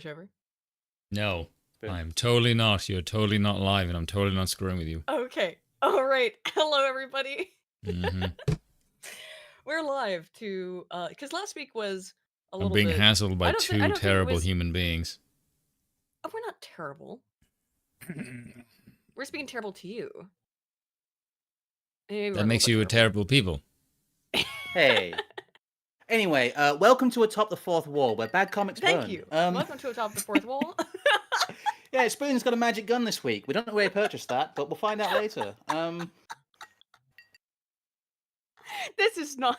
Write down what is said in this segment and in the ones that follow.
switch over? No, Good. I'm totally not. You're totally not live, and I'm totally not screwing with you. Okay. All right. Hello, everybody. Mm-hmm. We're live to because last week was a I'm little being bit. hassled by I don't two think it terrible was- human beings. Oh, we're not terrible. We're just being terrible to you. Maybe we're That a makes little you a bit terrible people. Hey. Anyway, welcome to Atop the Fourth Wall, where bad comics burn. Thank you. Welcome to Atop the Fourth Wall. Yeah, Spoon's got a magic gun this week. We don't know where he purchased that, but we'll find out later. This is not.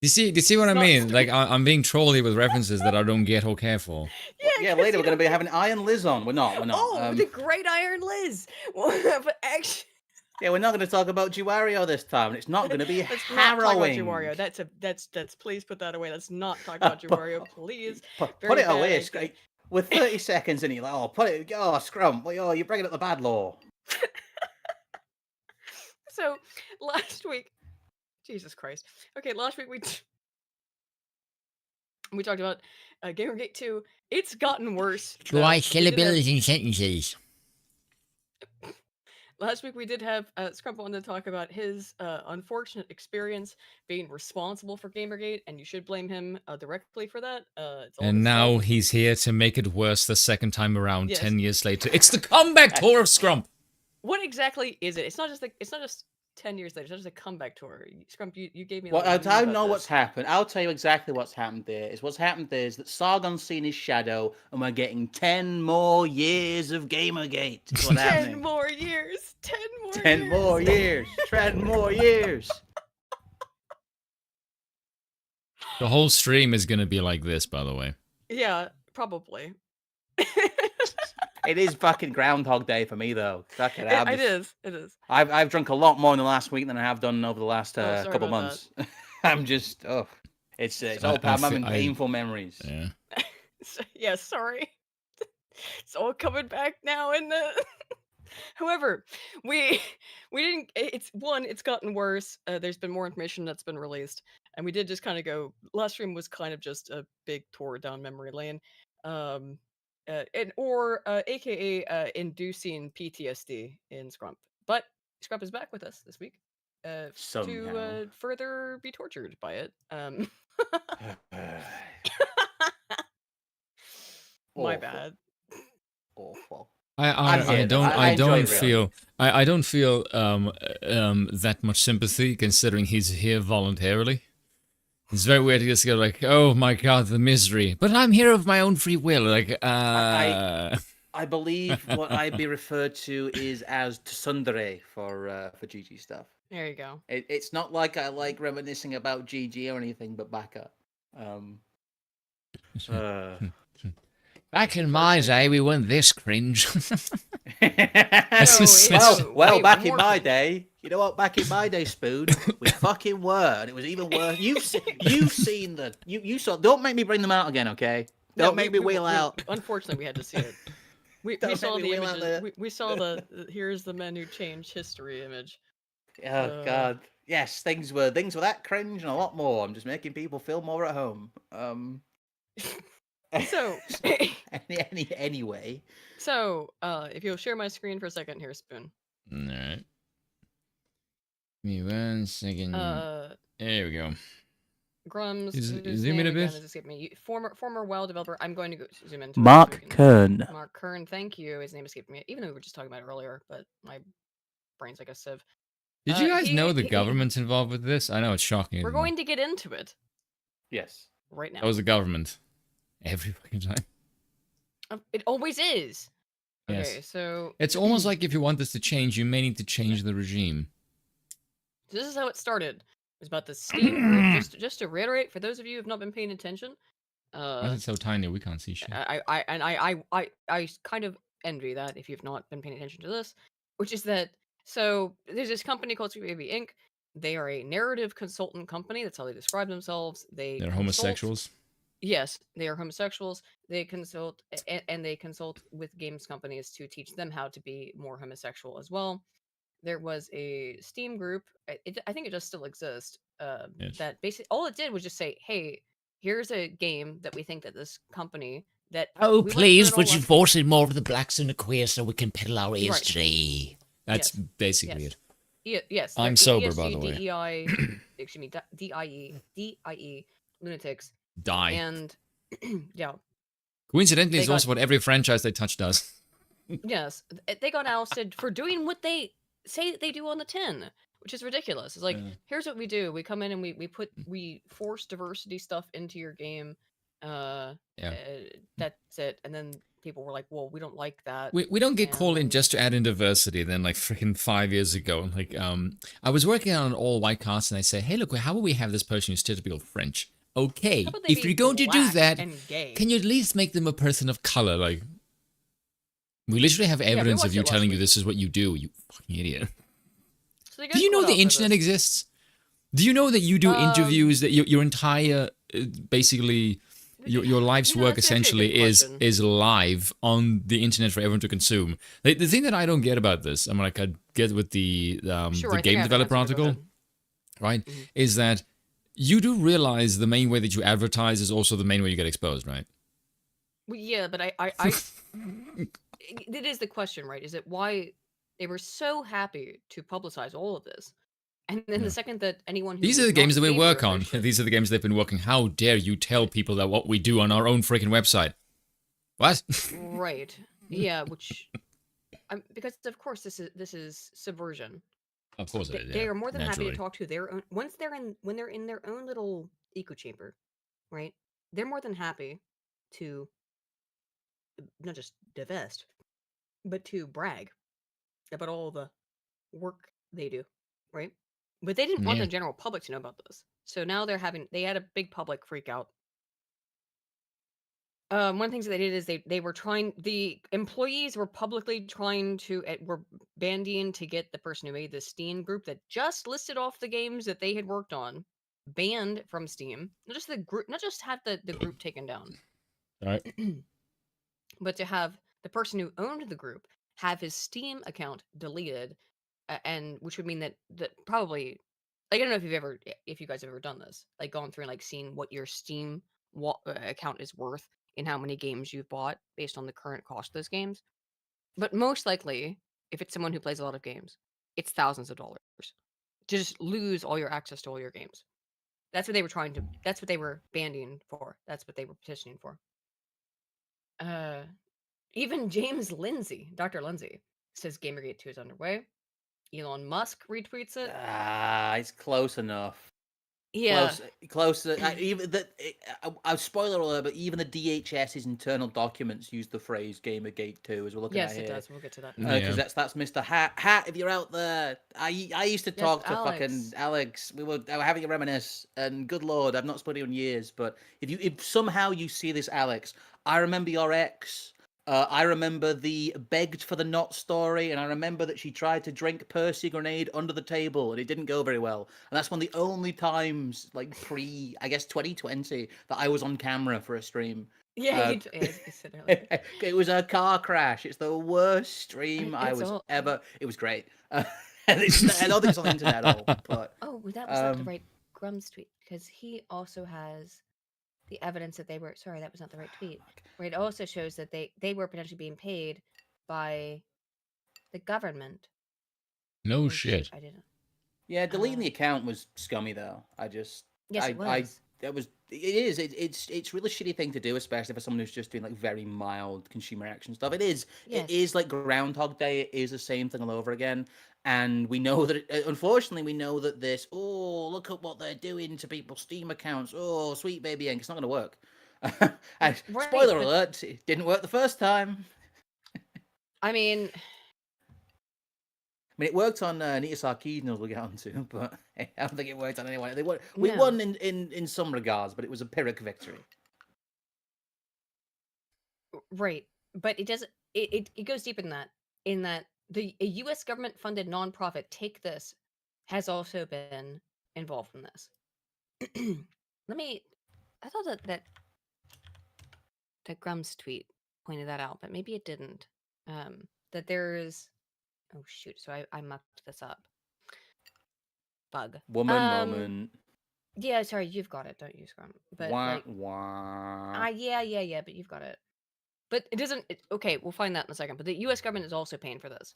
You see what I It's not mean? stupid. Like, I'm being trolly with references that I don't get or care for. Yeah, 'cause later you we're going to be don't having Iron Liz on. We're not. Oh, the Great Iron Liz. But actually, Yeah, we're not going to talk about Juwario this time. And it's not going to be let's not talk about harrowing. Juwario. That's please put that away. Let's not talk about Juwario, please. Put Very it away. bad idea. With 30 seconds and you're like, oh, put it. Oh, Scrump. Oh, you're bringing up the bad law. So last week, Jesus Christ. Okay, last week we talked about GamerGate 2. It's gotten worse. Try We did have- syllables in sentences. Last week we did have Scrump wanted to talk about his unfortunate experience being responsible for GamerGate, and you should blame him directly for that. It's all And his now fault. he's here to make it worse the second time around, Yes. 10 years later. It's the comeback tour of Scrump! What exactly is it? It's not just 10 years later. It's not just a comeback tour. Scrump, you gave me. a Well, little I news don't about know this. what's happened. I'll tell you exactly what's happened there. What's happened there is that Sargon's seen his shadow, and we're getting 10 more years of Gamergate. That's what's 10 happening. more years. 10 more 10 years. more years. 10 more years. The whole stream is gonna be like this, by the way. Yeah, probably. It is fucking Groundhog Day for me, though. Fuck it, It is. It is. I've drunk a lot more in the last week than I have done over the last sorry couple about months. I'm just, it's all I I'm having feel- painful memories. Yeah. Yeah, sorry. It's all coming back now in the. However, we didn't. It's gotten worse. There's been more information that's been released, and we did just kind of go. Last stream was kind of just a big tour down memory lane, AKA inducing PTSD in Scrump. But Scrump is back with us this week, to Somehow. further be tortured by it. My Awful. bad. Awful. I enjoy don't it, feel that much sympathy considering he's here voluntarily. It's very weird to just go like, oh my god, the misery. But I'm here of my own free will. Like, I believe what I'd be referred to is as tsundere for GG stuff. There you go. It's not like I like reminiscing about GG or anything, but Baka. Back in my day, we weren't this cringe. Well, back in more my cringe. day, you know what? Back in my day, Spoon, we fucking were, and it was even worse. You've seen the you saw. Don't make me bring them out again, okay? Don't make me wheel out. Unfortunately, we had to see it. We Don't saw make me the wheel out images. there. We saw the here's the men who changed history image. Oh God, yes, things were that cringe and a lot more. I'm just making people feel more at home. So, anyway. So, if you'll share my screen for a second here, Spoon. Alright. Give me 1 second. There we go. Grums. Zoom in a bit. Escaped me. Former WoW developer. I'm going to go zoom into Mark Kern. Mark Kern, thank you. His name escaped me. Even though we were just talking about it earlier, but my brain's like a sieve. Did you guys know the government's involved with this? I know it's shocking. We're going to get into it. Yes. Right now. That was the government. Every fucking time. It always is. Yes. Okay, so it's almost like if you want this to change, you may need to change the regime. This is how it started. It was about the Steam group. Just to reiterate, for those of you who have not been paying attention, why is it so tiny we can't see shit? I kind of envy that if you've not been paying attention to this, which is that so there's this company called Sweet Baby Inc. They are a narrative consultant company. That's how they describe themselves. They're homosexuals. Yes, they are homosexuals. They consult and they consult with games companies to teach them how to be more homosexual as well. There was a Steam group. I think it does still exist. Yes. That basically all it did was just say, "Hey, here's a game that we think that this company that Oh, we went through please, it all would you last force in more of the blacks and the queer so we can peddle our Right. history? That's Yes. basically Yes. it. Yes. I'm sober, by the way. DEI, excuse me, DIE, lunatics, Die. and yeah, Coincidentally, they it's got also what every franchise they touch does. yes, they got ousted for doing what they say they do on the tin, which is ridiculous. It's like, Yeah. here's what we do: we come in and we force diversity stuff into your game. Uh, Yeah. that's it. And then people were like, "Well, we don't like that." We don't get And called in then- just to add in diversity. Then, like freaking 5 years ago, like I was working on an all white cast, and I say, "Hey, look, how about we have this person who's typical French? Okay, How about they if be you're going to do black that, and gay? can you at least make them a person of color? Like, we literally have we evidence of watched you it last telling you week. this is what you do. You fucking idiot. So they Do got you know called the out for internet this. exists? Do you know that you do interviews, that your entire basically your life's You know, work that's actually a essentially good is question. live on the internet for everyone to consume? The thing that I don't get about this, I'm like, I get with the Sure, I think game I have an developer answer. Go article, ahead. right? Mhm. Is that you do realize the main way that you advertise is also the main way you get exposed, right? Well, yeah, but it is the question, right? Is it why they were so happy to publicize all of this, and then Yeah. the second that anyone who These are was the not games that in we favor work of on. this shit- These are the games they've been working. How dare you tell people that what we do on our own freaking website? What? right? Yeah, which because of course this is subversion. Of course it is. They Yeah, are more than happy naturally. to talk to their own when they're in their own little echo chamber, right? They're more than happy to not just divest, but to brag about all the work they do, right? But they didn't want Yeah. the general public to know about this. So now they had a big public freak out. One of the things that they did is the employees were publicly trying to were bandying to get the person who made the Steam group that just listed off the games that they had worked on banned from Steam. Not just the group, not just have the group taken down, All right. but to have the person who owned the group have his Steam account deleted, and which would mean that probably, like, I don't know if you guys have ever done this, like gone through and like seen what your Steam account is worth and how many games you've bought based on the current cost of those games. But most likely, if it's someone who plays a lot of games, it's thousands of dollars to just lose all your access to all your games. That's what they were trying to. That's what they were bandying for. That's what they were petitioning for. Uh, Even James Lindsay, Dr. Lindsay, says Gamergate 2 is underway. Elon Musk retweets it. It's close enough. Yeah. Close. Even that. I spoiler alert, but even the DHS's internal documents use the phrase "Gamergate 2" as we're looking Yes, at it here. does. We'll get to that. Because that's Mr. Hat. If you're out there, I used to Yes, talk to Alex. fucking Alex. I were having a reminisce, and good lord, I've not spoken to you in years. But if somehow you see this, Alex, I remember your ex. I remember the begged for the knot story, and I remember that she tried to drink Percy grenade under the table, and it didn't go very well. And that's one of the only times, like I guess 2020, that I was on camera for a stream. Yeah, you said earlier. It was a car crash. It's the worst stream I It's was all- ever. It was great. I don't think it's on the internet at all. But Oh, that was not the right Grum's tweet, because he also has the evidence that they were. Sorry, that was not the right tweet. Where it also shows that they were potentially being paid by the government. No Oh, shit. I didn't. yeah, deleting the account was scummy though. Yes, it was. It's really shitty thing to do, especially for someone who's just doing like very mild consumer action stuff. It Yes. is like Groundhog Day. It is the same thing all over again. And we know that, unfortunately, we know that this, oh, look at what they're doing to people's Steam accounts. Oh, sweet baby ink. It's not going to work. And Right, spoiler but- alert, it didn't work the first time. I mean, I mean, it worked on Nita Sarkeesian, as we'll get onto, but I don't think it worked on anyone. We No. won in some regards, but it was a Pyrrhic victory. right, but it doesn't. It goes deeper than that. In that a U.S. government funded nonprofit, Take This, has also been involved in this. I thought that Grum's tweet pointed that out, but maybe it didn't. That there's. Oh shoot! So I mucked this up. Bug. Woman moment. Yeah, sorry, you've got it, don't you, Scrum? But Wah, like, wah. yeah, but you've got it. But it doesn't. Okay, we'll find that in a second. But the U.S. government is also paying for this.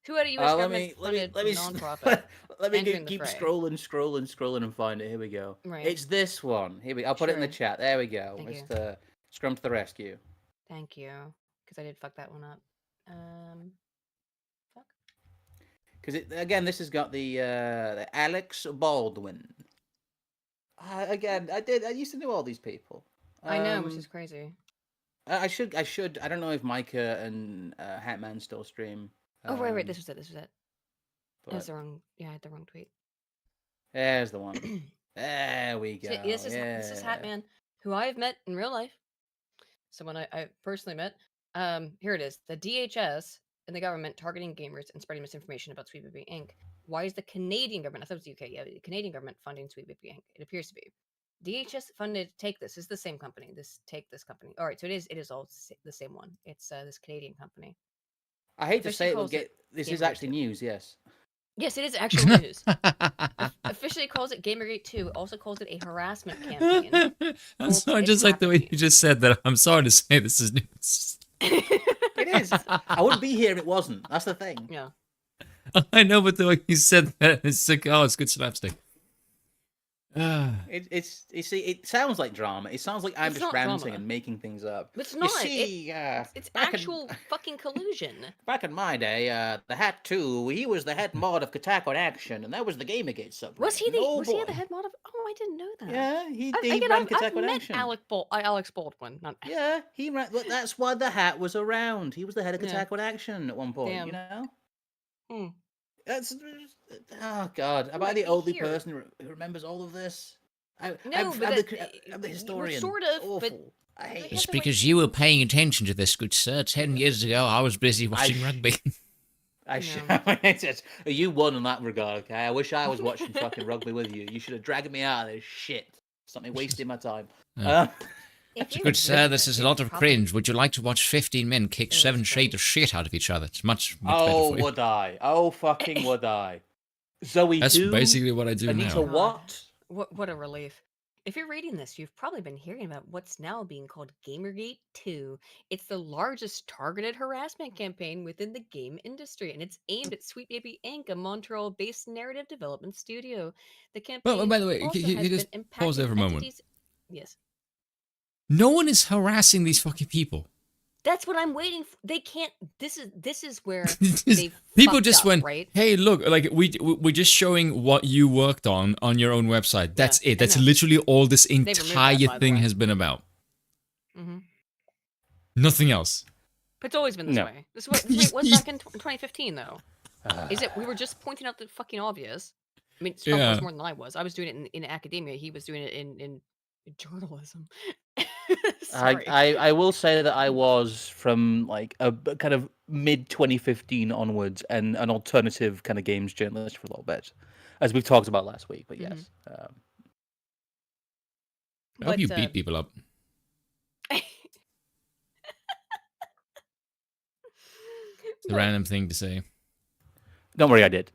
Who had a U.S. government-funded nonprofit let me entering the keep fray? scrolling and find it. Here we go. Right. It's this one. Here we. I'll put it in the Sure. chat. There we go. Thank you. Mr. Scrump to the rescue. Thank you, because I did fuck that one up. Fuck. Because again, this has got the Alex Baldwin. Again, I used to know all these people. I know, which is crazy. I should. I don't know if Micah and Hatman still stream. Oh right. This was it. But... That's the wrong. Yeah, I had the wrong tweet. There's the one. There we go. So, this is Hatman, who I have met in real life. Someone I personally met. Here it is. The DHS and the government targeting gamers and spreading misinformation about Sweet Baby Inc. Why is the Canadian government? I thought it was UK. Yeah, the Canadian government funding Sweet Baby Inc. It appears to be. DHS funded Take This. Is the same company. This company. All right, so it is all the same one. It's this Canadian company. I hate to say it, this is actually news. Yes. Yes, it is actual news. Officially calls it GamerGate 2. Also calls it a harassment campaign. I'm sorry, just like the way you just said that. I'm sorry to say this is news. It is. I wouldn't be here if it wasn't. That's the thing. Yeah. I know, but the way you said that, it's like, oh, it's good slapstick. It sounds like drama. It sounds like I'm just ranting and making things up. It's not. See, it's actual fucking collusion. Back in my day, the Hat 2, he was the head mod of Attack on Action, and that was the GamerGate subreddit. Was he the head mod of? Oh, I didn't know that. Yeah, he ran Attack on Action. Alex Baldwin. Yeah, he ran. Look, that's why the Hat was around. He was the head of Attack on Action at one point. Damn. You know. Hmm. That's oh god. Am I the only person who remembers all of this? I'm the historian. Sort of, awful. but I hate it's because you were paying attention to this, good sir. 10 years ago, I was busy watching rugby. You won in that regard, okay? I wish I was watching fucking rugby with you. You should have dragged me out of this shit. Stop me wasting my time. Good sir, this is a lot of cringe. Would you like to watch 15 men kick 7 shades of shit out of each other? It's much better for you. Would I? Oh, fucking would I? Zoe, that's basically what I do now. Anita, what? What a relief. If you're reading this, you've probably been hearing about what's now being called GamerGate 2. It's the largest targeted harassment campaign within the game industry, and it's aimed at Sweet Baby Inc., a Montreal-based narrative development studio. The campaign Well, by the way, also you has just been pause there for a moment. entities... Yes. No one is harassing these fucking people. That's what I'm waiting for. They can't. This is where people just went, right? hey, look, like we're just showing what you worked on your own website. That's it. That's literally all this entire thing has been about. Mm-hmm. Nothing else. But it's always been this way. This was back in 2015, though. Is it? We were just pointing out the fucking obvious. I mean, Scrump was more than I was. I was doing it in academia. He was doing it in journalism. I will say that I was from like a kind of mid 2015 onwards and an alternative kind of games journalist for a little bit, as we've talked about last week. But yes, I hope you beat people up. It's a random thing to say. Don't worry, I did.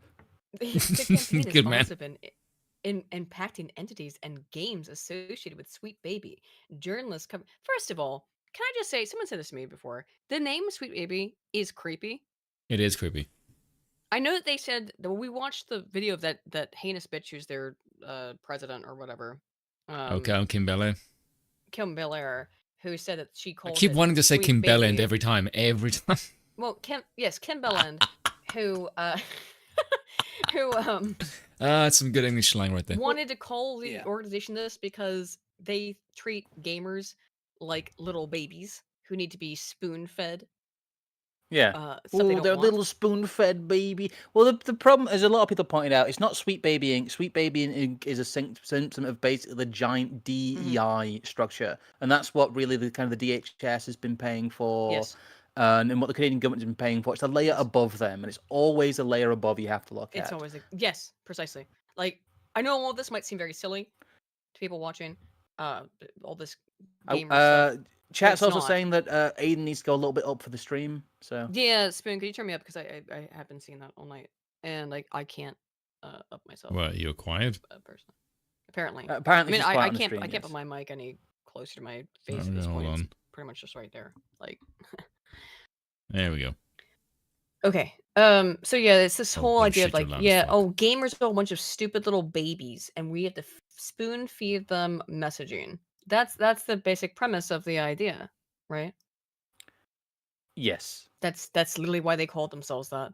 Good man. In impacting entities and games associated with Sweet Baby. Journalists cover. First of all, can I just say, someone said this to me before. The name Sweet Baby is creepy. It is creepy. I know that they said that we watched the video of that heinous bitch who's their president or whatever. Kim Belair. Kim Belair, who said that she called. I keep wanting to say Kim Belland every time. Well, Kim Belland, who that's some good English slang right there. Wanted to call the organization this because they treat gamers like little babies who need to be spoon-fed. Yeah. They're little spoon-fed baby. Well, the problem, as a lot of people pointed out, it's not Sweet Baby Inc. Sweet Baby Inc. is a symptom of basically the giant DEI structure, and that's what really the DHS has been paying for. Yes. And what the Canadian government has been paying for. It's a layer above them, and it's always a layer above you have to look at. It's always yes, precisely. Like, I know all this might seem very silly to people watching. All this gamer stuff. Chat's also saying that Aiden needs to go a little bit up for the stream. So yeah, Spoon, can you turn me up because I have been seeing that all night, and like I can't up myself. What, you acquired? Personally. Apparently. I mean, I can't put my mic any closer to my face at this point. pretty much just right there. Like, There we go. okay. So yeah, it's this Oh, whole oh idea of shit, you're like, loud as yeah, fuck. oh, gamers are a bunch of stupid little babies, and we have to spoon feed them messaging. That's the basic premise of the idea, right? Yes. That's literally why they call themselves that.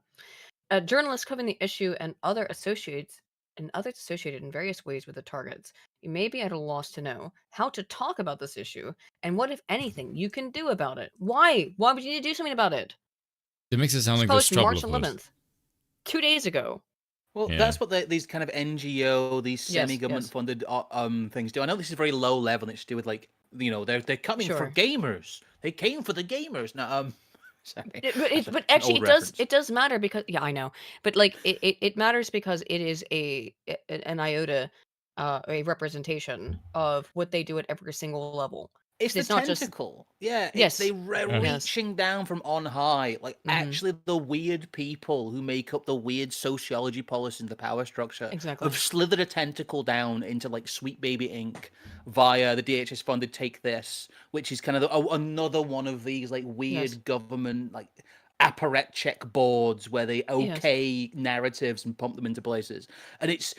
Journalists covering the issue and others associated in various ways with the targets. You may be at a loss to know how to talk about this issue and what, if anything, you can do about it. Why? Why would you need to do something about it? It makes it sound It's like there's posted trouble March afoot. 11th, 2 days ago. Well, Yeah. that's what these kind of NGO, these Yes, semi-government yes. funded things do. I know this is very low level, and it's to do with like they're coming for Sure. gamers. They came for the gamers. No, sorry. That's But an actually old it reference. does matter because yeah, I know. But like it matters because it is an iota a representation of what they do at every single level. It's 'Cause the it's not just tentacle. Yeah, it's yes. Yes. reaching down from on high. Like Mhm. actually the weird people who make up the weird sociology policy and the power structure Exactly. have slithered a tentacle down into like Sweet Baby Inc. via the DHS funded Take This, which is kind of another one of these like weird Yes. government like apparat check boards where they Yes. okay narratives and pump them into places. And it's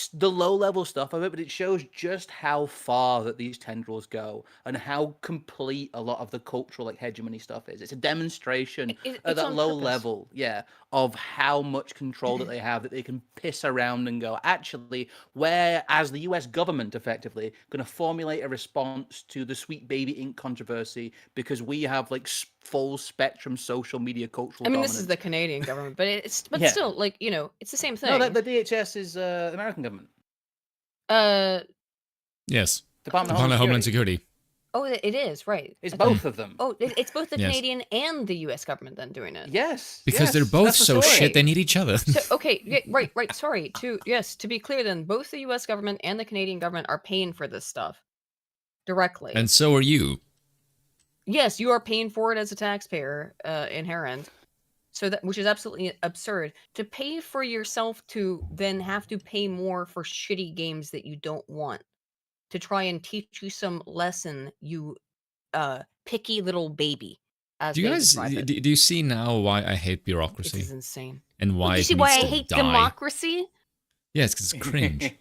the low level stuff of it, but it shows just how far that these tendrils go and how complete a lot of the cultural like hegemony stuff is. It's a demonstration at It's that on low purpose. level, yeah, of how much control that they have, that they can piss around and go, actually, where as the US government effectively going to formulate a response to the Sweet Baby Inc. controversy because we have like full spectrum social media cultural I mean, dominance. this is the Canadian government, but Yeah. still, like, it's the same No, thing. the DHS is the American government. Yes. Department of Upon Homeland Homeland Security. Security. Oh, it is, right. It's I thought- both of them. Oh, it's both the Yes. Canadian and the US government then doing it. Yes. Because they're yes, both that's the so story. shit they need each other. So, okay, yeah, right. Sorry. To be clear, then both the U.S. government and the Canadian government are paying for this stuff directly. And so are you. Yes, you are paying for it as a taxpayer, inherent. So which is absolutely absurd to pay for yourself to then have to pay more for shitty games that you don't want to try and teach you some lesson, you picky little baby. As Do you they guys describe it. do you see now why I hate This bureaucracy is insane. and why Do you it see needs why I to hate die? democracy? Yes, because it's cringe.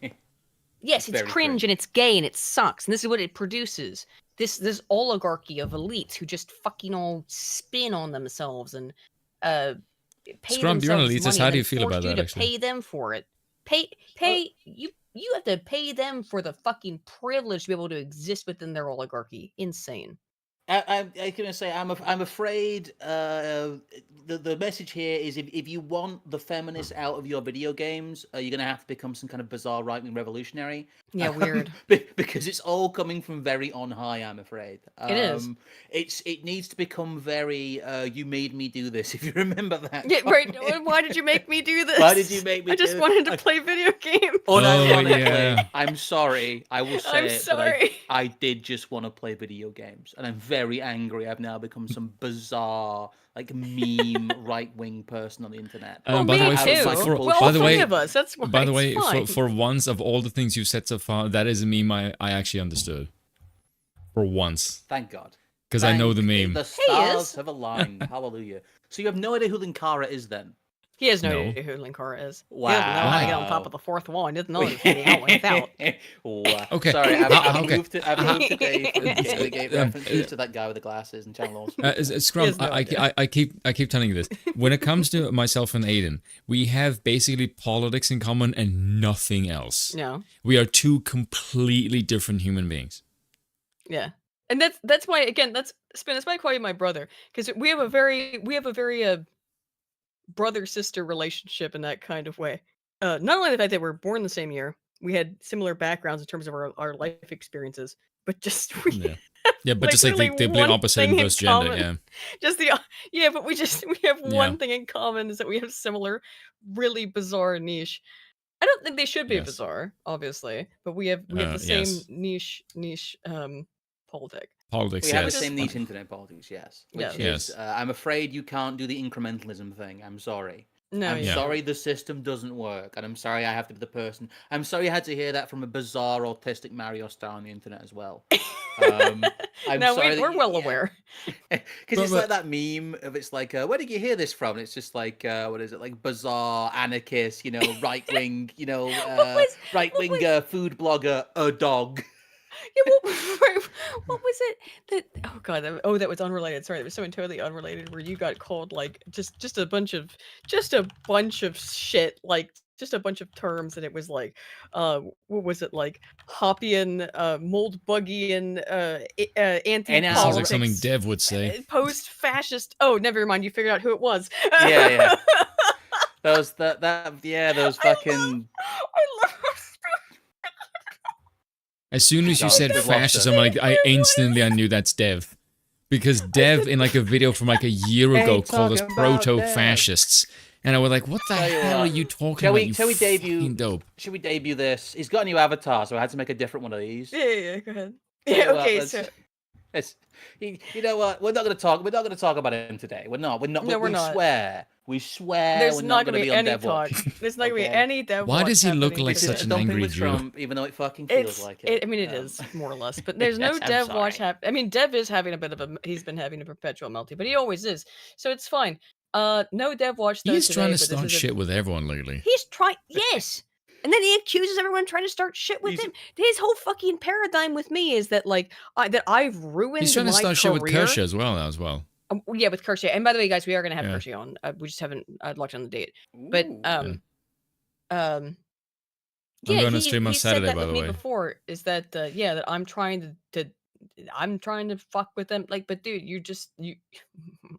Yes, it's Very cringe and it's gay and it sucks, and this is what it produces. This oligarchy of elites who just fucking all spin on themselves and pay Scrump, you're an themselves elitist. money How and do then you feel force about you that, to actually? pay them for it. You have to pay them for the fucking privilege to be able to exist within their oligarchy. Insane. I'm gonna say I'm afraid the message here is if you want the feminists out of your video games, you're gonna have to become some kind of bizarre right wing revolutionary. Yeah, weird. Because it's all coming from very on high. I'm afraid It is. It needs to become very. You made me do this. If you remember that. Yeah, right. comment. Why did you make me do this? Why did you make me I just do- wanted to I- play video games. Unironically, yeah. I'm sorry. I will say I'm it, but sorry. I did just want to play video games, and I'm very angry. I've now become some bizarre, like meme right-wing person on the internet. Well, by the me way, too. for- Well, by all the three way- of us. That's why. By the way, it's fine. for once of all the things you've said so far, that is a meme I actually understood. For once. Thank God. Because I know the meme. The is. stars have aligned. Hallelujah. So you have no idea who Linkara is then? He has no No. idea who Linkara is. Wow. He doesn't know how to get on top of the fourth wall. He doesn't know he's getting out without. Wow. Okay. Sorry, I've Okay. moved today from GamerGate Um, references to that guy with the glasses and channel laws. Scrum, has no idea. I keep telling you this. When it comes to myself and Aiden, we have basically politics in common and nothing else. No. We are two completely different human beings. Yeah. And that's why again that's why I call you my brother, because we have a very brother sister relationship in that kind of way. Not only the fact that we're born the same year, we had similar backgrounds in terms of our life experiences, but just we Yeah. Yeah, but Like, just like the literally complete one opposite in thing in first gender, common. yeah. just the but we have Yeah. one thing in common is that we have similar, really bizarre niche. I don't think they should be Yes. bizarre, obviously, but we have the same yes. niche politic. Politics, We have yes. the same niche internet politics, yes. Which Yes. is, Yes. I'm afraid you can't do the incrementalism thing. I'm sorry. No, I'm yeah. sorry the system doesn't work, and I'm sorry I have to be the person. I'm sorry I had to hear that from a bizarre autistic Mario star on the internet as well. I'm No, sorry that we're well yeah. aware. Because it's But- like that meme of it's like, where did you hear this from? And it's just like, what is it? Like bizarre anarchist, right wing, right what wing was food blogger, a dog. yeah, what was it that oh god that was unrelated. Sorry, that was something totally unrelated where you got called like just a bunch of shit, like just a bunch of terms, and it was like what was it like Hoppian, mold buggian, Sounds like something anti-politics, Dev would say. post-fascist. Oh, never mind, you figured out who it was. Yeah, yeah. Those those fucking. I love As soon as you God, said we've lost fascism, her. I knew that's Dev. Because Dev, in like a video from like a year ago, called us talking about proto-fascists. And I was like, what the Tell you hell what. are you talking Shall about, we- you shall we debut- fucking dope? Should we debut this? He's got a new avatar, so I had to make a different one of these. yeah, go ahead. Tell Yeah, you what, okay, let's- so It's, you know what? We're not going to talk. We're not going to talk about him today. We're not. No, we're we not. swear. We swear. there's we're not going gonna to be be on any Dev talk. Watch. There's not gonna be Okay. any dev Why watch does he look happening like This because is such an dumping angry with Jew? Trump, even though it fucking feels it's like it. I mean it is more or less, but there's no Yes, I'm dev watch sorry. I mean Dev is having a bit of a he's been having a perpetual melty, but he always is, so it's fine. No dev watch though He's today, trying to but this start is a- shit with everyone lately. He's trying, yes. And then he accuses everyone trying to start shit with He's- him. His whole fucking paradigm with me is that like that I've ruined He's trying to my start shit with career. Kersha as well. Yeah, with Kershey. And by the way, guys, we are gonna have Yeah. Kershey on. We just haven't locked on the date. But Ooh. I'm yeah, going to stream on he Saturday, said that by with the me way. before. Is that that I'm trying to I'm trying to fuck with them. Like, but dude, you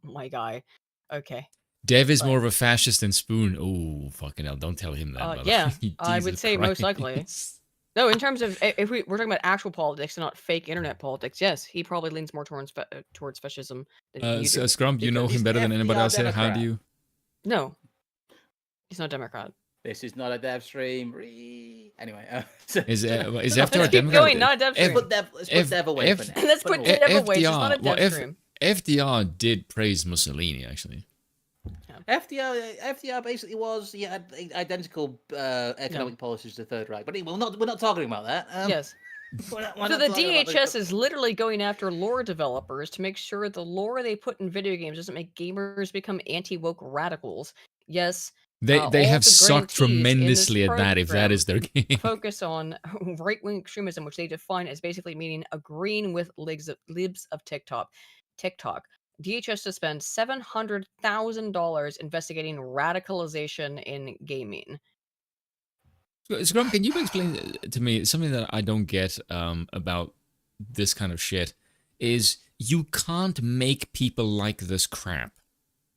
my guy. Okay. Dev is Like- more of a fascist than Spoon. Oh, fucking hell. Don't tell him that, brother. yeah, I would Jesus say most likely. Christ. No, in terms of if we're talking about actual politics and not fake internet politics, yes, he probably leans more towards fascism than you do. Scrump, you know Because him better than he's anybody FDR else here. How do Democrat. you? No, he's not Democrat. This is not a dev stream. Anyway, Is FDR Let's a keep Democrat? going, not a dev let's stream. put dev away for now. Let's put away. dev away. It's just not a well, dev stream. FDR did praise Mussolini, actually. FDR basically was had identical economic policies to the Third Reich, but we're not talking about that. Yes. We're not So the talking about DHS is literally going after lore developers to make sure the lore they put in video games doesn't make gamers become anti-woke radicals. Yes, They all have the sucked grantees in this tremendously at that, if that program is their game. focus on right-wing extremism, which they define as basically meaning agreeing with libs of TikTok. DHS to spend $700,000 investigating radicalization in gaming. Scrum, can you explain to me something that I don't get about this kind of shit? Is you can't make people like this crap.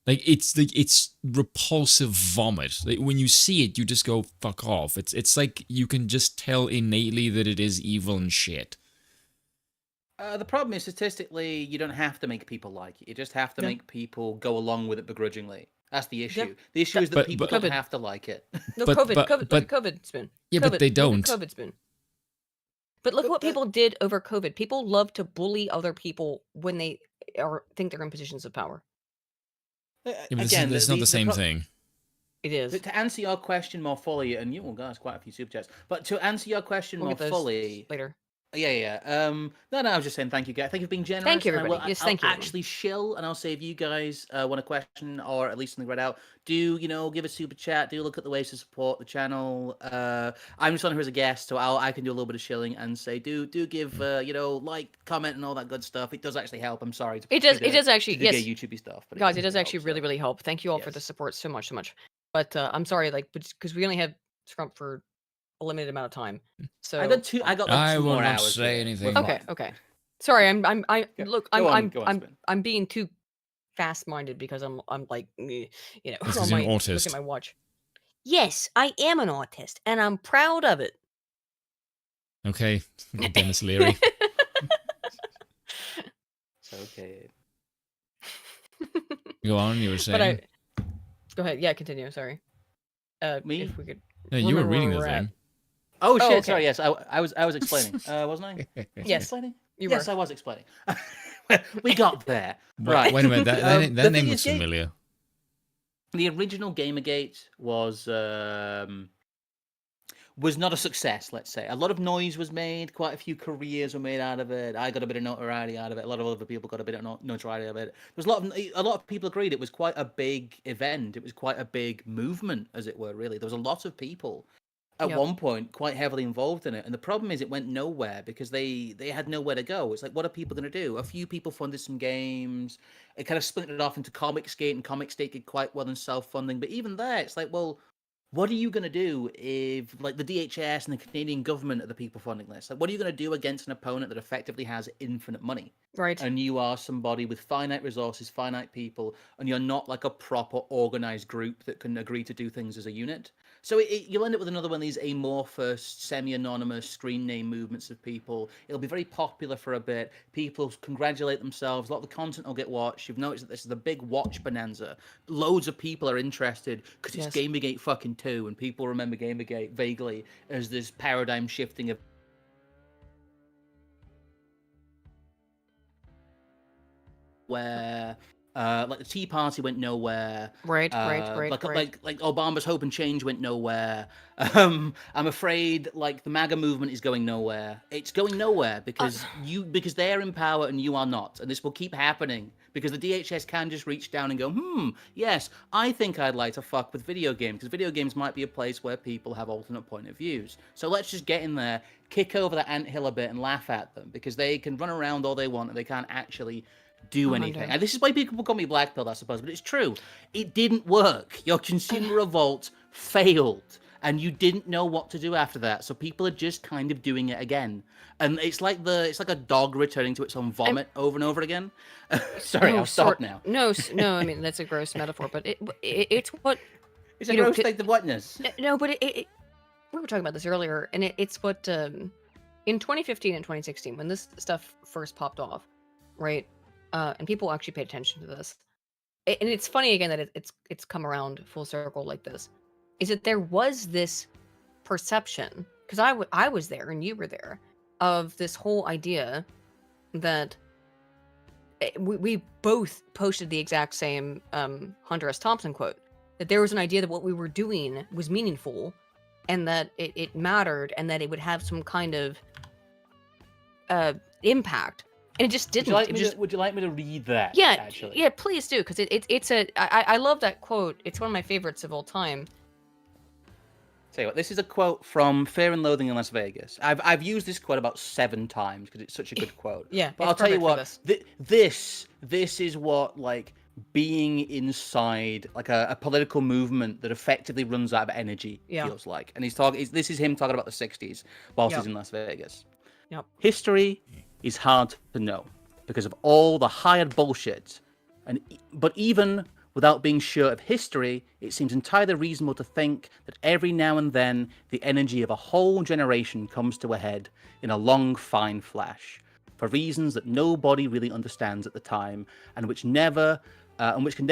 Like it's repulsive vomit. Like, when you see it, you just go fuck off. It's like you can just tell innately that it is evil and shit. The problem is, statistically, you don't have to make people like it. You just have to Yeah. make people go along with it begrudgingly. That's the issue. Yeah. The issue is that But- people but- don't have to like it. No, But- COVID, but- COVID, but- look at COVID spoon. Yeah, but COVID, they look at don't. COVID spoon. But look But what that- people did over COVID. People love to bully other people when they think they're in positions of power. Yeah, but Again, it's not the same thing. It is. To answer your question more fully, and you guys, quite a few super chats. But to answer your question We'll more get those fully, later. yeah. No, I was just saying thank you, guys. Thank you for being generous. Thank you, and I will- everybody. Yes, I'll thank you, everyone. actually shill, and I'll say if you guys want a question or at least something read out, do give a super chat. Do look at the ways to support the channel. I'm just on here as a guest, so I can do a little bit of shilling and say do give like, comment, and all that good stuff. It does actually help. I'm sorry. It does actually. to Yes, get YouTubey stuff. But guys, it does does actually help, really, so. really help. Thank you all for the Yes. support so much. But I'm sorry, like, because we only have Scrump for a limited amount of time. So I got two. I got like I two will more not hours. say here. anything. We're okay, fine. okay. Sorry, look, Go on, I'm Spin. being too fast-minded because I'm like, This on is my an look autist. at my watch. Yes, I am an autist, and I'm proud of it. Okay, Dennis Leary. Okay. Go on, you were saying. Go ahead. Yeah, continue. Sorry. Me? If we could. No, you were remember reading where the we're at. thing. Oh shit! okay. Sorry. Yes, I was explaining. Wasn't I? Was I Yes, explaining? you Yes, were. I was explaining. We got there. Wait- Right. Wait a minute, The that thing name is, looks familiar. The original GamerGate was was not a success, let's say. A lot of noise was made, quite a few careers were made out of it. I got a bit of notoriety out of it. A lot of other people got a bit of notoriety out of it. There was a lot of people agreed it was quite a big event. It was quite a big movement, as it were, really. There was a lot of people at Yep. one point quite heavily involved in it. And the problem is it went nowhere because they had nowhere to go. It's like, what are people going to do? A few people funded some games. It kind of split it off into Comicsgate, and Comicsgate did quite well in self-funding. But even there, it's like, well, what are you going to do if, like, the DHS and the Canadian government are the people funding this? Like, what are you going to do against an opponent that effectively has infinite money? Right. And you are somebody with finite resources, finite people, and you're not like a proper organized group that can agree to do things as a unit. So you'll end up with another one of these amorphous, semi-anonymous screen name movements of people. It'll be very popular for a bit. People congratulate themselves. A lot of the content will get watched. You've noticed that this is a big watch bonanza. Loads of people are interested because it's Yes. GamerGate fucking 2, and people remember GamerGate vaguely as this paradigm shifting of where like the Tea Party went nowhere. Right. Like Obama's Hope and Change went nowhere. I'm afraid like the MAGA movement is going nowhere. It's going nowhere because they're in power and you are not, and this will keep happening because the DHS can just reach down and go, yes, I think I'd like to fuck with video games because video games might be a place where people have alternate point of views. So let's just get in there, kick over the anthill a bit, and laugh at them because they can run around all they want and they can't actually do anything. And this is why people call me blackpilled, I suppose, but it's true. It didn't work. Your consumer revolt failed, and you didn't know what to do after that. So people are just kind of doing it again, and it's like a dog returning to its own vomit over and over again. Sorry, I'll stop now. No. I mean that's a gross metaphor, but it's what it's a gross state of whatness. No, but we were talking about this earlier, and it's what in 2015 and 2016 when this stuff first popped off, right? And people actually paid attention to this. And it's funny again that it's come around full circle like this. Is that there was this perception, because I was there and you were there, of this whole idea that we both posted the exact same Hunter S. Thompson quote, that there was an idea that what we were doing was meaningful and that it mattered and that it would have some kind of impact. And it just didn't. Would you like me to read that? Yeah, actually? yeah, please do, because I love that quote. It's one of my favorites of all time. Tell you what, this is a quote from Fear and Loathing in Las Vegas. I've used this quote about 7 times because it's such a good quote. Yeah, but I'll tell you what, this is what like being inside like a political movement that effectively runs out of energy feels like. And this is him talking about the 60s whilst he's in Las Vegas. Yep. History is hard to know because of all the hired bullshit, but even without being sure of history, it seems entirely reasonable to think that every now and then the energy of a whole generation comes to a head in a long, fine flash, for reasons that nobody really understands at the time, and which can never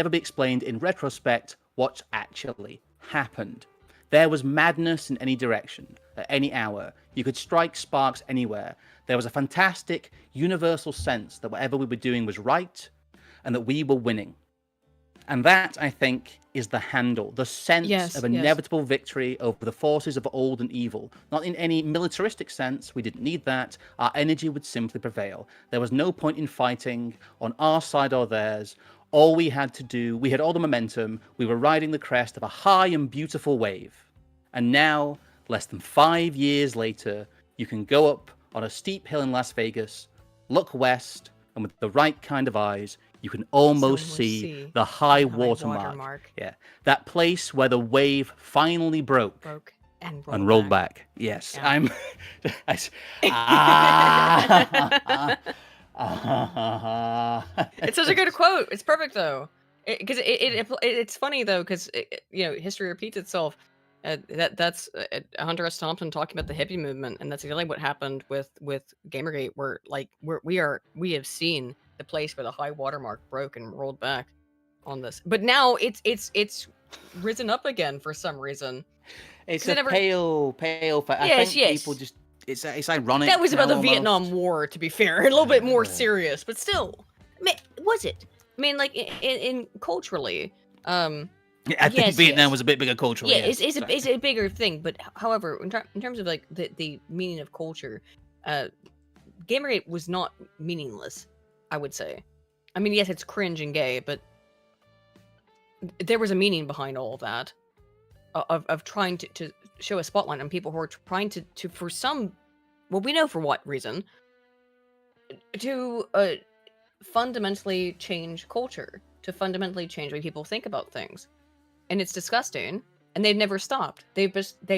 be explained in retrospect what actually happened. There was madness in any direction, at any hour. You could strike sparks anywhere. There was a fantastic, universal sense that whatever we were doing was right, and that we were winning. And that, I think, is the handle, the sense of inevitable victory over the forces of old and evil. Not in any militaristic sense, we didn't need that. Our energy would simply prevail. There was no point in fighting on our side or theirs. All we had to do, we had all the momentum, we were riding the crest of a high and beautiful wave. And now, less than 5 years later, you can go up on a steep hill in Las Vegas, look west, and with the right kind of eyes, you can almost see the high watermark. Yeah, that place where the wave finally broke and rolled back. Yes, yeah. It's such a good quote. It's perfect though, because it's funny though, because history repeats itself. That's Hunter S. Thompson talking about the hippie movement, and that's exactly what happened with GamerGate, where like we have seen the place where the high watermark broke and rolled back on this, but now it's risen up again for some reason. It's a pale. I think people just it's ironic. That was about the Vietnam War, to be fair, a little bit more serious, but still, was it? I mean, like in culturally, Yeah, I think Yes, Vietnam yes. was a bit bigger culturally. Yeah, yes. it's a bigger thing, but however, in terms of like the meaning of culture, Gamergate was not meaningless, I would say. I mean, yes, it's cringe and gay, but there was a meaning behind all of that, of trying to show a spotlight on people who are trying to for some, well, we know for what reason, to fundamentally change culture, to fundamentally change the way people think about things. And it's disgusting, and they've never stopped. They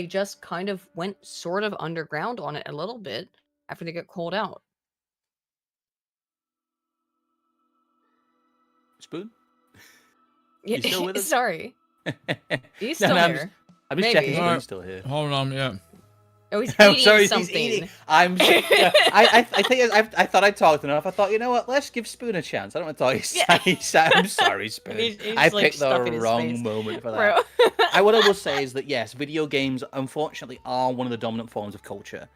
just kind of went sort of underground on it a little bit after they got called out. Spoon? Yeah, You still with us? sorry. He's No, still no, here. I'm just checking Maybe. Spoon's still here. Hold on, yeah. Oh, he's I'm eating sorry, something. he's eating. I think I thought I talked enough. I thought, you know what? Let's give Spoon a chance. I don't want to talk. Yeah. I'm sorry, Spoon. He's I like picked the stuffing his wrong face. moment for that. Bro. What I will say is that yes, video games unfortunately are one of the dominant forms of culture.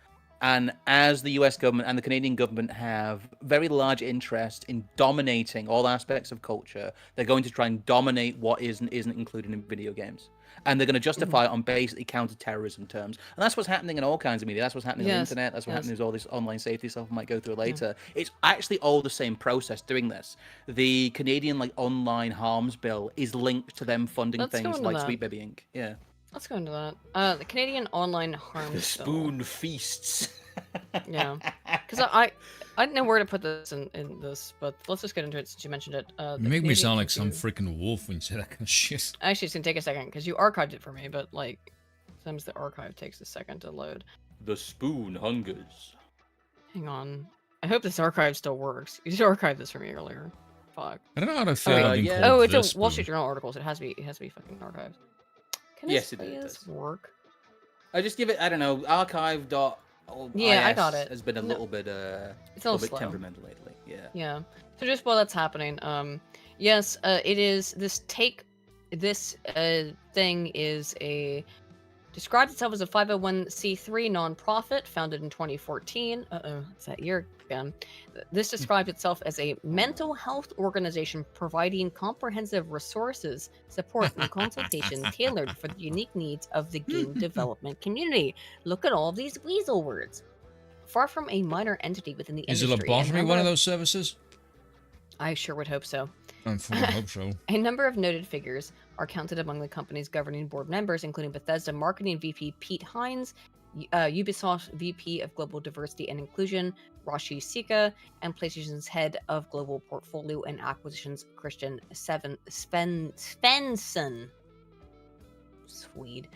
And as the US government and the Canadian government have very large interest in dominating all aspects of culture, they're going to try and dominate what is and isn't included in video games. And they're going to justify it on basically counter-terrorism terms. And that's what's happening in all kinds of media. That's what's happening on the Yes, internet. That's what's yes. happening with all this online safety stuff we might go through later. It's actually all the same process doing this. The Canadian online harms bill is linked to them funding Let's go things into like that. Sweet Baby Inc. Yeah. Let's go into that. The Canadian online harm The bill. spoon feasts. Yeah. Because I didn't know where to put this in this, but let's just get into it since you mentioned it. You make me sound like some Canadian freaking wolf when you say that kind of shit. Actually, it's gonna take a second because you archived it for me, but like sometimes the archive takes a second to load. The spoon hungers. Hang on. I hope this archive still works. You just archived this for me earlier. Fuck. I don't know how to feel Okay. about being yeah. called Oh, it's this a Wall spoon. Street Journal article, so it has to be fucking archived. Can Yes, this it please does. work? I just give it, I don't know, archive.is Yeah, I got it. has been a No, little bit, It's a little little bit slow. temperamental lately. Yeah. Yeah. So just while that's happening, yes, it is this thing is describes itself as a 501c3 nonprofit founded in 2014. It's that year again. This describes itself as a mental health organization providing comprehensive resources, support, and consultation tailored for the unique needs of the game development community. Look at all these weasel words. Far from a minor entity within the Is industry. lobotomy one of those services? I sure would hope so. I hope so. A number of noted figures are counted among the company's governing board members, including Bethesda marketing VP Pete Hines, Ubisoft VP of Global Diversity and Inclusion Rashi Sika, and PlayStation's head of Global Portfolio and Acquisitions Christian Svensson. Swede.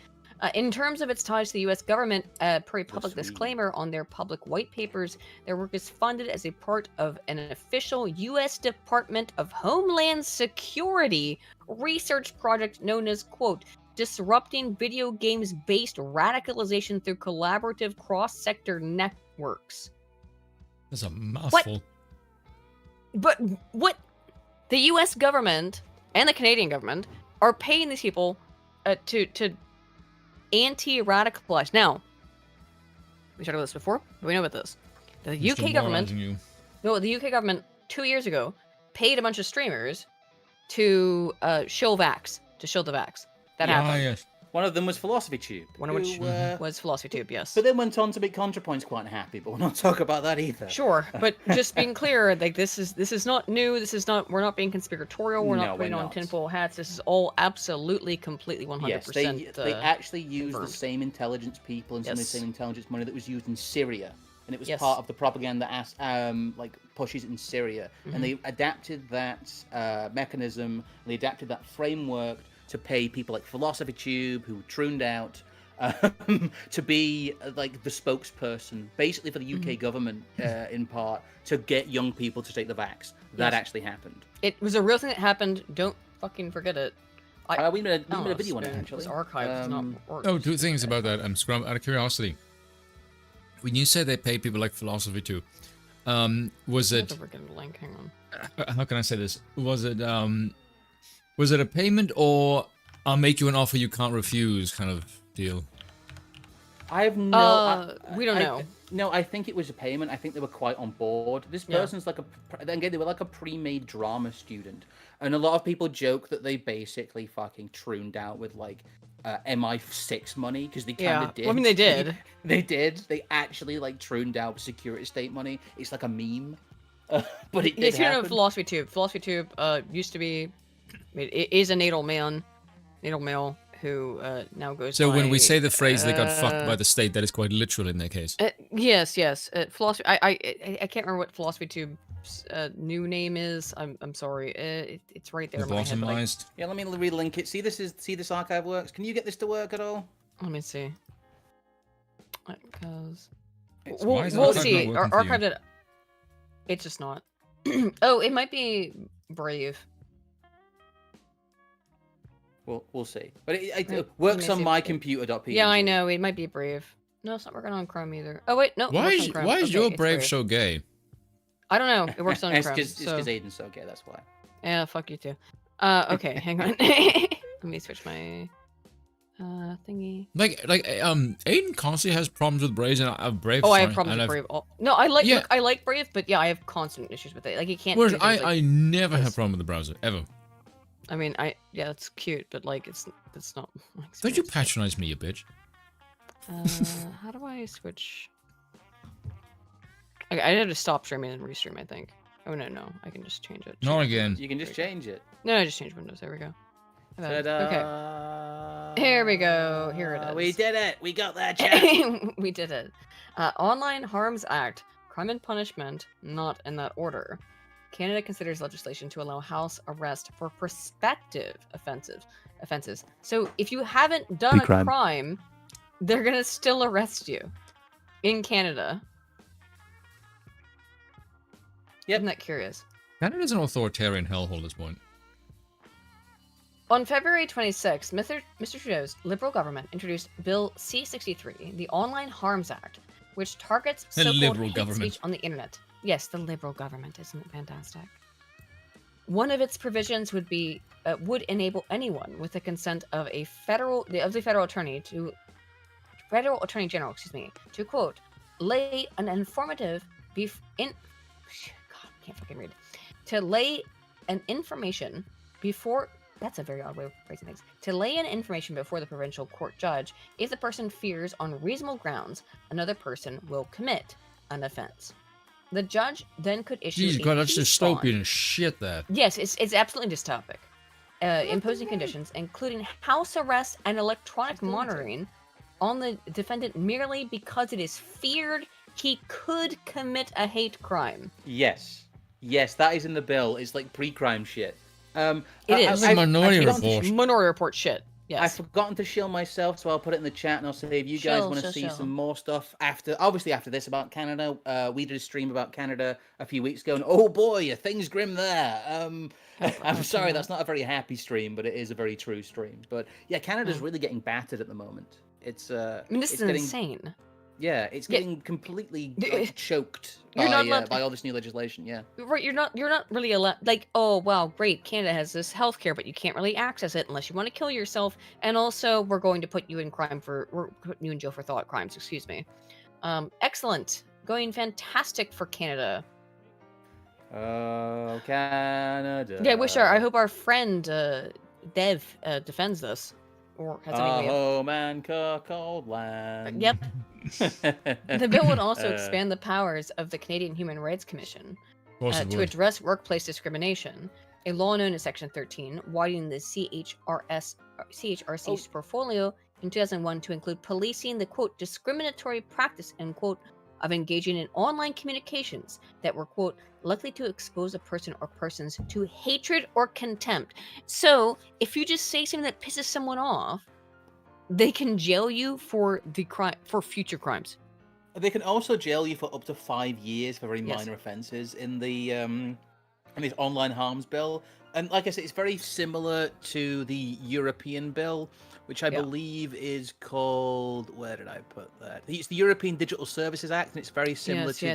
In terms of its ties to the U.S. government, per a public Swede. disclaimer on their public white papers, their work is funded as a part of an official U.S. Department of Homeland Security research project known as, quote, Disrupting Video Games-Based Radicalization Through Collaborative Cross-Sector Networks. That's a mouthful. But what the U.S. government and the Canadian government are paying these people to anti-radicalize. Now, we talked about this before. We know about this. The Just UK government, demoralizing you. no, the UK government 2 years ago paid a bunch of streamers to show vax, to show the vax. That Ah, happened. yes. One of them was Philosophy Tube. One of which who, was Philosophy Tube, yes. But then went on to be ContraPoint's quite happy, but we'll not talk about that either. Sure, but just being clear, like this is not new. This is not. We're not being conspiratorial. We're No, not putting we're on not. tinfoil hats. This is all absolutely, completely, 100%. Yes, they actually used the confirmed. same intelligence people and some of the Yes. same intelligence money that was used in Syria, and it was Yes. part of the propaganda pushes in Syria, and they adapted that mechanism, and they adapted that framework to pay people like Philosophy Tube, who trooned out, to be like the spokesperson, basically for the UK government, in part, to get young people to take the vax. That Yes. actually happened. It was a real thing that happened. Don't fucking forget it. We made a Oh, video on it Spoon. actually. This archive does not work. Oh, two things about that. Scrump, out of curiosity. When you say they pay people like Philosophy too, was I it? have to freaking link. Hang on. How can I say this? Was it a payment or I'll make you an offer you can't refuse kind of deal? I have no. We don't know. No, I think it was a payment. I think they were quite on board. This person's like again, they were like a pre-made drama student, and a lot of people joke that they basically fucking trooned out with like MI6 money because they kind of did. Well, I mean, they did. They did. They actually like trooned out security state money. It's like a meme, but it did happen. Of Philosophy Tube. Philosophy Tube used to be, it is a natal male who now goes. So by, when we say the phrase "they got fucked by the state," that is quite literal in their case. Yes. Philosophy. I can't remember what Philosophy Tube's new name is. I'm sorry. It's right there in my head. Normalized. Yeah, let me relink it. See this archive works. Can you get this to work at all? Let me see. Because We'll we'll see. Archive it. It's just not. Oh, it might be Brave. We'll see. But it works on my computer.png. Yeah, I know. It might be Brave. No, it's not working on Chrome either. Oh wait, no. Why is okay, your Brave so gay? I don't know. It works on Chrome. It's because Aiden's so gay. That's why. Yeah, fuck you too. Okay, hang on. Let me switch my thingy. Like Aiden constantly has problems with Brave, and Brave. Oh, I have problems with Brave. No, I like look, I like Brave, but yeah, I have constant issues with it. Like it can't. Whereas I never have problem with the browser ever. I mean, yeah, it's cute, but like it's not. Don't you patronize me, you bitch? How do I switch? Okay, I had to stop streaming and restream, I think. Oh no, I can just change it. Not again. You can just change it. No, I just changed Windows. There we go. Ta-da. Okay. Here we go. Here it is. We did it. We got that chat. We did it. Online Harms Act, crime and punishment, not in that order. Canada considers legislation to allow house arrest for prospective offenses. So if you haven't done a crime, they're gonna still arrest you in Canada. Yep. Isn't that curious? Canada's an authoritarian hellhole at this point. On February 26th, Mr. Trudeau's Liberal government introduced Bill C-63, the Online Harms Act, which targets so-called hate speech on the internet. Yes, the Liberal government. Isn't it fantastic? One of its provisions would enable anyone with the consent of the federal attorney general, to quote, lay an informative to lay an information before. That's a very odd way of phrasing things. To lay an information before the provincial court judge if the person fears on reasonable grounds another person will commit an offense. The judge then could issue. Jesus God, that's dystopian as shit. That. Yes, it's absolutely dystopic. Imposing conditions, including house arrest and electronic monitoring, on the defendant merely because it is feared he could commit a hate crime. Yes, that is in the bill. It's like pre-crime shit. It is Minority Report. Minority Report shit. Yes. I've forgotten to shill myself, so I'll put it in the chat and I'll say if you guys want to see some more stuff after this about Canada. We did a stream about Canada a few weeks ago, and oh boy, things grim there. I'm sorry, that's not a very happy stream, but it is a very true stream. But yeah, Canada's really getting battered at the moment. It's I mean, this is insane. Yeah, it's getting completely choked by all this new legislation. Yeah, right. You're not really allowed. Like, oh wow, great, Canada has this healthcare, but you can't really access it unless you want to kill yourself. And also, we're going to put you in jail for thought crimes. Excuse me. Excellent, going fantastic for Canada. Oh, Canada. Yeah, I hope our friend Dev defends this. Or has any home and cold land. Yep. The bill would also expand the powers of the Canadian Human Rights Commission to address workplace discrimination, a law known as Section 13, widening the CHRC's portfolio in 2001 to include policing the, quote, discriminatory practice, end quote, of engaging in online communications that were, quote, likely to expose a person or persons to hatred or contempt. So, if you just say something that pisses someone off, they can jail you for future crimes. They can also jail you for up to 5 years for very minor offences in the this online harms bill. And like I said, it's very similar to the European bill, which I believe is called. Where did I put that? It's the European Digital Services Act, and it's very similar to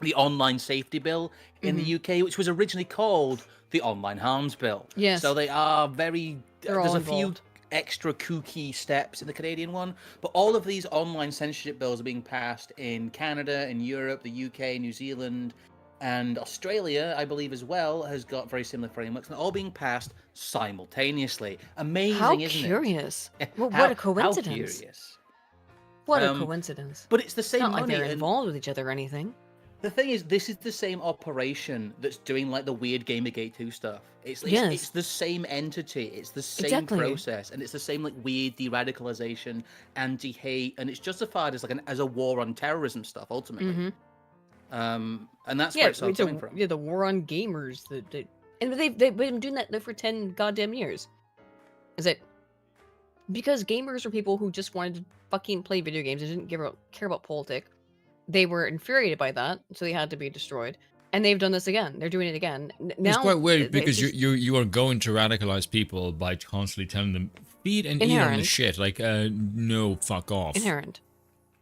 the Online Safety Bill in the UK, which was originally called the Online Harms Bill. Yes. So they are very. There's a few extra kooky steps in the Canadian one. But all of these online censorship bills are being passed in Canada, in Europe, the UK, New Zealand, and Australia, I believe as well, has got very similar frameworks, and all being passed simultaneously. How Amazing, isn't curious. it? Well, what a How coincidence. curious. What a Um, coincidence. but it's the It's same not like money, they're and involved with each other or anything. the thing is, this is the same operation that's doing like the weird GamerGate 2 stuff. It's Yes. the same entity, it's the same Exactly. process, and it's the same like weird de-radicalization, anti-hate, and it's justified as like as a war on terrorism stuff ultimately. Mm-hmm. And that's Yeah, where it's all coming from. yeah, the war on gamers. And they've been doing that for 10 goddamn years. Is it because gamers are people who just wanted to fucking play video games and didn't care about politics? They were infuriated by that, so they had to be destroyed. And they've done this again. They're doing it again. Now It's quite weird because it's you are going to radicalize people by constantly telling them feed and eat on the Inherent. shit. Like, no, fuck off. inherent.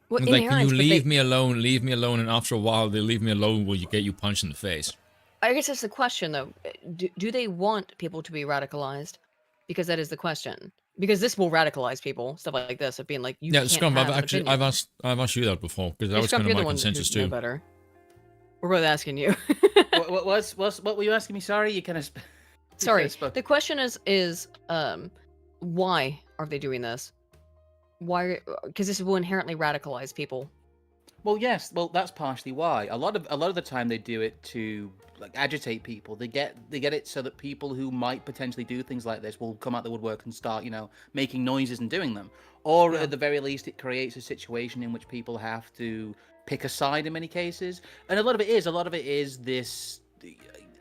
Well, Like, can inherent, you but leave me alone? Leave me alone, and after a while, they leave me alone. Will you get you punched in the face? I guess that's the question, though. Do they want people to be radicalized? Because that is the question. Because this will radicalize people, stuff like this, of being like, you Yeah, can't Scrump. have I've an actually opinion. I've asked you that before because that Yeah, was Scrump, kind of you're the my one consensus who know too. better. We're both asking you. What were you asking me? Sorry, you kind of. Sorry. The question is why are they doing this? Why? Because this will inherently radicalize people. Well, yes. Well, that's partially why. A lot of the time they do it to like agitate people. They get it so that people who might potentially do things like this will come out the woodwork and start, making noises and doing them. Or Yeah. at the very least, it creates a situation in which people have to pick a side in many cases. And a lot of it is this.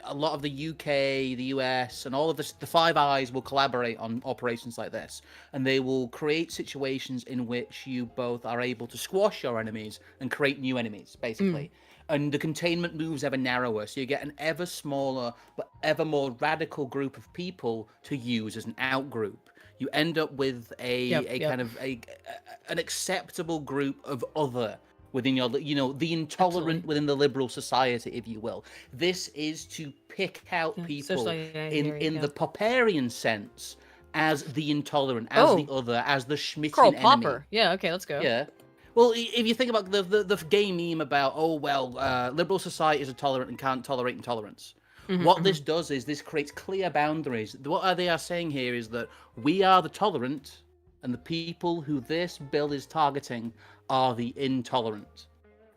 A lot of the UK, the US, and all of the Five Eyes will collaborate on operations like this, and they will create situations in which you both are able to squash your enemies and create new enemies, basically. And the containment moves ever narrower, so you get an ever smaller but ever more radical group of people to use as an outgroup. You end up with kind of an acceptable group of other within your, the intolerant Absolutely. within the liberal society, if you will. This is to pick out people in the Popperian sense as the intolerant, as the other, as the Schmittian Karl enemy. Popper. Yeah, okay, let's go. Yeah. Well, if you think about the gay meme about, liberal society is intolerant and can't tolerate intolerance. What this does is this creates clear boundaries. What they are saying here is that we are the tolerant, and the people who this bill is targeting are the intolerant.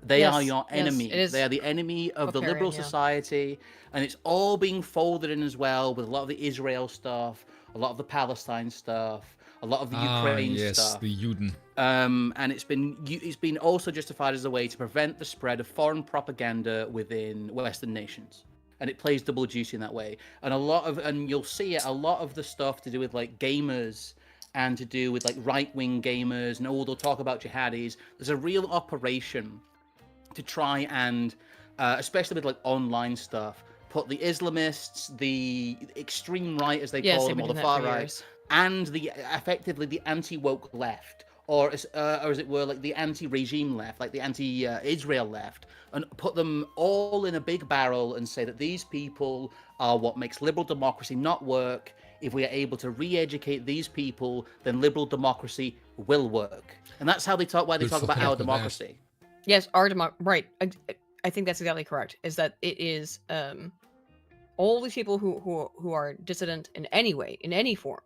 They are your enemy. They are the enemy of the liberal society, and it's all being folded in as well with a lot of the Israel stuff, a lot of the Palestine stuff, a lot of the Ukraine stuff. The Juden. And it's been also justified as a way to prevent the spread of foreign propaganda within Western nations. And it plays double duty in that way. And you'll see a lot of the stuff to do with like gamers and to do with like right-wing gamers, and they'll talk about jihadis. There's a real operation to try and, especially with like online stuff, put the Islamists, the extreme right as they call them, or the far right, and effectively the anti-woke left, or as it were, like the anti-regime left, like the anti-Israel left, and put them all in a big barrel and say that these people are what makes liberal democracy not work. If we are able to re-educate these people, then liberal democracy will work. And that's how they talk. Why they talk about our democracy. Yes, our democracy. Right. I think that's exactly correct. Is that it is all these people who are dissident in any way, in any form,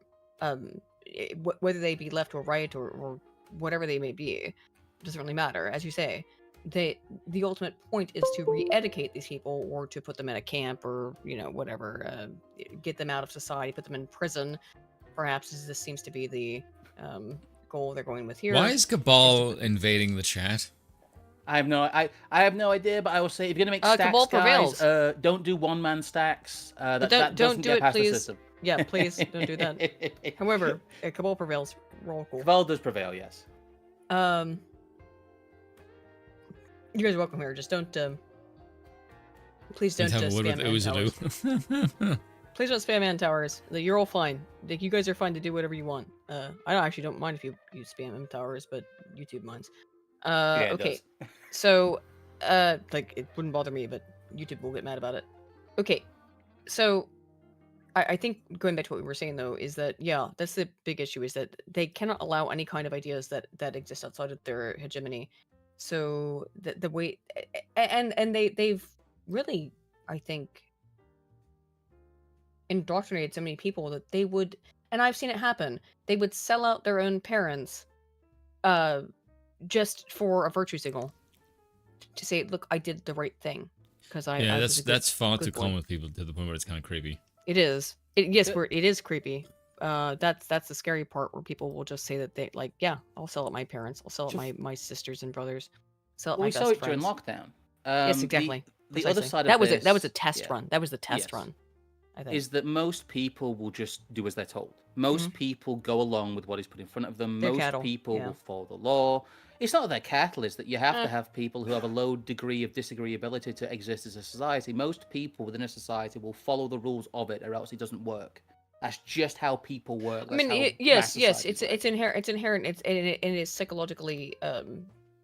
whether they be left or right or whatever they may be, doesn't really matter. As you say, the ultimate point is to re-educate these people, or to put them in a camp, or whatever, get them out of society, put them in prison. Perhaps this seems to be the goal they're going with here. Why is Cabal invading the chat? I have no idea, but I will say if you're gonna make stacks, Cabal guys, don't do one-man stacks. That doesn't do get it, past please. the system. Yeah, please don't do that. However, Cabal prevails. Roll cool. Cabal does prevail, yes. You guys are welcome here. Just don't. Please don't spam man towers. Please don't spam man towers. You're all fine. Like, you guys are fine to do whatever you want. I actually don't mind if you spam man towers, but YouTube minds. Yeah, okay. So, like, it wouldn't bother me, but YouTube will get mad about it. Okay, so I think going back to what we were saying though is that yeah, that's the big issue is that they cannot allow any kind of ideas that exist outside of their hegemony. So the way and they've really, I think, indoctrinated so many people that they would, and I've seen it happen, they would sell out their own parents just for a virtue signal to say, look, I did the right thing because Yeah, I was a that's far good too boy. common with people to the point where it's kind of creepy. It is. Yes, Good. where it is creepy. That's the scary part where people will just say that they like, yeah, I'll sell out my parents, I'll sell out my sisters and brothers, sell out Well, my we saw best it during friends. lockdown. Yes, exactly. The other Precisely. side of That was this, it. That was a test yeah, run. That was the test yes, run. I think. is that most people will just do as they're told. Most Mhm. people go along with what is put in front of them. They're Most cattle, people yeah. will follow the law. It's not that they're cattle, it's that you have Eh. to have people who have a low degree of disagreeability to exist as a society. Most people within a society will follow the rules of it, or else it doesn't work. That's just how people work. I That's mean, how yes, mass yes, societies it's work. inherent. It's inherent. It is psychologically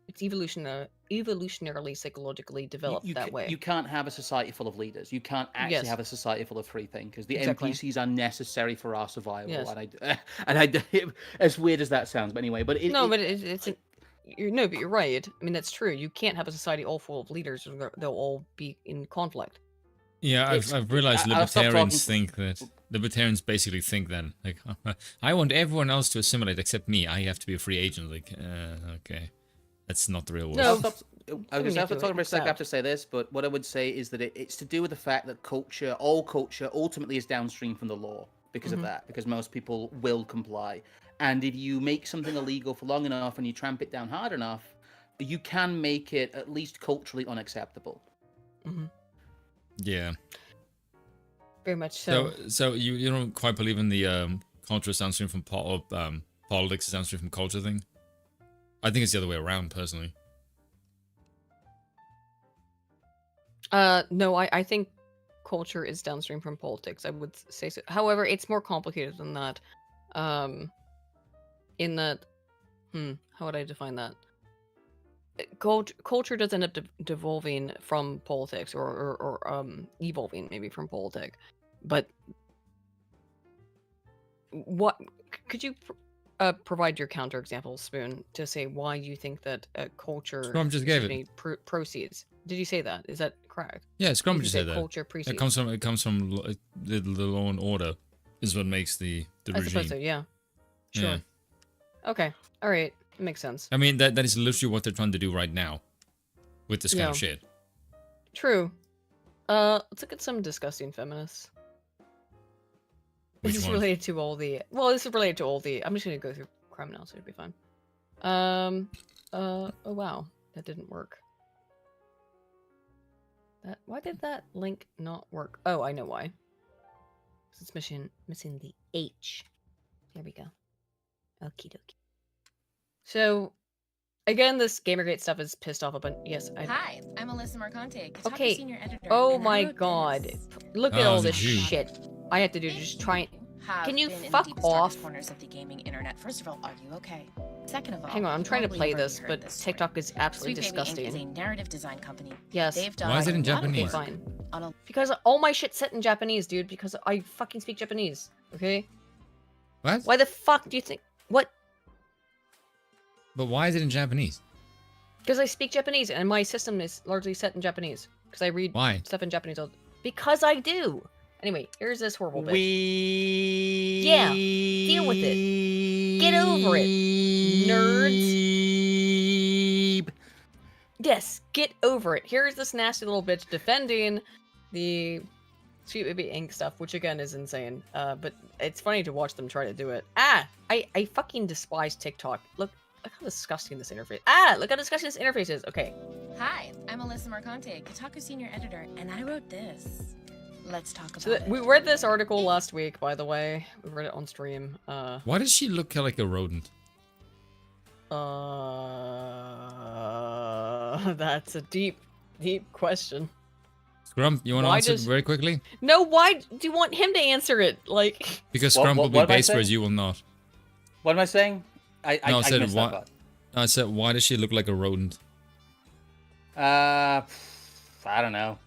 it's evolutionarily psychologically developed that way. You can't have a society full of leaders. You can't actually Yes. have a society full of free thinkers. The Exactly. NPCs are necessary for our survival. Yes. And I, as weird as that sounds, but anyway, but No, but it's no, but you're right. I mean, that's true. You can't have a society all full of leaders, or they'll all be in conflict. Yeah, I've realized I'll stop libertarians talking. think that libertarians basically think that like I want everyone else to assimilate except me. I have to be a free agent. Like, okay, that's not the real world. No. I'll stop. I was need just have to to talk for a second. I have accept. to say this, but what I would say is that it's to do with the fact that all culture, ultimately is downstream from the law because of that. Because most people will comply, and if you make something illegal for long enough and you tramp it down hard enough, you can make it at least culturally unacceptable. Mm-hmm. Yeah. Very much so. So you don't quite believe in the culture is downstream from politics is downstream from culture thing? I think it's the other way around, personally. No, I think culture is downstream from politics. I would say so. However, it's more complicated than that. In that, how would I define that? Culture does end up devolving from politics, or evolving maybe from politics. But what could you provide your counterexample, Spoon, to say why you think that culture Scrump just gave it. proceeds? Did you say that? Is that correct? Yeah, Scrump Did you just say said that. culture precedes? It comes from the law and order is what makes the I regime. suppose so. Yeah. Sure. Yeah. Okay. All right. Makes sense. I mean that is literally what they're trying to do right now with this kind of shit. True. Let's look at some disgusting feminists. Which This is one? related to all the. Well, this is related to all the. I'm just gonna go through crime now, so it'll be fine. Oh wow, that didn't work. Why did that link not work? Oh, I know why. It's missing the H. There we go. Okie dokie. So, again, this GamerGate stuff is pissed off a bunch. Yes, Hi, I'm Alyssa Marconte, Kotaku Okay. senior editor. Oh and I my wrote god. this. Look at all the this Jew. shit I have to do to just try. Can you Have been in fuck the deepest, darkest off? corners of the gaming internet. First of all, are you okay? Second of all, Hang on, I'm you trying to probably play already this, heard but this story. TikTok is absolutely Sweet Baby Inc. is a disgusting. narrative design company. Yes. They've done Why is it in a lot of Japanese? work Fine. on a Because all my shit's set in Japanese, dude, because I fucking speak Japanese, okay? What? Why the fuck do you think... What? But why is it in Japanese? Because I speak Japanese, and my system is largely set in Japanese. Because I read Why? stuff in Japanese because I do! Anyway, here's this horrible bitch. Yeah, deal with it. Get over it, nerds. Yes, get over it. Here's this nasty little bitch defending the Sweet Baby Inc. stuff, which again is insane. But it's funny to watch them try to do it. I fucking despise TikTok. Look how disgusting this interface. Look how disgusting this interface is. Okay. Hi, I'm Alyssa Marconte, Kotaku senior editor, and I wrote this. Let's talk about So it. we read this article last week, by the way. We read it on stream. Why does she look like a rodent? That's a deep question. Scrump, you want to Why answer does- very quickly? No, why do you want him to answer it? Like, Because What- Scrump will what am be I base, whereas saying? you will not. What am I saying? I said missed that what? part. I said, why does she look like a rodent? I I don't know.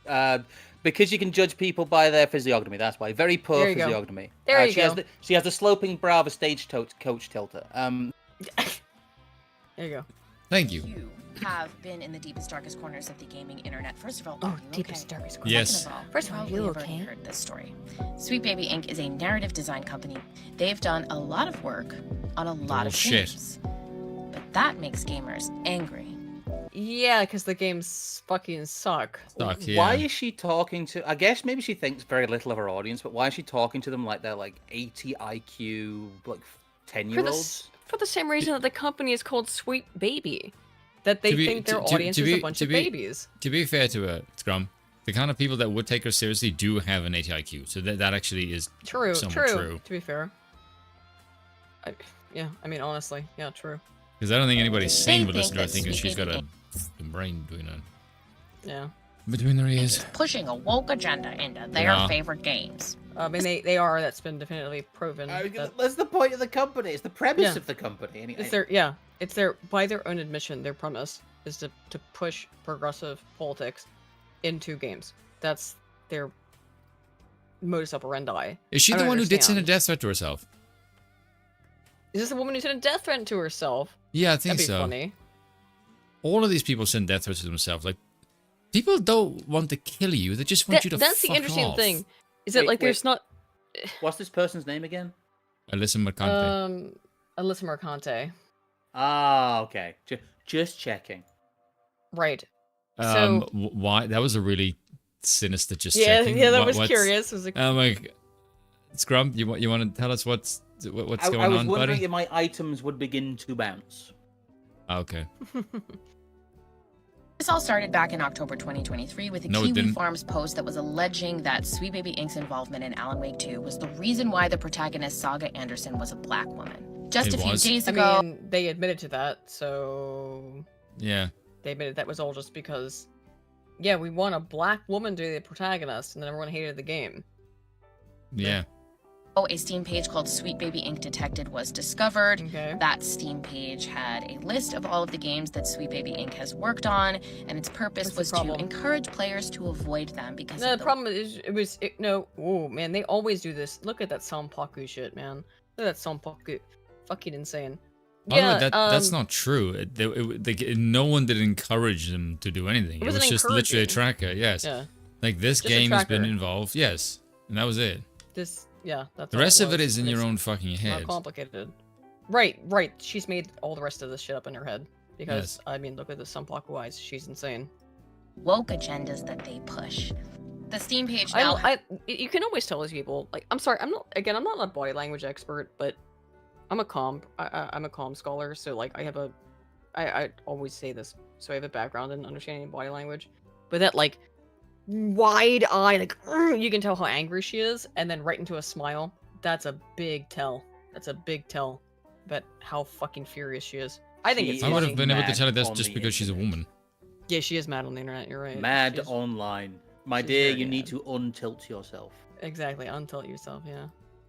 Because you can judge people by their physiognomy. That's why. Very poor There you go. physiognomy. There you she go. she has the sloping brow of a coach tilter. There you go. Thank you. You have been in the deepest, darkest corners of the gaming internet. First of all, Oh, are you deepest, okay? darkest corners. Yes. Second of all, First of all, probably you have already okay? heard this story. Sweet Baby Inc. is a narrative design company. They've done a lot of work on a lot of Bullshit. games. But that makes gamers angry. Yeah, because the games fucking suck. Suck, yeah. Why is she talking to? I guess maybe she thinks very little of her audience, but why is she talking to them like they're like 80 IQ, like 10-year-olds? For the same reason that the company is called Sweet Baby. That they To be- think their to- audience to is be- a bunch to of be- babies. To be fair to Scrum, the kind of people that would take her seriously do have an 80 IQ, so that actually is True, somewhat true. true. To be fair. Yeah, I mean, honestly, yeah, true. Because I don't think anybody's sane would think listen to her that thinking Sweet she's got Baby a f***ing brain Yeah. between her ears. Pushing a woke agenda into their Yeah. favorite games. I mean, they are. That's been definitively proven. That's the point of the company. It's the premise Yeah. of the company. Anyway. It's their by their own admission, their premise is to push progressive politics into games. That's their modus operandi. Is she I the don't one who did send a understand. death threat to herself? Is this the woman who sent a death threat to herself? Yeah, I think That'd be so. funny. All of these people send death threats to themselves. Like, people don't want to kill you; they just want you to. That's the fuck interesting off. thing. Is that like there's not What's this person's name again? Alyssa Mercante. Alyssa Mercante. Ah, okay. Just checking. Right. So Why? That was a really sinister. Just yeah, checking. yeah, that What- was what's- curious. It was like, Like, Scrump, you want to tell us what's I going was on, wondering buddy? if my items would begin to bounce. Okay. This all started back in October 2023 with a No, it Kiwi didn't. Farms post that was alleging that Sweet Baby Inc.'s involvement in Alan Wake 2 was the reason why the protagonist Saga Anderson was a black woman. Just It a few was. days I ago, mean, they admitted to that, so Yeah. they admitted that was all just because, yeah, we want a black woman to be the protagonist, and then everyone hated the game. Yeah. a Steam page called Sweet Baby Inc. Detected was discovered. Okay. That Steam page had a list of all of the games that Sweet Baby Inc. has worked on, and its purpose What's the was to problem? encourage players to avoid them because No, of the problem is, no, oh man, they always do this. Look at that Sanpaku shit, man. Look at that Sanpaku. Fucking insane. By the way, Yeah, that's not true. No one did encourage them to do anything. It was wasn't just literally a encouraging. tracker. Yes. Yeah, Like this Just a game has been tracker. involved. Yes, and that was it. yeah, that's The all rest of it was, is in and your it's own fucking Not head. complicated. Right. She's made all the rest of this shit up in her head. Because, Yes. I mean, look at the Sanpaku eyes. She's insane. woke agendas that they push. The Steam page now You can always tell these people, like, I'm sorry, I'm not a body language expert, but I'm a I'm a comm scholar, so, like, I always say this, so I have a background in understanding body language, but that, like, wide eye, like, you can tell how angry she is, and then right into a smile, that's a big tell. That's a big tell about how fucking furious she is. I think it's I would funny. have been able to Mad tell this on just the because she's a internet. woman. Yeah, she is mad on the internet, you're right. Mad She's- online. My she's dear, very you need mad. to untilt yourself. Exactly, untilt yourself, yeah.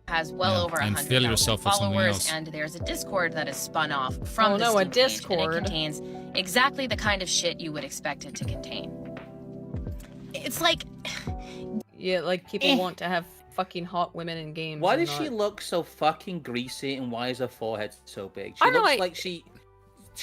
has well Yeah, over and fill 100,000 yourself with something followers, else. and there's a Discord that is spun off from Oh, the no, a Steam page, and Discord. it contains exactly the kind of shit you would expect it to contain. It's like, Yeah, like people want to have fucking hot women in games. Why and does she not- look so fucking greasy, and why is her forehead so big? I She know, looks like she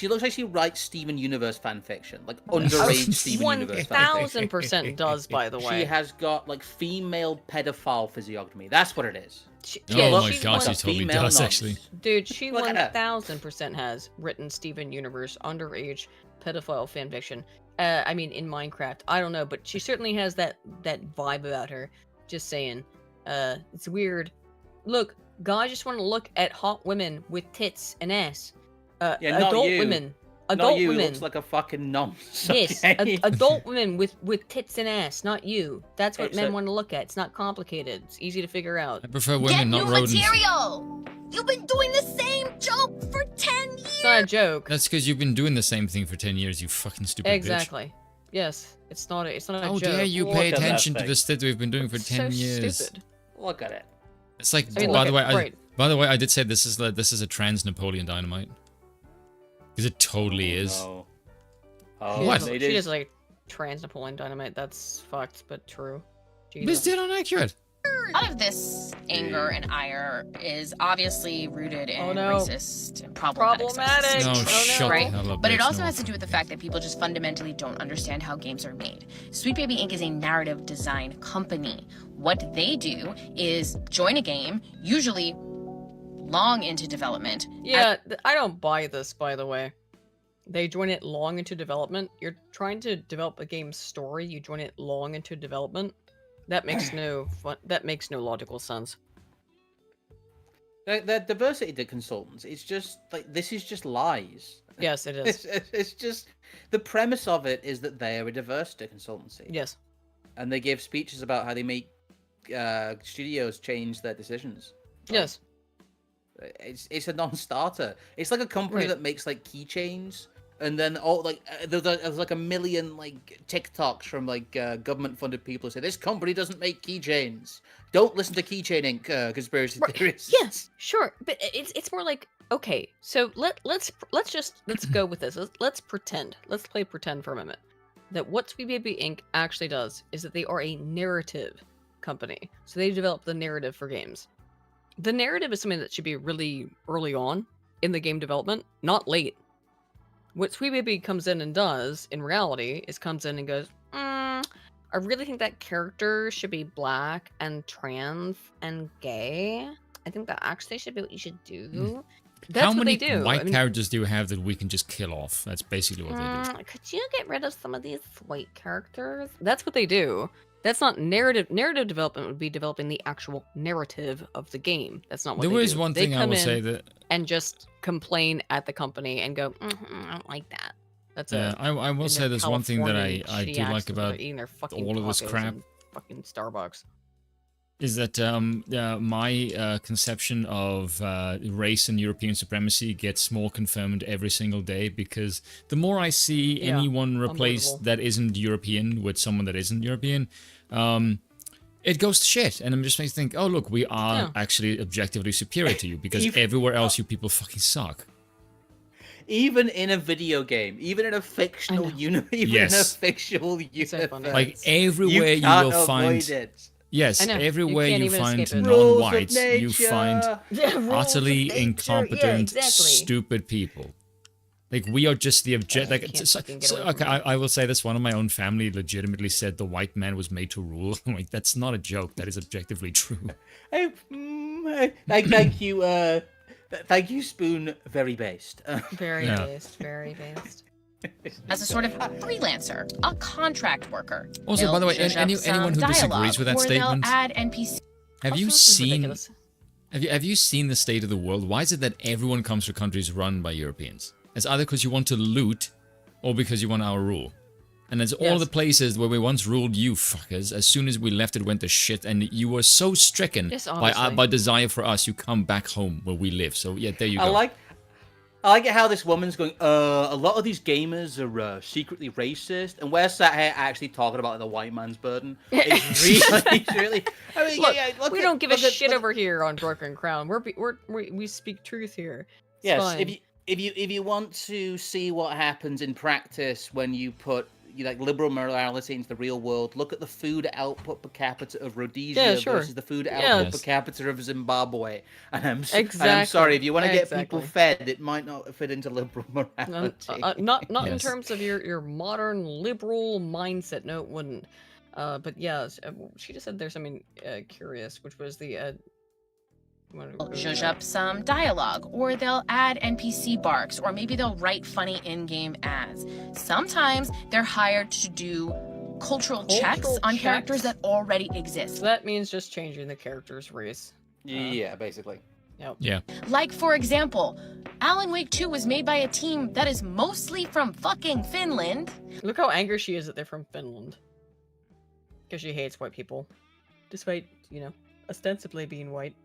looks like she writes Steven Universe fanfiction, like underage Steven Universe fanfiction. 1000% does, by the way. She has got like female pedophile physiognomy. That's what it is. Oh my she gosh, one- she totally female does nonce. actually. Dude, she Look at her. 1000% has written Steven Universe underage pedophile fanfiction. I mean, in Minecraft. I don't know, but she certainly has that vibe about her. Just saying. It's weird. Look, guys just want to look at hot women with tits and ass. Yeah, not adult you. women. Not Adult you. women. Looks like a fucking nonce. Yes, okay? adult women with tits and ass, not you. That's what It's men a- want to look at. It's not complicated. It's easy to figure out. I prefer get women, new not rodents. material! You've been doing the same joke for 10 years! It's not a joke. That's because you've been doing the same thing for 10 years, you fucking stupid bitch. Exactly. Yes, it's not a How joke. dare you Look pay at that attention to thing. the shit we've been doing for It's 10 so years. stupid. Look at it. It's like, I mean, by look the at- way, right. by the way, I did say this is a trans Napoleon Dynamite. Because it totally is. No. She Oh, What? Does, it she is. does like trans Napoleon Dynamite. That's fucked, but true. But it's Jesus. still inaccurate. A lot of this anger and ire is obviously rooted in Oh, no. racist and problematic Problematic. No, Oh, shut no. the Right? hell up, But it bitch, also no. has to do with the fact that people just fundamentally don't understand how games are made. Sweet Baby Inc. is a narrative design company. What they do is join a game, usually long into development. Yeah, I don't buy this, by the way. They join it long into development. You're trying to develop a game's story. You join it long into development. That makes no logical sense. The diversity to consultants. It's just like this is just lies. Yes, it is. It's just the premise of it is that they are a diversity consultancy. Yes. And they give speeches about how they make studios change their decisions. Yes. It's a non-starter. It's like a company Right. that makes like keychains, and then all like there's like a million like TikToks from like government-funded people who say this company doesn't make keychains. Don't listen to Keychain Inc. Conspiracy theories. Yes, sure, but it's more like, okay, so let's go with this. Let's pretend. Let's play pretend for a minute that what Sweet Baby Inc. actually does is that they are a narrative company. So they develop the narrative for games. The narrative is something that should be really early on in the game development, not late. What Sweet Baby comes in and does, in reality, is comes in and goes, I really think that character should be black and trans and gay. I think that actually should be what you should do. That's How what many they do. white I mean, characters do you have that we can just kill off? That's basically what they do. could you get rid of some of these white characters? That's what they do. That's not narrative. Narrative development would be developing the actual narrative of the game. That's not what There they is do. one They thing I come will in say that and just complain at the company and go, I don't like that. That's it. I will In say their there's one thing that Californian I shitty do like accents while about they're eating their fucking all of this tacos crap in fucking Starbucks. is that my conception of race and European supremacy gets more confirmed every single day, because the more I see Yeah, anyone replace unbelievable. that isn't European with someone that isn't European, it goes to shit. And I'm just makes me think, oh look, we are Yeah. actually objectively superior to you, because Even- everywhere else you people fucking suck. Even in a video game, even in a fictional universe, even Yes. in a fictional so funny. universe, Like everywhere you can't will avoid find it. yes, I know, you everywhere can't you even find escape it. Rules of non-whites, you find nature. Yeah, utterly incompetent, stupid people. Like we are just the object. Like can't fucking get away okay, from it. I will say this: one of my own family legitimately said the white man was made to rule. I'm like, that's not a joke. That is objectively true. Thank you, thank you, Spoon. Very based. Very Yeah. based, very based. As a sort of freelancer, a contract worker. Also, by the way, They'll any- zhuzh up anyone who some disagrees dialogue, with that or statement, they'll add NPC. have you Also, this is seen? ridiculous. Have you seen the state of the world? Why is it that everyone comes to countries run by Europeans? It's either because you want to loot, or because you want our rule. And it's all Yes. the places where we once ruled you fuckers. As soon as we left, it went to shit, and you were so stricken Yes, by honestly. desire for us. You come back home where we live. So yeah, there you go. I like it how this woman's going. A lot of these gamers are secretly racist, and we're sat here actually talking about the white man's burden. It's really. I mean, Look, look we at- don't give a look at- shit look- over here on Broken Crown. We speak truth here. It's Yes, fine. if you want to see what happens in practice when you put like liberal morality into the real world, look at the food output per capita of Rhodesia Yeah, sure. versus the food output Yes. per capita of Zimbabwe. And I'm Exactly. sorry, if you want to get people Exactly. fed, it might not fit into liberal No, morality. not in Yes. terms of your modern liberal mindset. No, it wouldn't. But yeah, she just said there's something curious, which was the Zhuzh up some dialogue, or they'll add NPC barks, or maybe they'll write funny in-game ads. Sometimes they're hired to do cultural checks on characters that already exist. So that means just changing the character's race. Yeah, basically. Yep. Yeah. Like, for example, Alan Wake 2 was made by a team that is mostly from fucking Finland. Look how angry she is that they're from Finland. Because she hates white people, despite ostensibly being white.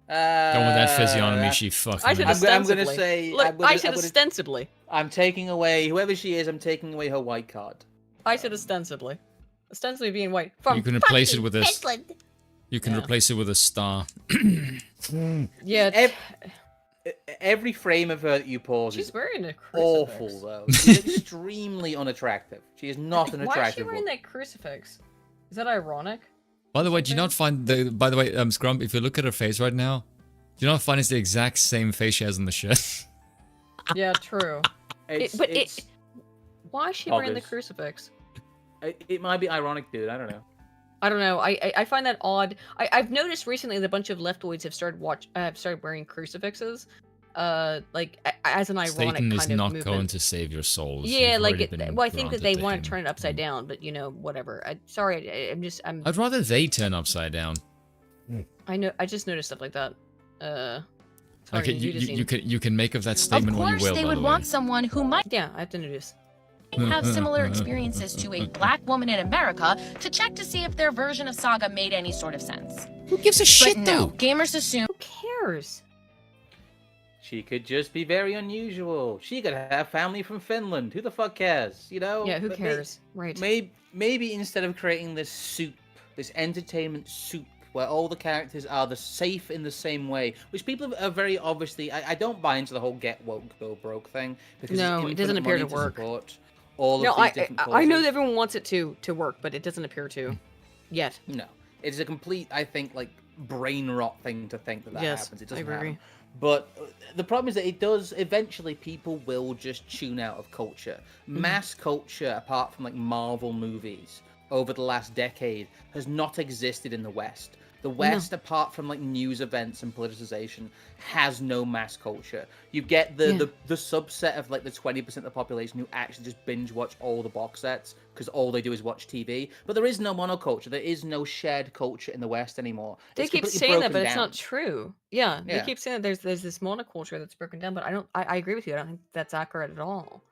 Go with that physiognomy, she fucking. I said is. I'm ostensibly. gonna say- Look, I'm gonna- I said I'm gonna- ostensibly. I'm taking away whoever she is. I'm taking away her white card. I said ostensibly. Ostensibly being white. From You can replace it fucking with this. Finland. You can Yeah. replace it with a star. Yeah. Ev- every frame of her that you pause She's is wearing a awful, crucifix. though. She's extremely unattractive. She is not an Why is she attractive wearing woman. that crucifix? Is that ironic? By the way, do you Something? not find the? By the way, Scrump, if you look at her face right now, do you not find it's the exact same face she has in the shirt? Yeah, true. Why is she wearing the boggers. crucifix? It might be ironic, dude. I don't know. I don't know. I find that odd. I've noticed recently that a bunch of leftoids have started wearing crucifixes, like as an ironic Satan is kind of not movement. going to save your souls. Yeah, You've like already it, been well, I think that they granted to want him. to turn it upside down, but you know, whatever. I'm. I'd rather they turn upside down. I know. I just noticed stuff like that. Sorry, Okay, you can make of that Of statement what you course, will. they by would the want way. someone who might Yeah, I have to notice. have similar experiences to a black woman in America to check to see if their version of Saga made any sort of sense. Who gives a shit But no, though? gamers assume Who cares? She could just be very unusual. She could have family from Finland. Who the fuck cares? You know? Yeah, who But cares? Right. Maybe instead of creating this soup, this entertainment soup, where all the characters are safe in the same way, which people are very obviously. I don't buy into the whole get woke go broke thing because No, it's it doesn't infinite appear money to work. Support all No, of these different I know causes. that everyone wants it to work, but it doesn't appear to yet. No, it's a complete, I think, like brain rot thing to think that Yes, happens. It I doesn't agree. happen. But the problem is that it does. Eventually, people will just tune out of culture. Mass culture, apart from like Marvel movies, over the last decade, has not existed in the West. The West, apart from like news events and politicization, has no mass culture. You get the subset of like the 20% of the population who actually just binge watch all the box sets because all they do is watch TV. But there is no monoculture. There is no shared culture in the West anymore. They It's keep completely saying that, broken but it's down. not true. Yeah, they Yeah. keep saying that there's this monoculture that's broken down, but I agree with you. I don't think that's accurate at all.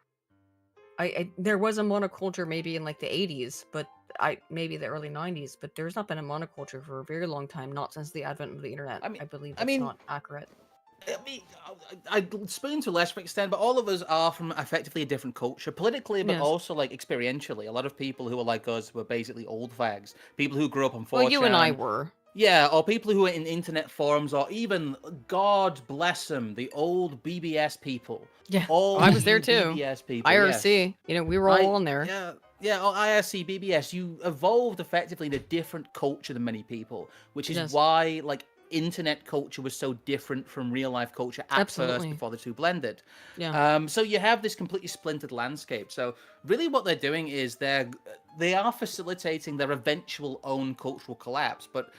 There was a monoculture maybe in like the 80s, but maybe the early 90s, but there's not been a monoculture for a very long time, not since the advent of the internet. I believe that's not accurate. I mean, I spoon to a lesser extent, but all of us are from effectively a different culture, politically, but Yes. also like experientially. A lot of people who are like us were basically old fags. People who grew up on 4chan. Well, you and I were. Yeah, or people who are in internet forums, or even, God bless them, the old BBS people. Yeah, All I was there you too. BBS people. IRC, yes. you know, we were all on there. Yeah, or IRC, BBS. You evolved effectively in a different culture than many people, which is Yes. why, like, internet culture was so different from real life culture at first Absolutely. before the two blended. Yeah. So you have this completely splintered landscape. So really what they're doing is they are facilitating their eventual own cultural collapse. But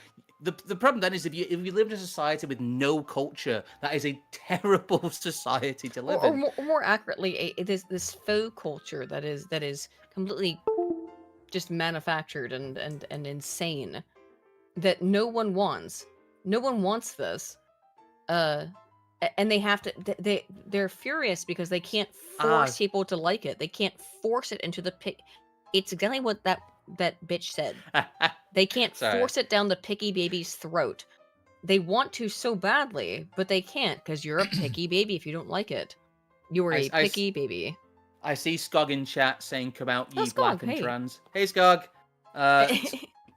the problem then is if you live in a society with no culture, that is a terrible society to live in. Or more accurately, it is this faux culture that is completely just manufactured and insane that no one wants. No one wants this. And they have to. They're furious because they can't force people to like it. They can't force it into the pick. It's exactly what that bitch said. They can't force it down the picky baby's throat. They want to so badly, but they can't because you're a picky baby if you don't like it. You are a picky baby. I see Skog in chat saying, "Come out, ye Oh, Skog, black and hey. trans." Hey, Skog.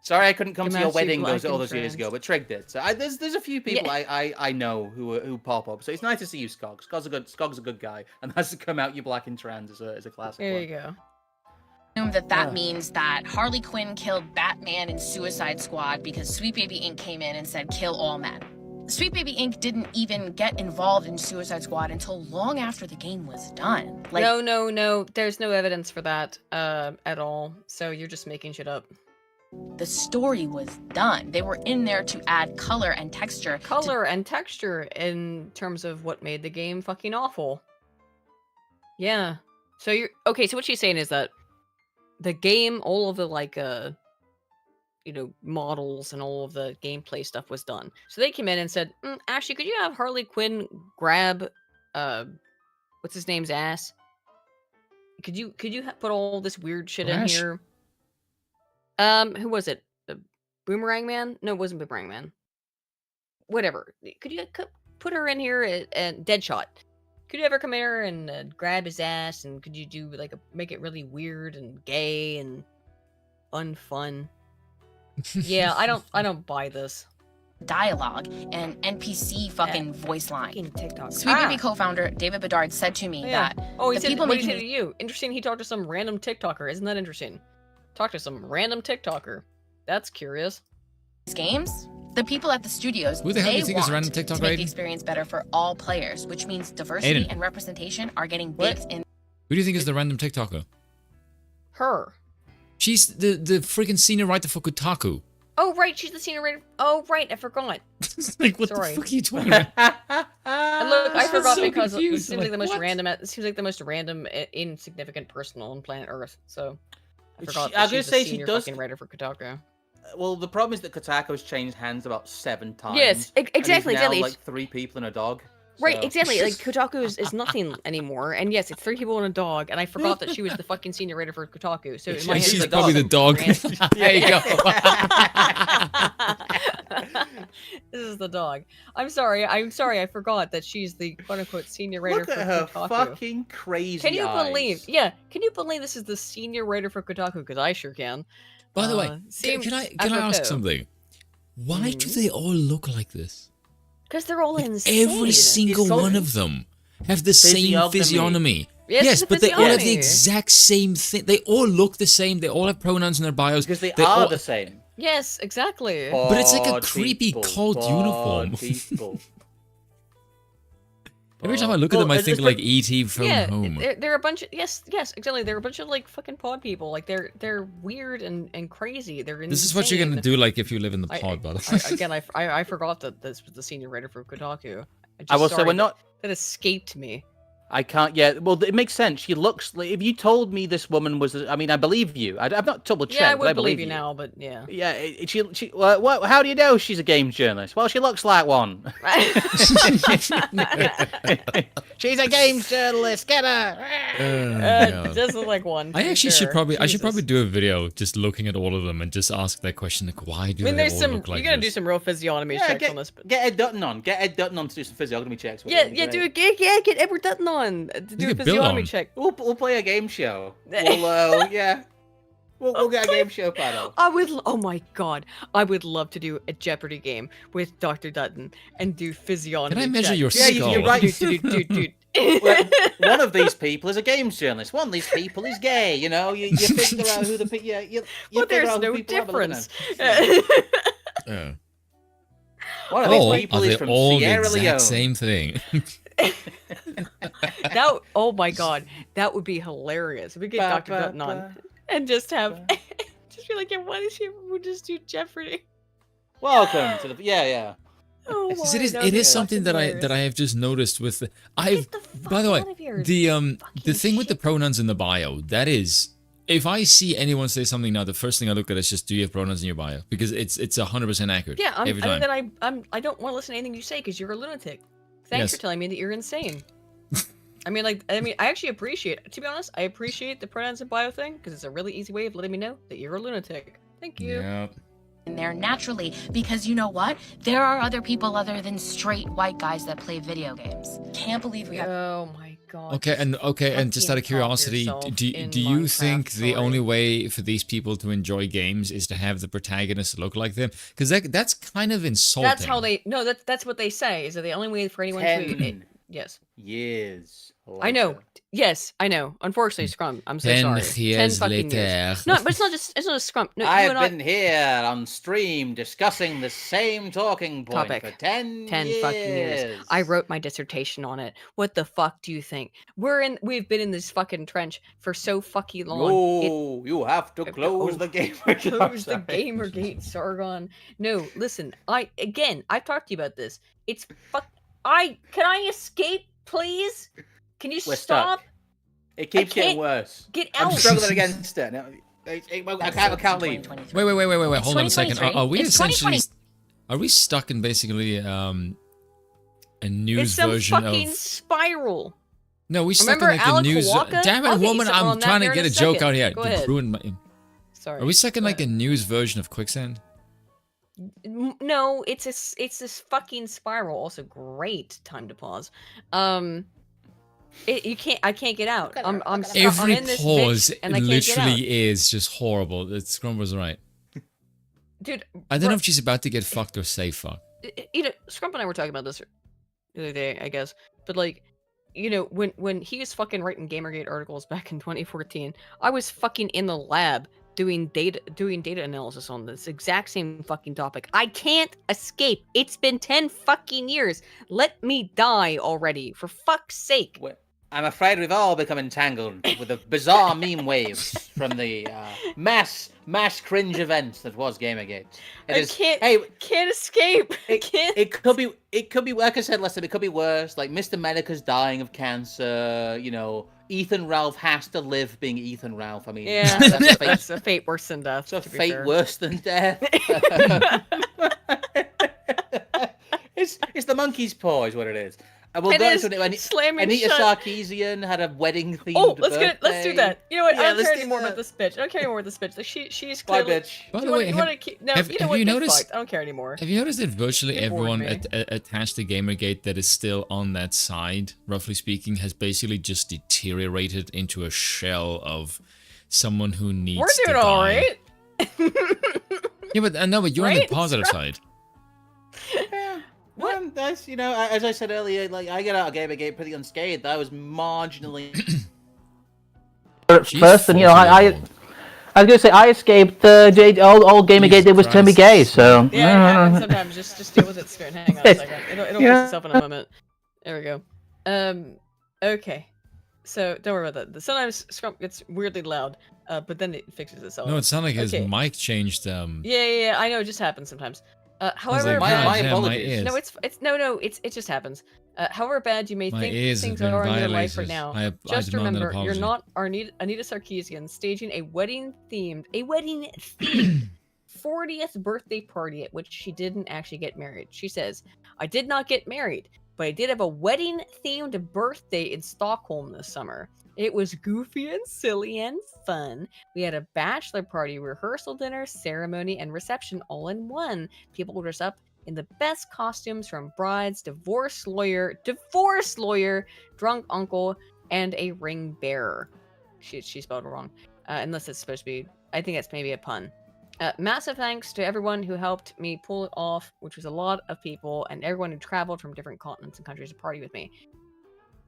Sorry, I couldn't come to your out, you wedding black all and those years trans. ago, but Trig did. So there's a few people I know who pop up. So it's nice to see you, Skog. Skog's a good guy, and that's to come out, you black and trans is a classic. There one. you go. that means that Harley Quinn killed Batman in Suicide Squad because Sweet Baby Inc. came in and said kill all men. Sweet Baby Inc. didn't even get involved in Suicide Squad until long after the game was done. Like, No. There's no evidence for that at all. So you're just making shit up. the story was done. They were in there to add color and texture. And texture in terms of what made the game fucking awful. Yeah. So you're okay. So what she's saying is that the game, all of the like models and all of the gameplay stuff was done. So they came in and said, Ashley, could you have Harley Quinn grab what's his name's ass? Could you put all this weird shit Flash? in here? Who was it? Boomerang Man? No, it wasn't Boomerang Man. Whatever. Could you put her in here and Deadshot? Could you ever come here and grab his ass? And could you do like make it really weird and gay and unfun? Yeah, I don't buy this. dialogue and NPC fucking voice line. Fucking TikTok. Sweet Baby co-founder David Bedard said to me that Oh, he the said, people what did he making say to you? Interesting, he talked to some random TikToker. Isn't that interesting? Talk to some random TikToker. That's curious. these games, the people at the studios, Who the hell do they you think is want random TikToker, to make the Aiden? experience better for all players, which means diversity Aiden. and representation are getting What? baked in. Who do you think is the random TikToker? Her. She's the freaking senior writer for Kotaku. Oh, right, she's the senior writer. Oh, right, I forgot. Like, what Sorry. the fuck are you talking about? And look, I was forgot so because it confused, seems like the most what? random. It seems like the most random, insignificant person on planet Earth. So I forgot. She- I that was gonna she's the say she senior does- fucking writer for Kotaku. Well, the problem is that Kotaku's changed hands about 7 times. Yes, and is exactly. now, Exactly. like 3 people and a dog. Right, So- exactly. Like Kotaku is nothing anymore, and yes, it's 3 people and a dog. And I forgot that she was the fucking senior writer for Kotaku. So in my head, She's it's probably the dog. random- There you go. This is the dog. I'm sorry. I forgot that she's the quote unquote senior writer Look for at her Kotaku. fucking crazy Can you believe? eyes. Yeah, can you believe this is the senior writer for Kotaku? Because I sure can. By the way, seems can I ask apropos. something? Why do they all look like this? Because they're all insane. Every single so- one of them have the same Physiognomy. physiognomy. Yes, Yes, the but they all have the physiognomy. exact same thing. They all look the same. They all have pronouns in their bios. Because they all- are the same. Yes, exactly. But it's like a Bad creepy people, cult bad uniform. people. Every time I look at them, I Well, think it's- like E.T. from Yeah, home. they're a bunch of yes, exactly. They're a bunch of like fucking pod people. Like they're weird and crazy. They're insane. This is what you're gonna do, like if you live in the pod, by the way. Again, I forgot that this was the senior writer for Kotaku. I will say sorry we're not. that escaped me. I can't. Yeah, well, it makes sense. She looks like. If you told me this woman was, I mean, I believe you. I've not double checked. Yeah, I but I would believe believe you now, but yeah. Yeah, she. What? How do you know she's a games journalist? Well, she looks like one. She's a games journalist. Get her. God. Does look like one. I to be actually should fair. probably Jesus. do a video just looking at all of them and just ask that question, like, why do I mean, they there's all some. look like You gotta do this? some real physiognomy Yeah, checks get, on this. But... get Ed Dutton on. Get Ed Dutton on to do some physiognomy checks. with Yeah, him, yeah, great. get Edward Dutton on to do a get Bill physiognomy on. check. We'll play a game show. We'll yeah. We'll get a game show panel. I would. Oh my god, I would love to do a Jeopardy game with Dr. Dutton and do physiognomy. Can I measure checks. your Yeah, skull? you're right. Dude. Well, one of these people is a games journalist. One of these people is gay. You know, you figure out who the you Well, figure there's out who no people are, but, you know. difference. Yeah. One of Or these people are is they from all the Sierra exact Leone. same thing? That. Oh my god, that would be hilarious. If we get Ba, Dr. ba, Dutton on ba. and just have, ba. just be like, yeah, why does she? We'll just do Jeopardy. Welcome to the yeah. Oh Because my, it is that would be something that fucking I have just noticed with the, I've Get the fuck by the way out of here, the fucking thing with the shit. pronouns in the bio, that is, if I see anyone say something now, the first thing I look at is just, do you have pronouns in your bio? Because it's 100% accurate. Yeah, every time. I don't want to listen to anything you say because you're a lunatic. Thanks Yes. for telling me that you're insane. I actually appreciate. To be honest, I appreciate the pronouns and bio thing because it's a really easy way of letting me know that you're a lunatic. Thank you. Yeah. in there naturally because you know what? There are other people other than straight white guys that play video games. Can't believe we have Oh my god. Okay, and just out of Fucking curiosity, calm yourself do in you think Minecraft, the sorry. only way for these people to enjoy games is to have the protagonist look like them? Because that's kind of insulting. That's how they. No, that's what they say. Is that the only way for anyone to? 10 Yes. years. I know. later. Yes, I know. Unfortunately, Scrump. I'm so 10 sorry. years fucking years. later. No, but it's not just Scrump. No, you I've and I. been here on stream discussing the same talking point Topic. for 10 fucking years. I wrote my dissertation on it. What the fuck do you think? We've been in this fucking trench for so fucking long. No, you have to close the game. Close the GamerGate, Sargon. No, listen. I've talked to you about this. It's fuck. Can I escape, please? Can you We're stop? stuck. It keeps getting can't worse. Get I'm out. struggling against it. No, I can't leave. 2023. Wait. Hold on a second. 2023. Are we It's essentially? 2020. Are we stuck in basically a It's news some version fucking of? spiral. No, we stuck Remember in like Alan the news. Kawaka? Damn I'll it, get you woman! something on I'm that trying there to in get a a joke second. out here. Go You ahead. ruined my. Sorry. Are we stuck in Go like a ahead. news version of Quicksand? No, it's this fucking spiral. Also, great time to pause. I can't get out. I'm stuck. I'm Every in this pause bitch and I can't get out. literally is just horrible. Scrum was right. Dude, I don't know if she's about to get fucked or say fuck. Scrump and I were talking about this the other day, I guess. But like, when he was fucking writing GamerGate articles back in 2014, I was fucking in the lab doing data analysis on this exact same fucking topic. I can't escape. It's been 10 fucking years. Let me die already, for fuck's sake. I'm afraid we've all become entangled with the bizarre meme waves from the mass cringe event that was Gamergate. Can't escape. It could be like I said, Lester. It could be worse. Like Mr. Medica's dying of cancer. Ethan Ralph has to live being Ethan Ralph. I mean, yeah, that's a fate worse than death. It's a fate worse than death. It's the monkey's paw, is what it is. We'll go into it. Anita Sarkeesian had a wedding themed. Oh, let's do that. You know what? I don't care anymore about this bitch. I don't care anymore about this bitch. Like she's clearly. Bye, bitch. By the way, have you noticed? I don't care anymore. Have you noticed that virtually everyone attached to GamerGate that is still on that side, roughly speaking, has basically just deteriorated into a shell of someone who needs to die? We're doing all right. Yeah, but you're on the positive side. Well, that's as I said earlier, like I get out of GamerGate pretty unscathed. I was marginally first, and I was gonna say I escaped old GamerGate did was turn me gay. So yeah, it happens sometimes. Just deal with it, Spoon. Hang on a second. It'll fix itself in a moment. There we go. Okay. So don't worry about that. Sometimes Scrump gets weirdly loud, but then it fixes itself. No, it sounded like his mic changed. Yeah. I know, it just happens sometimes. However, my apologies. No, it just happens. However bad you may think things are in your life right now, just remember you're not Anita Sarkeesian staging a wedding themed 40th birthday party at which she didn't actually get married. She says, "I did not get married, but I did have a wedding themed birthday in Stockholm this summer. It was goofy and silly and fun. We had a bachelor party, rehearsal dinner, ceremony, and reception all in one. People would dress up in the best costumes, from brides, divorce lawyer, drunk uncle, and a ring bearer." She spelled it wrong. Unless it's supposed to be, I think it's maybe a pun. Massive thanks to everyone who helped me pull it off, which was a lot of people, and everyone who traveled from different continents and countries to party with me.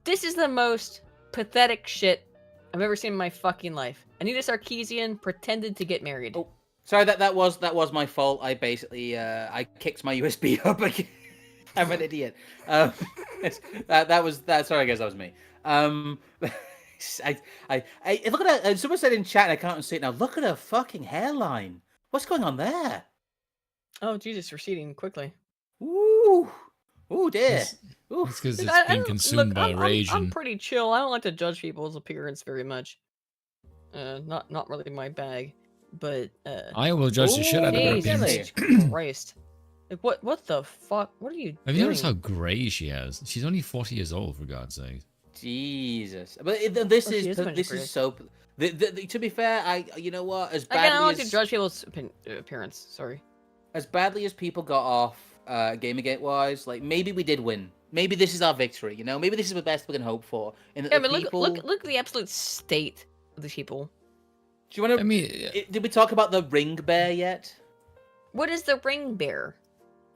This is the most pathetic shit I've ever seen in my fucking life. Anita Sarkeesian pretended to get married. Oh, sorry, that was my fault. I basically I kicked my USB up again. I'm an idiot. That was sorry guys, that was me. I look at her. Someone said in chat, and I can't see it now. Look at her fucking hairline. What's going on there? Oh Jesus, receding quickly. Ooh. Ooh, dear. Ooh. It's because it's being consumed by rage. I'm pretty chill. I don't like to judge people's appearance very much. Not really my bag, but I will judge the shit out of her appearance. Christ. Like, what the fuck? What are you doing? Have you noticed how grey she has? She's only 40 years old, for God's sake. Jesus. But this is so... to be fair, you know what? As badly I don't like to judge people's appearance. Sorry. As badly as people got off Gamergate-wise, like, maybe we did win. Maybe this is our victory, Maybe this is the best we can hope for. But look at the absolute state of these people. Do you want to... I mean... Did we talk about the ring bear yet? What is the ring bear?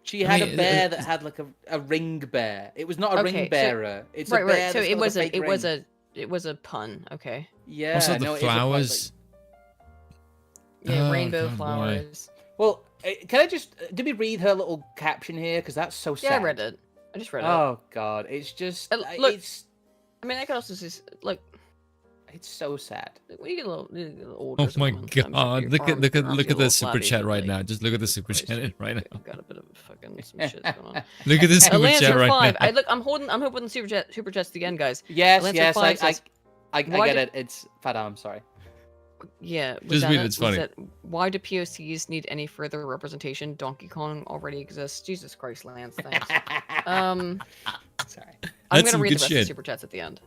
She had a bear that had like a ring bear. It was not a ring bearer. It's a bear. Right. So it was a pun. Okay. Yeah. Also the flowers. Rainbow flowers. Well, can I just... Did we read her little caption here? Because that's so sad. Yeah, I read it. I just read it. Oh, God. It's just... Look, I mean, I could also just... Look... It's so sad. When you get a little older... Oh, my God. Look at the super chat right now. Just look at the super chat right now. I've got a bit of fucking some shit going on. Look at the super chat right now. I'm hoping the super chats to the end, guys. Yes, I get it. It's fat arm, sorry. Yeah, just read it, it's funny. Why do POCs need any further representation? Donkey Kong already exists. Jesus Christ, Lance, thanks. Sorry. I'm gonna read the rest of the super chats at the end.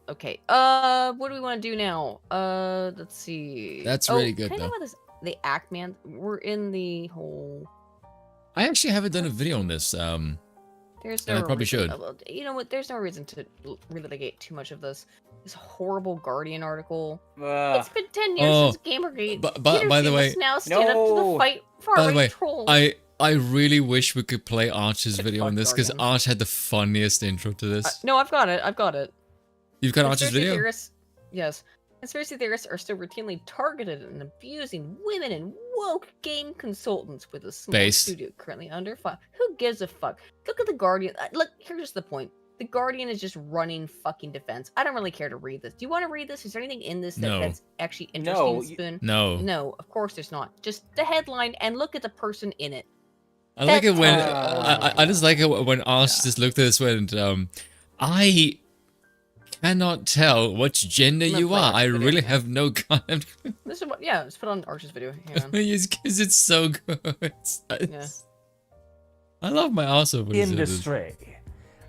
Okay. What do we want to do now? Let's see. That's really good, can I though. know about this? The Act Man. We're in the whole... I actually haven't done a video on this. There's no I probably should. You know what? There's no reason to relitigate too much of this. This horrible Guardian article. It's been 10 years since GamerGate. By the way, now stand up to the fight for our trolls. I really wish we could play Arch's video on Fuck this, because Guardian. Arch had the funniest intro to this. No, I've got it. I've got it. You've got Arch's Conspiracy video? Theorists, yes. Conspiracy theorists are still routinely targeted and abusing women and woke game consultants with a small Based. studio currently under fire. Who gives a fuck? Look at the Guardian. Look, here's the point. The Guardian is just running fucking defense. I don't really care to read this. Do you want to read this? Is there anything in this No. that's actually interesting, No, Spoon? No. No, of course there's not. Just the headline and look at the person in it. I like it when That's- I just like it when Arch just looked at this and I cannot tell which gender I'm gonna you play are. Arch's I video really now. have no concept. This is what, yeah, let's put on Arch's video. Hang on. Because it's so good. I love my Arso. Industry.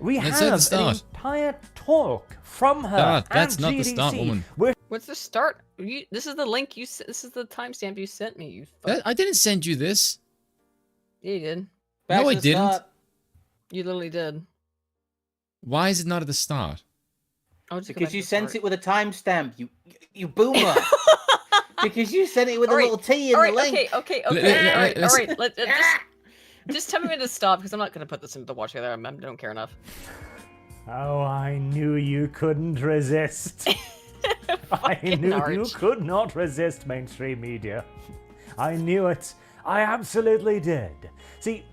We Let's have say the an start. entire talk from her Start. That's and not the GDC, start, woman. where What's the start? This is the link you. This is the timestamp you sent me. You. Fuck. I didn't send you this. Yeah, you did. Back No, to I the didn't. start. You literally did. Why is it not at the start? I'll just go Because back you to the sent start. it with a timestamp, you boomer. Because you sent it with a Alright, little T in All the right. link. Okay. Let- All right. let's- All right. Just tell me when to stop because I'm not gonna put this into the watch together. I don't care enough. Oh, I knew you couldn't resist. I Fucking knew you Arch. could not resist mainstream media. I knew it. I absolutely did. See,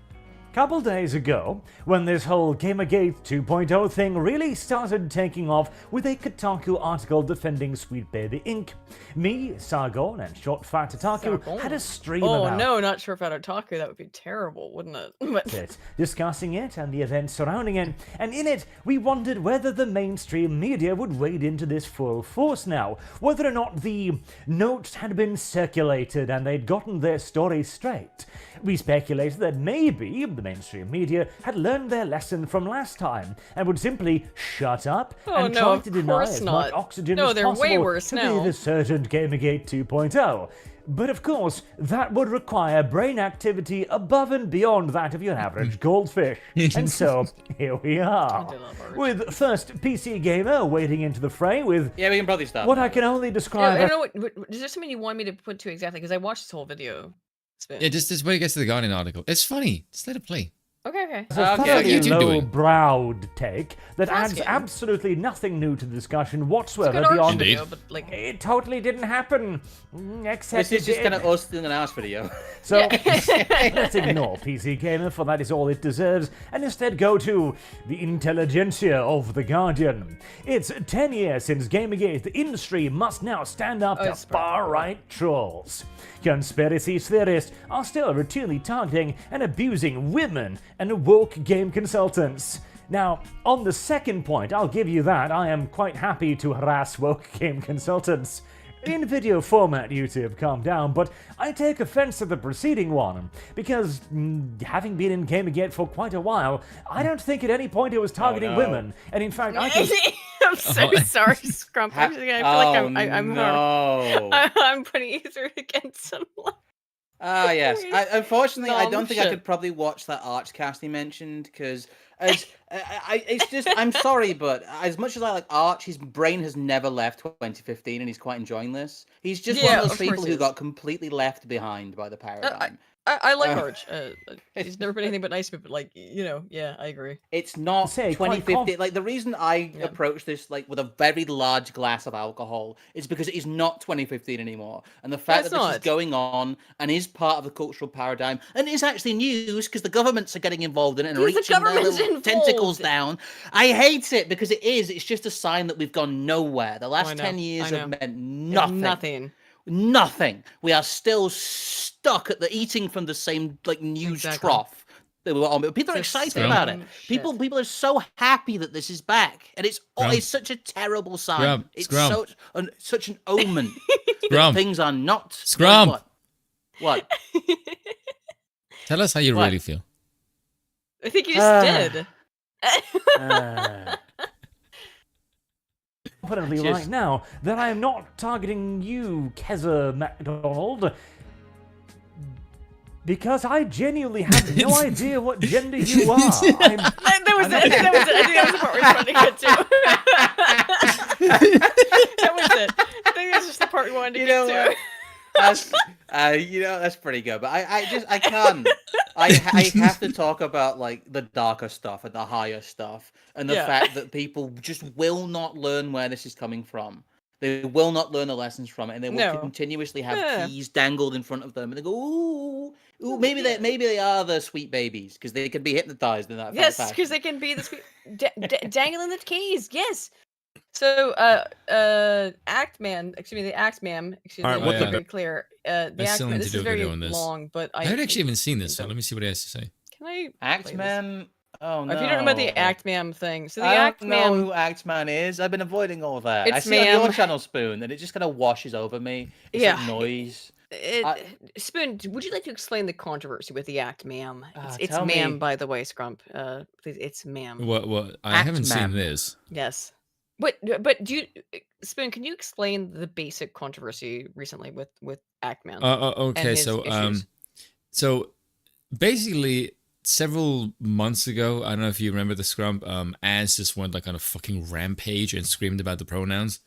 couple days ago, when this whole GamerGate 2.0 thing really started taking off with a Kotaku article defending Sweet Baby Inc., me, Sargon, and Short Fat Kotaku Sargon? had a stream Oh about no, not sure about Otaku. That would be terrible, wouldn't it? But it, discussing it and the events surrounding it, and in it we wondered whether the mainstream media would wade into this full force now, whether or not the note had been circulated and they'd gotten their story straight. We speculated that maybe the mainstream media had learned their lesson from last time and would simply shut up Oh, and no, try of to deny course as much not. oxygen No, as they're possible way worse to now. the resurgent GamerGate 2.0. But of course, that would require brain activity above and beyond that of your average goldfish. And so, here we are. I do love Arch. With first PC Gamer wading into the fray with Yeah, we can probably start. what I can only Yeah, describe I as don't know. Is there something you want me to put to exactly? Because I watched this whole video. Spin. Yeah, just wait it gets to the Guardian article. It's funny. Just let it play. Okay. a Okay, thoroughly YouTube doing? low-browed take that adds Asking. absolutely nothing new to the discussion It's a whatsoever good Arch beyond Indeed. video, but like. it totally didn't happen. Except This is it just kind did. of us doing an ass video. So let's ignore PC Gamer, for that is all it deserves, and instead go to the intelligentsia of The Guardian. It's 10 years since Gamergate. The industry must now stand up to it's far-right trolls. Conspiracy theorists are still routinely targeting and abusing women and woke game consultants. Now, on the second point, I'll give you that. I am quite happy to harass woke game consultants. In video format, YouTube, calm down, but I take offense at the preceding one, because having been in Gamergate for quite a while, I don't think at any point it was targeting no. women, and in fact, I can... I'm so sorry, Scrump. I feel like I'm no. I'm putting you through against someone. Ah, yes. Unfortunately, I don't think I shit. could probably watch that Archcast he mentioned because it's just. I'm sorry, but as much as I like Arch, his brain has never left 2015, and he's quite enjoying this. He's just one Yeah, of those of course people he who is. got completely left behind by the paradigm. I like Uh, Arch. He's never been anything but nice to me, but like, yeah, I agree. It's not Say, quite 2015. Like the reason I Yeah. approach this like with a very large glass of alcohol is because it is not 2015 anymore, and the fact It's that this is not. going on and is part of the cultural paradigm and is actually news because the governments are getting involved in it and Because the reaching their government's little tentacles involved. down. I hate it because it is. It's just a sign that we've gone nowhere. The last know, 10 years I have know. meant It's nothing. Nothing. Nothing. We are still stuck at the eating from the same like news Exactly. trough that we were on. People are It's excited Scrump. about it. shit. People are so happy that this is back, and it's Scrump. it's such a terrible sign. Scrump. It's Scrump. such an omen that Scrump. things are not. Scrump. What? Tell us how you What? really feel. I think you just did. confidently Just- right now that I am not targeting you, Keza MacDonald, because I genuinely have no idea what gender you are. That was it. I think that was the part we were trying to get to. That was it. I think that's just the part we wanted to You get know to. what? That's that's pretty good. But I can't. I have to talk about like the darker stuff and the higher stuff, and the Yeah. fact that people just will not learn where this is coming from. They will not learn the lessons from it, and they will No. continuously have Yeah. keys dangled in front of them, and they go, "Ooh, Oh, maybe yeah. they are the sweet babies because they can be hypnotized in that." Yes, fashion. because they can be the sweet dangling the keys. Yes. So, Actman, excuse me, the Axtman, excuse All right, me, what's to the be clear, the I still Axtman. need to This do is a very video on this. long, but I haven't actually even seen this, so let me see what he has to say. Can I? play this? Axtman. Oh no! If you don't know about the Actman thing, so the I don't know Actman, who Axtman is. I've been avoiding all that. I It's see it on your ma'am. channel, Spoon, and it just kind of washes over me. It's Yeah. like noise. Spoon, would you like to explain the controversy with the Actman? It's tell ma'am, me. by the way, Scrump. Please, it's ma'am. What? I haven't seen Actman. this. Yes. But do you, Spoon? Can you explain the basic controversy recently with Actman? Okay, his so issues. so basically several months ago, I don't know if you remember the Scrump, Az just went like on a fucking rampage and screamed about the pronouns.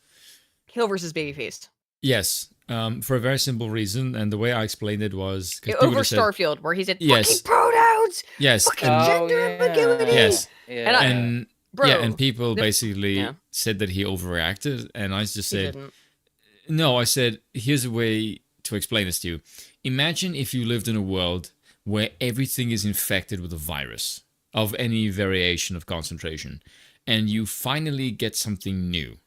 Hill versus Babyface. Yes, for a very simple reason, and the way I explained it was Over Starfield, where he said Yes. fucking pronouns, yes, fucking and gender ambiguity. Yes. And I- and bro, yeah, and people the- basically yeah. said that he overreacted, and I just He said, didn't. no, I said, here's a way to explain this to you. Imagine if you lived in a world where everything is infected with a virus of any variation of concentration, and you finally get something new.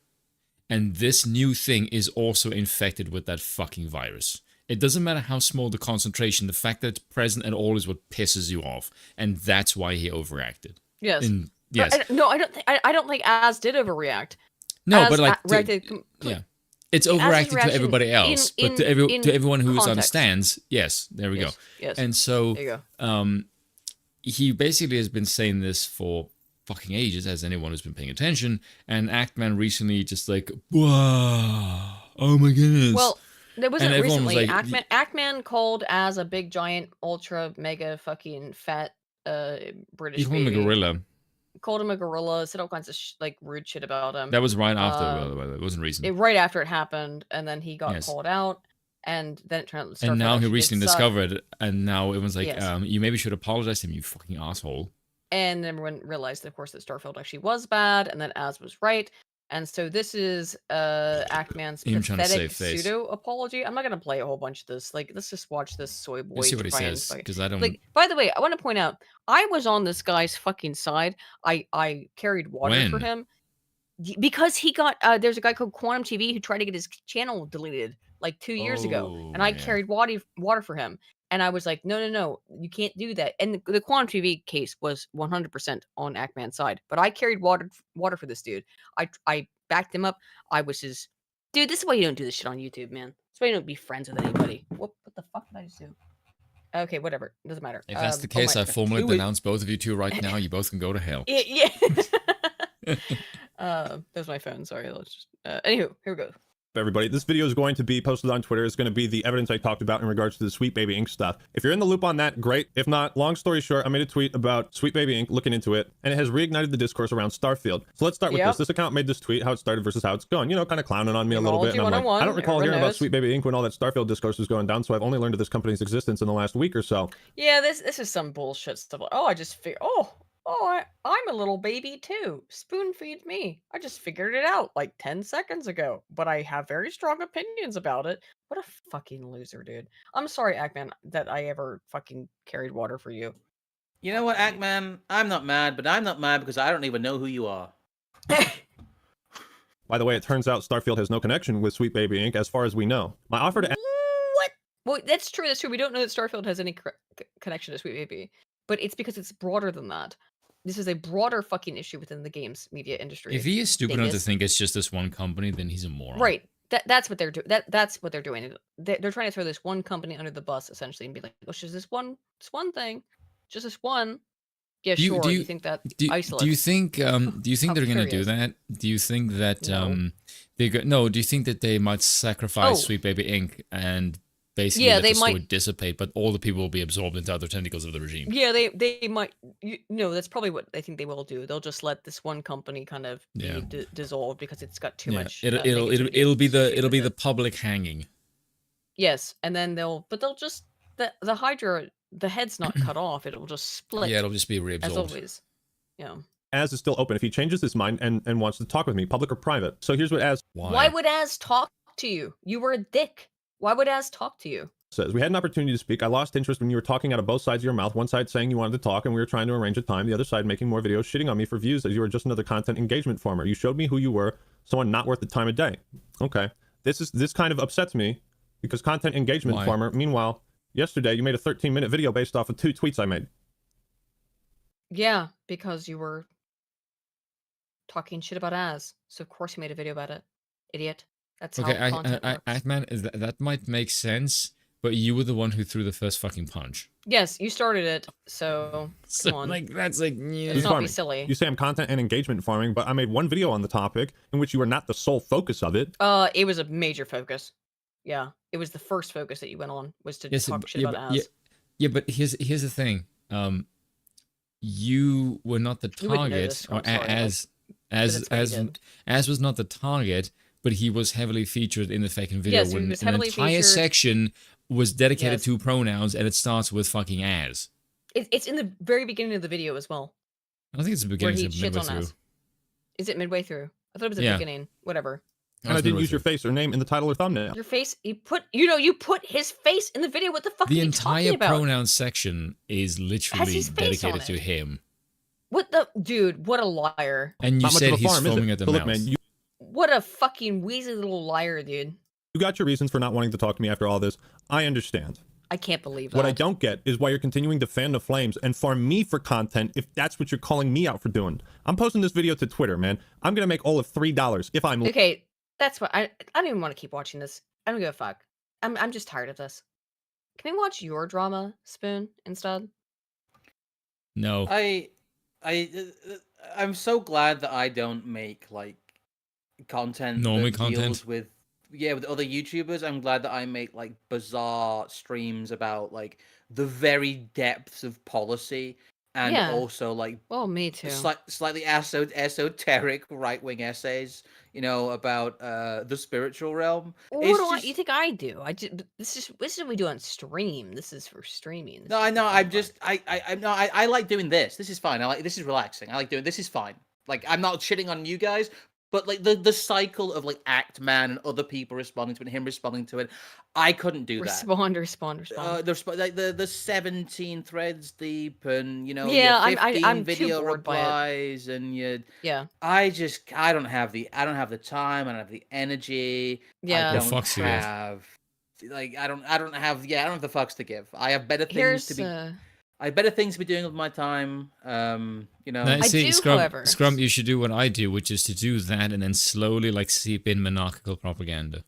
And this new thing is also infected with that fucking virus. It doesn't matter how small the concentration, the fact that it's present at all is what pisses you off. And that's why he overreacted. Yes. And yes. I don't think Az did overreact. No, Az but like, reacted yeah. It's Az's overacting to reaction everybody else, in- but to in everyone who context. understands, yes, there we go. Yes. And so, There you go. he basically has been saying this for fucking ages, as anyone who's been paying attention. And Actman recently just like, wow, oh my goodness. Well, there wasn't And everyone was recently. like- Actman called as a big, giant, ultra, mega, fucking fat British he called him a baby. gorilla. Called him a gorilla. Said all kinds of like rude shit about him. That was right after, by the way. It wasn't recent. Right after it happened, and then he got Yes. called out, and then it turned out. And now he Starfield actually recently did suck. discovered, and now everyone's like, Yes. you maybe should apologize to him, you fucking asshole. And everyone realized, of course, that Starfield actually was bad, and that Az was right. And so this is Actman's Him trying to pathetic save face. pseudo apology. I'm not gonna play a whole bunch of this. Like, let's just watch this soy boy. Let's see what he try and says, fuck- because I don't... Like, by the way, I want to point out, I was on this guy's fucking side. I carried water for When? him because he got. There's a guy called Quantum TV who tried to get his channel deleted like 2 years ago, and I yeah. carried water for him. And I was like, no, you can't do that. And the Quantum TV case was 100% on Actman's side. But I carried water for this dude. I backed him up. I was his... Dude, this is why you don't do this shit on YouTube, man. That's why you don't be friends with anybody. What the fuck did I just do? Okay, whatever. It doesn't matter. If that's the oh case, my- I formally Who is- denounce both of you two right now. You both can go to hell. Yeah. There's my phone. Sorry. Let's just... anywho, here we go. Everybody, this video is going to be posted on Twitter. It's going to be the evidence I talked about in regards to the Sweet Baby Inc. stuff. If you're in the loop on that, great. If not, long story short, I made a tweet about Sweet Baby Inc. looking into it, and it has reignited the discourse around Starfield. So let's start with Yep. this. This account made this tweet, how it started versus how it's going. You know, kind of clowning on me a little bit. And I'm like, Gemology I don't recall 101, hearing about everyone Sweet Baby Inc. when all that Starfield discourse was going down, so I've only learned of this company's existence in the last week or so. Yeah, this is some bullshit stuff. Oh, I just figured. I'm a little baby too. Spoon feeds me. I just figured it out like 10 seconds ago, but I have very strong opinions about it. What a fucking loser, dude. I'm sorry, Actman, that I ever fucking carried water for you. You know what, Actman? I'm not mad, but I'm not mad because I don't even know who you are. By the way, it turns out Starfield has no connection with Sweet Baby Inc. as far as we know. My offer to What? Well, that's true. That's true. We don't know that Starfield has any connection to Sweet Baby, but it's because it's broader than that. This is a broader fucking issue within the games media industry. If he is stupid enough to Dingus. think it's just this one company, then he's a moron. Right. That's what they're doing. That's what they're doing. They're trying to throw this one company under the bus essentially and be like, "Oh, it's just this one thing, just this one." Yeah, sure. You think that isolates? Do you think they're going to do curious. that? Do you think that No. do you think that they might sacrifice Oh. Sweet Baby Inc. and basically Yeah, let they the story might- dissipate, but all the people will be absorbed into other tentacles of the regime? Yeah, they might. No, that's probably what I think they will do. They'll just let this one company kind of Yeah. be dissolved because it's got too Yeah, much. it'll negativity be the associated with it. public hanging. Yes, and then they'll just the Hydra the head's not cut off. It'll just split. Yeah, it'll just be as reabsorbed. always. Yeah. Az is still open if he changes his mind and wants to talk with me, public or private. So here's what Az Why would Az talk to you? You were a dick. Why would Az talk to you? says. We had an opportunity to speak. I lost interest when you were talking out of both sides of your mouth. One side saying you wanted to talk and we were trying to arrange a time. The other side making more videos shitting on me for views as you were just another content engagement farmer. You showed me who you were, someone not worth the time of day. Okay. This kind of upsets me because content engagement farmer. Meanwhile, yesterday you made a 13-minute video based off of 2 tweets I made. Yeah, because you were talking shit about Az. So of course you made a video about it. Idiot. That's Okay, how content works. man, that might make sense, but you were the one who threw the first fucking punch. Yes, you started it, so come on. Like, that's like, yeah. Let's not be silly. You say I'm content and engagement farming, but I made one video on the topic in which you were not the sole focus of it. It was a major focus. Yeah, it was the first focus that you went on, was to talk shit about Az. Yeah, but here's the thing. You were not the target, or as was not the target, but he was heavily featured in the fucking video. Yes, when he was an heavily entire featured. section was dedicated Yes. to pronouns, and it starts with fucking Az. It's in the very beginning of the video as well. I don't think it's the Where beginning, he it's shits midway on through. Az. Is it midway through? I thought it was the Yeah. beginning. Whatever. And I didn't use your face or name in the title or thumbnail. Your face, you put his face in the video. What the fuck The are you entire talking about? pronoun section is literally his face on dedicated to it. him. What the dude? What a liar! And you Not much said of a he's farm, is foaming it? at the But mouth. look, man, you What a fucking wheezy little liar, dude! got your reasons for not wanting to talk to me after all this. I understand. I can't believe that. What I don't get is why you're continuing to fan the flames and farm me for content if that's what you're calling me out for doing. I'm posting this video to Twitter, man. I'm gonna make all of $3 if I'm Okay, that's what I don't even want to keep watching this. I don't give a fuck. I'm just tired of this. Can we watch your drama, Spoon, instead? No. I'm so glad that I don't make like content Normie that content? deals with other YouTubers. I'm glad that I make like bizarre streams about like the very depths of policy and Yeah. also like Well, me too. slightly esoteric right-wing essays, you know, about the spiritual realm. What It's do just- you think I do? This is what we do on stream. This is for streaming. This No, I is know. for I'm fun. just I like doing this. This is fine. This is relaxing. I like doing this is fine. Like I'm not shitting on you guys, but like the cycle of like Act Man and other people responding to it, and him responding to it, I couldn't do that. respond. The 17 threads deep, and you know, Yeah, your 15 I'm too video bored by it. replies, and you. Yeah. I don't have the time. I don't have the energy. Yeah. I The don't fucks to give. have. Like I don't have the fucks to give. I have better things Here's to be. I have better things to be doing with my time. You know. No, I see, do, Scrump, however. Scrump, you should do what I do, which is to do that and then slowly like seep in monarchical propaganda.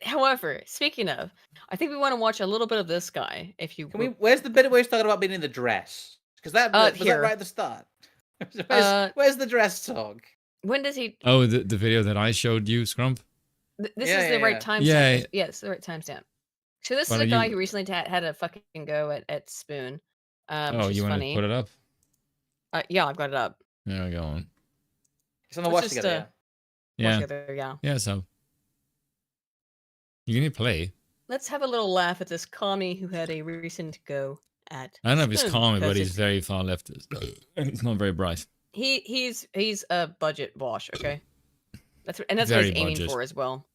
However, speaking of, I think we want to watch a little bit of this guy. If you Can we? Where's the bit where he's talking about being in the dress? Because that was that here. right at the start. Where's the dress talk? When does he? Oh, the video that I showed you, Scrump? This Yeah, is the yeah, right yeah. timestamp. Yeah. Yes, the right timestamp. So this Why is a don't guy you- who recently had a fucking go at Spoon. Oh, Which is you want funny. to put it up? Yeah, I've got it up. There we go. On. It's on the Let's watch just, together. Yeah, Watch together, yeah. yeah. So you can play. Let's have a little laugh at this commie who had a recent go at. I don't know if he's Spoon, calm, but because he's very far left. He's not very bright. he's a budget wash, okay? That's what he's Very aiming budget. for as well.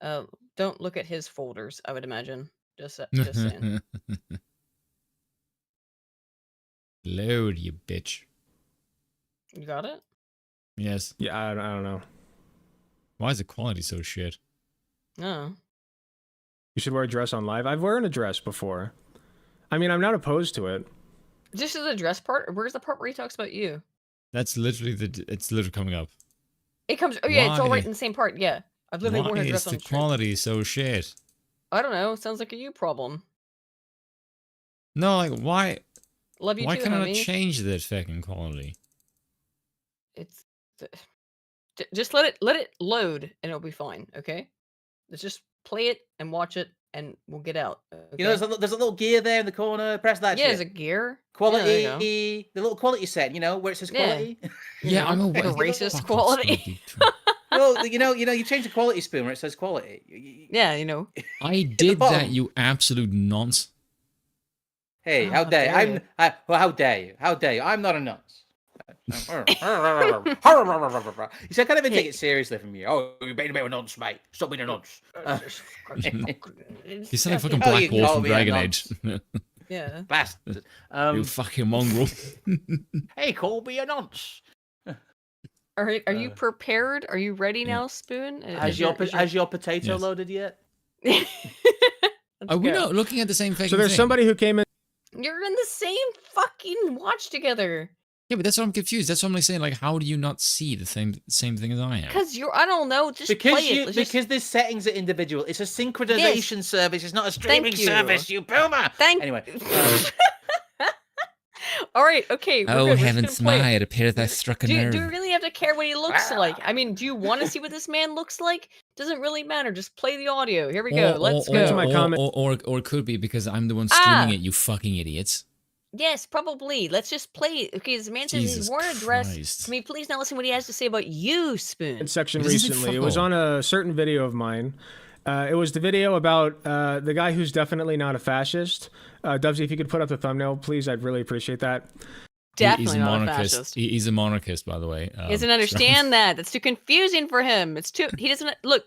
Don't look at his folders, I would imagine. Just saying. Load, you bitch. You got it? Yes. Yeah, I don't know. Why is the quality so shit? No. You should wear a dress on live. I've worn a dress before. I mean, I'm not opposed to it. Just the dress part, or where's the part where he talks about you? That's literally it's literally coming up. It comes. Oh yeah, it's all Why? right in the same part. Yeah, I've literally Why worn a is dress the on stream. quality so shit? I don't know. Sounds like a you problem. No, like why? Love you Why too, can't I homie. change that fucking quality? It's just let it load and it'll be fine. Okay, let's just play it and watch it and we'll get out. Okay? You know, there's a little gear there in the corner. Press that. yeah, shit. there's a gear. Quality, Yeah, there you go. the little quality set, you know, where it says Yeah. quality. Yeah, I'm aware. The racist Fucking quality. Well, you know, you change the quality spoon where it says quality. Yeah, you know. I did that, bottom. you absolute nonce. Hey, how How dare dare you. well, how dare you? How dare you? I'm not a nonce. You see, I can't even take it seriously from you. Oh, you're being a bit of a nonce, mate. Stop being a nonce. You sound like fucking Oh, Black you Wolf call from me a Dragon Age. nonce. Yeah. Bastard. You fucking mongrel. Hey, call me a nonce. Are you prepared? Are you ready now, Spoon? Has your potato Yes. loaded yet? Are we not looking at the same fucking So there's thing? somebody who came in. You're in the same fucking watch together. Yeah, but that's what I'm confused. That's what I'm like saying. Like, how do you not see the same thing as I am? Because I don't know, just play it. Because this settings are individual. It's a synchronization service. It's not a streaming Thank you. service. You boomer. Anyway. All right, okay. Oh, we're good. We're heavens just gonna play my, it. it appeared I struck a nerve. Do we really have to care what he looks like? I mean, do you want to see what this man looks like? Doesn't really matter. Just play the audio. Here we go. Let's go. my comment. Or it could be because I'm the one streaming it, you fucking idiots. Yes, probably. Let's just play it. Okay, this man says Jesus he's worn a dress. Christ. Can we please now listen to what he has to say about you, Spoon? Section It doesn't say recently. fuck It was all. on a certain video of mine. It was the video about the guy who's definitely not a fascist. Dubsy, if you could put up the thumbnail, please, I'd really appreciate that. Definitely he's a not a monarchist. fascist. He's a monarchist, by the way. He doesn't understand that. That's too confusing for him. It's too. He doesn't look.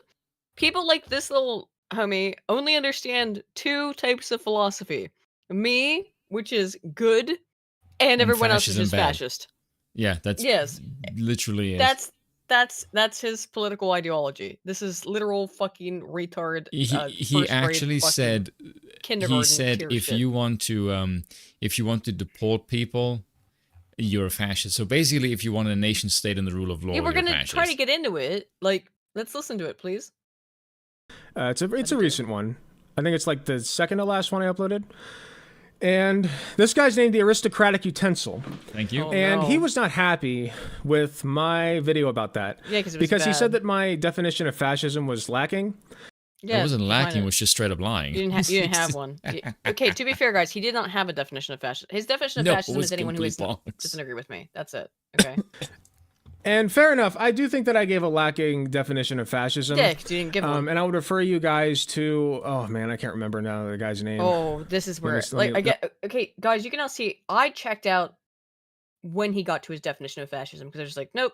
People like this little homie only understand two types of philosophy. Me, which is good, and everyone else is fascism just bad. fascist. Yeah, that's Yes. literally it. That's his political ideology. This is literal fucking retard. He first grade actually fucking said kindergarten he said tier if shit. you want to deport people, you're a fascist. So basically, if you want a nation state and the rule of law, Yeah, we're you're gonna fascist. try to get into it. Like, let's listen to it, please. It's a recent one. I think it's like the second to last one I uploaded. And this guy's named the Aristocratic Utensil. Thank you. Oh, And no. he was not happy with my video about that. Yeah, 'cause it was because he said bad. that my definition of fascism was lacking. Yeah, it wasn't fine. lacking; it was just straight up lying. You didn't have one. Okay, to be fair, guys, he did not have a definition of fascism. His definition of No, it fascism was is anyone who complete doesn't bollocks. agree with me. That's it. Okay. And fair enough, I do think that I gave a lacking definition of fascism. Yeah, 'cause you didn't give one. And I would refer you guys to, oh man, I can't remember now the guy's name. Oh, this is where Let me- like I get okay, guys. You can now see I checked out when he got to his definition of fascism because I was just like, nope,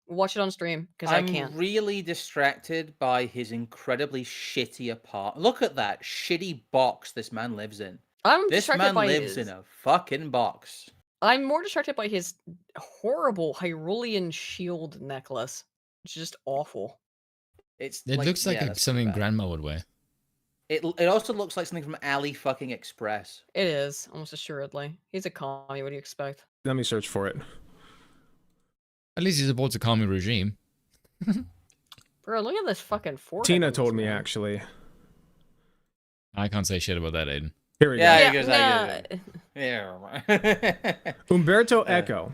we'll watch it on stream because I I'm can't. really distracted by his incredibly shitty apartment. Look at that shitty box this man lives in. I'm This distracted man by lives his. in a fucking box. I'm more distracted by his horrible Hyrulean shield necklace. It's just awful. It looks like yeah, that's something pretty bad. Grandma would wear. It also looks like something from Ali fucking Express. It is almost assuredly. He's a commie. What do you expect? Let me search for it. At least he supports a commie regime. Bro, look at this fucking forehead. Tina on this told me, man. actually. I can't say shit about that, Aiden. Here we Yeah, go. he goes, yeah. Umberto Eco.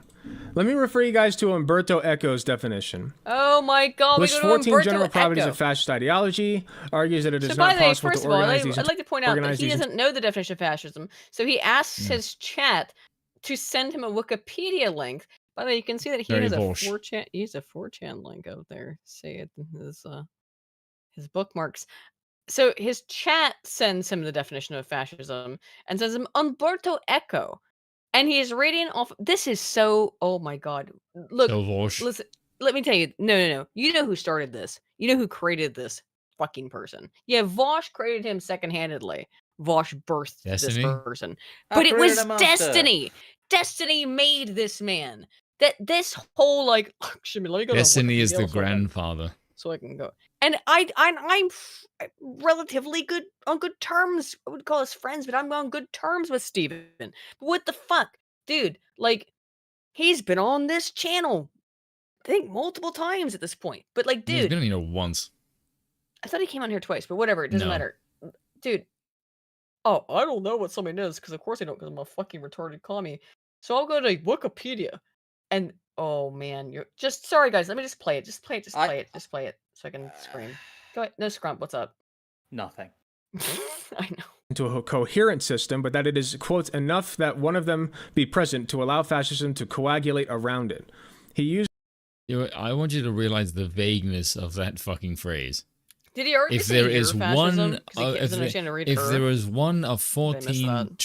Let me refer you guys to Umberto Eco's definition. Oh my god, Lists we go to 14 Umberto general properties Eco. of fascist ideology, argues that it is So by not the way, possible first to of all, organize these I'd like to point out that organize he these- doesn't know the definition of fascism, so he asks his chat to send him a Wikipedia link. By the way, you can see that he Very has a Bosch. 4chan. He has a 4chan link out there. Say it in his bookmarks. So his chat sends him the definition of fascism and sends him Umberto Eco, and he is reading off. This is so. Oh my god! Look, So Vosh. listen. Let me tell you. No. You know who started this. You know who created this fucking person. Yeah, Vosh created him second-handedly. Vosh birthed Destiny? this person, but it was Destiny. Destiny made this man. That this whole like let me go to Destiny is Wikipedia the so I can- grandfather. so I can go. And I'm relatively good on good terms. I would call us friends, but I'm on good terms with Steven. But what the fuck, dude? Like, he's been on this channel, I think multiple times at this point. But like, He's dude, been on here once. I thought he came on here twice. But whatever, it doesn't No. matter, dude. Oh, I don't know what something is because of course I don't, because I'm a fucking retarded commie. So I'll go to Wikipedia, and oh man, you're just sorry guys. Let me just play it. Just play it. Just play it, so I can scream. Go ahead. No, Scrump. What's up? Nothing. I know. into a coherent system, but that it is, quote, enough that one of them be present to allow fascism to coagulate around it. He used I want you to realize the vagueness of that fucking phrase. Did he already If say there your is fascism? one, 'Cause he doesn't understand to read if her. there is one of missed 14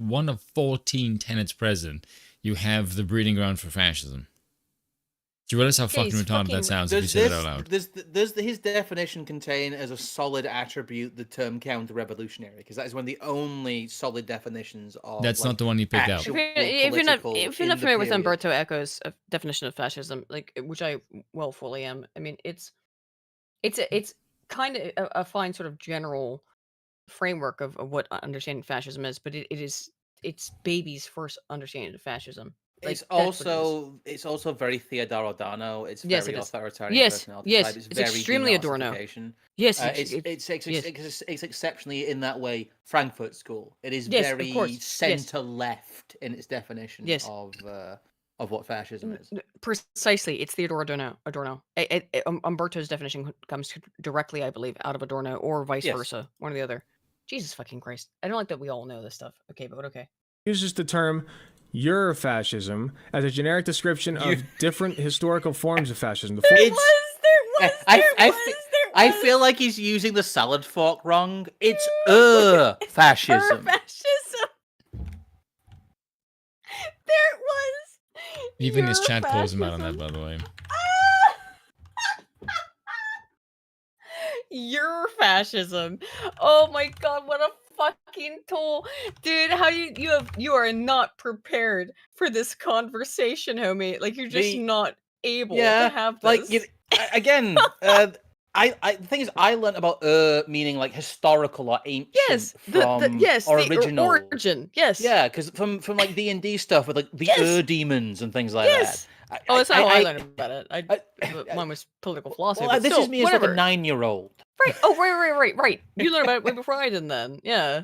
one of 14 tenets present, you have the breeding ground for fascism. Do you realize how fucking he's retarded that sounds if you say that out loud? Does his definition contain as a solid attribute the term counter-revolutionary? Because that is one of the only solid definitions of. That's not the one you picked out. If you're not familiar with Umberto Eco's definition of fascism, like which I fully am, I mean it's kind of a fine sort of general framework of what understanding fascism is, but it's baby's first understanding of fascism. Like, it's also very Theodore Adorno. It's Yes, very it is. authoritarian Yes, personality yes, type. It's it's very extremely Adorno. denazification. Yes, It's exceptionally in that way Frankfurt School. It is Yes, of very course. center left in its definition Yes. of what fascism is. Precisely, it's Theodore Adorno. Umberto's definition comes directly, I believe, out of Adorno, or vice Yes. versa, one or the other. Jesus fucking Christ! I don't like that we all know this stuff. Okay, but okay. Uses the term Eurofascism as a generic description of different historical forms of fascism. The I feel like he's using the salad fork wrong. It's fascism. Fascism. There it was. Even his chat calls him out on that, by the way. Eurofascism. Oh my god, what a fucking tool. Dude, how you are not prepared for this conversation, homie. Like you're just not able to have this. Like again, the thing is, I learned about meaning like historical or ancient or original origin. Yes. Yeah, because from like D&D stuff with like the demons and things like that. That's not how I learned about it. Mine was political philosophy. Well, but this still, is me whatever. as like a 9-year-old. Right. Oh, right. You learned about it way before I did then. Yeah.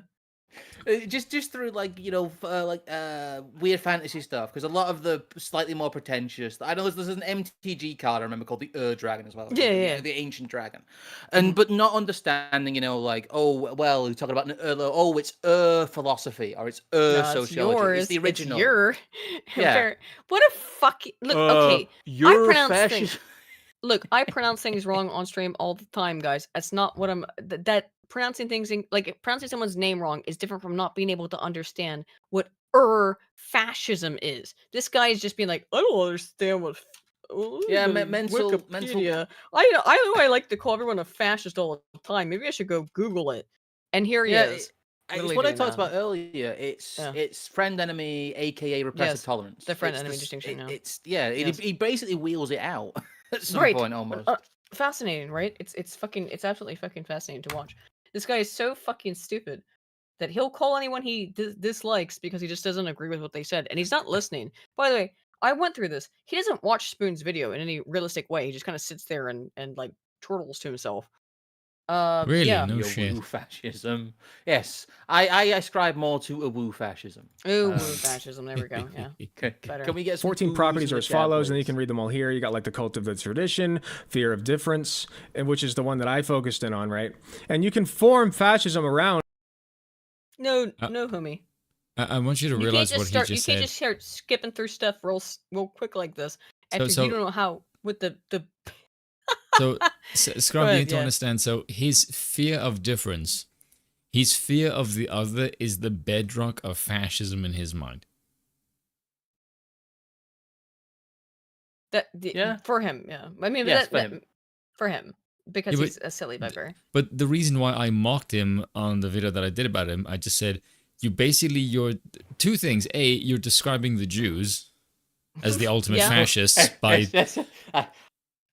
Just through like weird fantasy stuff, because a lot of the slightly more pretentious. I know there's an MTG card I remember called the Dragon as well. Yeah. The ancient dragon, and but not understanding, like, oh well, we're talking about it's philosophy or it's sociology. It's the original. It's what a fucking look. Okay, I pronounce things. Look, I pronounce things wrong on stream all the time, guys. That's not what I'm. That pronouncing things like pronouncing someone's name wrong is different from not being able to understand what fascism is. This guy is just being like, I don't understand what. Mental. I know I like to call everyone a fascist all the time. Maybe I should go Google it. And here he is. It's what I talked about earlier. It's friend enemy, aka repressive tolerance. The friend enemy distinction. He basically wheels it out at some point almost. Fascinating, right? It's absolutely fucking fascinating to watch. This guy is so fucking stupid that he'll call anyone he dislikes because he just doesn't agree with what they said, and he's not listening. By the way, I went through this. He doesn't watch Spoon's video in any realistic way. He just kind of sits there and like chortles to himself. Really? Yeah. No shit. Woo fascism. Yes, I ascribe more to a woo fascism. Ooh, woo fascism. There we go. Yeah. Can we get 14 properties are as follows, and you can read them all here. You got like the cult of the tradition, fear of difference, which is the one that I focused in on, right? And you can form fascism around. No, homie. I want you to realize what he just You said. can't just start skipping through stuff real quick like this after So- you don't know how with the. So, Scrump, you need to yeah. understand. So, his fear of difference, his fear of the other is the bedrock of fascism in his mind. For him, yeah. I mean, Yes, for him, because Yeah, he's a silly bugger. But the reason why I mocked him on the video that I did about him, I just said, you're two things. A, you're describing the Jews as the ultimate fascists by...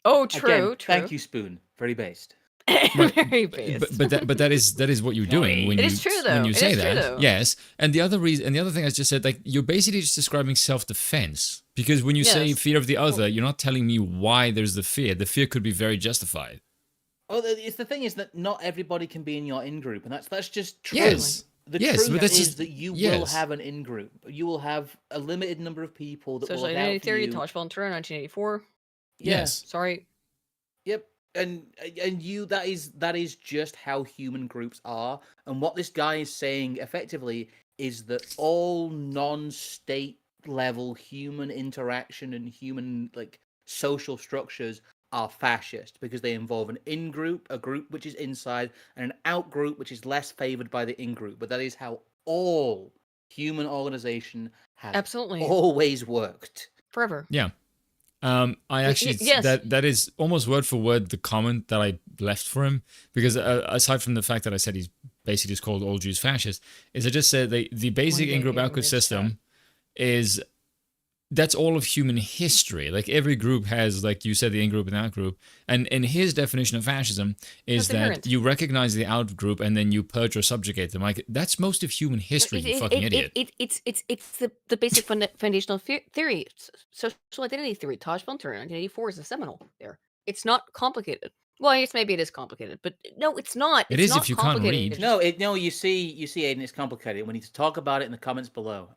Oh, true, Again, true. Thank you, Spoon. Very based. Very based. But that is what you're doing when It you is true, though. when you It say is true, that. though. Yes, and the other thing I just said, like, you're basically just describing self-defense, because when you say Yes. fear of the other, you're not telling me why there's the fear. The fear could be very justified. Oh, it's the thing is that not everybody can be in your in group, and that's just true. Yes. The Yes, truth but that's is just- that you will yes. have an in group. You will have a limited number of people that Social will look Identity out for Theory, you. Tosh Volunteer, 1984. Yes. Sorry. Yep. And that is just how human groups are. And what this guy is saying effectively is that all non-state level human interaction and human like social structures are fascist because they involve an in-group, a group which is inside, and an out-group which is less favored by the in-group. But that is how all human organization has Absolutely. always worked. Forever. Yeah. I actually yes. that is almost word for word the comment that I left for him, because aside from the fact that I said he's basically just called all Jews fascist, is I just said the basic in-group out-group system is that's all of human history. Like every group has, like you said, the in-group and out-group, and in his definition of fascism is that inherent. you recognize the out-group and then you purge or subjugate them. Like that's most of human history. You fucking idiot. It's the basic foundational theory, social identity theory. Taj Bunter in 1984 is a seminal there. It's not complicated. Well, I guess maybe it is complicated, but no, it's not. It It's is not if you can't complicated. read. No, you see, Aiden, it's complicated. We need to talk about it in the comments below.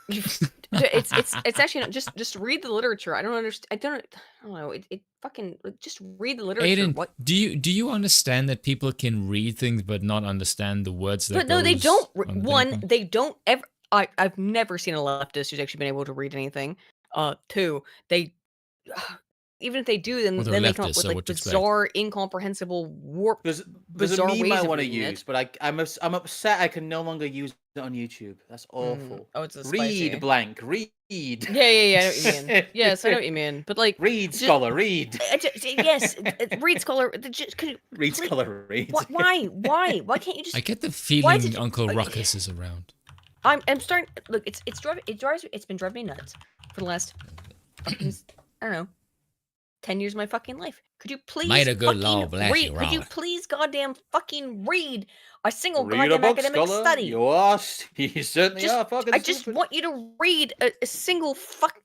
It's actually not, just read the literature. I don't understand. I don't know. It fucking just read the literature. Aiden, What? do you understand that people can read things but not understand the words that But no, they goes don't. on the One, paper? they don't ever. I've never seen a leftist who's actually been able to read anything. Two, they even if they do, then Well, they're they come up leftists, with so like what to expect? bizarre, incomprehensible, warped. There's a bizarre meme ways I of want to reading it. use, but I'm upset I can no longer use it on YouTube. That's awful. Oh, it's a Read spicy. blank. Read. Yeah, I know what you mean. Yes, I know what you mean. But like, read, scholar, read. Yes, read, scholar. Could you, Read, scholar, read. Why? Why can't you just? I get the did feeling you- Uncle Ruckus is around. I'm starting. Look, it's been driving me nuts for the last fucking, I don't know, 10 years of my fucking life. Could you please Made a good fucking law, bless read? you, Could you Robert. please goddamn fucking read a single Read a goddamn book, academic scholar. study? You are. You certainly are fucking I just stupid. want you to read a single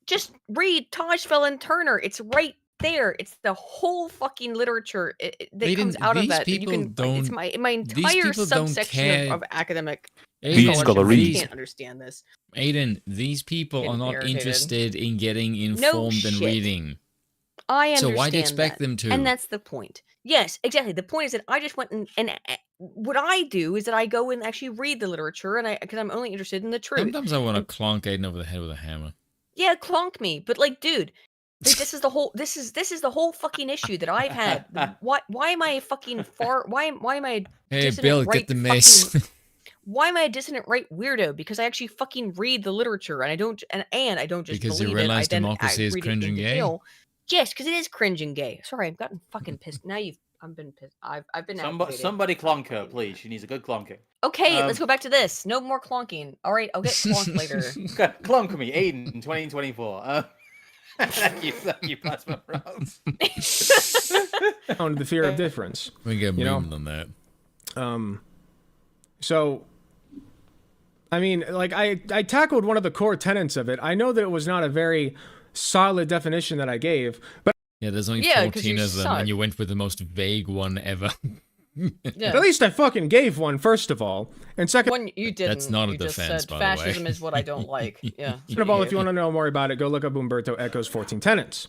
just read Tajfel and Turner. It's right there. It's the whole fucking literature that comes out of these that. You people can. It's don't- my these entire people don't subsection care. of academic. Aiden, scholar, scholarship. read. You can't understand this. Aiden, these people Getting are not irritated. interested in getting informed and shit. reading. I understand. So why do you expect that, them to? And that's the point. Yes, exactly. The point is that I just went and what I do is that I go and actually read the literature, and because I'm only interested in the truth. Sometimes I want to clonk Aiden over the head with a hammer. Yeah, clonk me, but like, dude, this is the whole. This is the whole fucking issue that I've had. Why am I fucking far? Why am I? Hey, dissonant Bill, right get the mace. Why am I a dissonant right weirdo? Because I actually fucking read the literature, and I don't, and I don't just Because you believe realize it. I then democracy is read it cringe and in gay? detail. Yes, because it is cringe and gay. Sorry, I've gotten fucking pissed. Now I've been pissed. I've been activated. Somebody clonk her, please. She needs a good clonking. Okay, let's go back to this. No more clonking. All right, I'll get clonked later. Clonk me, Aiden, 2024. Thank you, Plasma Rose. On the fear of difference. We get You know? moving on that. So, I mean, like, I tackled one of the core tenets of it. I know that it was not a very solid definition that I gave, but Yeah, there's only Yeah, 'cause 14 you of them, suck. and you went with the most vague one ever. Yeah. at least I fucking gave one, first of all. And second One you didn't. That's not a you just defense, said by the way. fascism is what I don't like. Yeah. of all, if you want to know more about it, go look up Umberto Eco's 14 Tenets.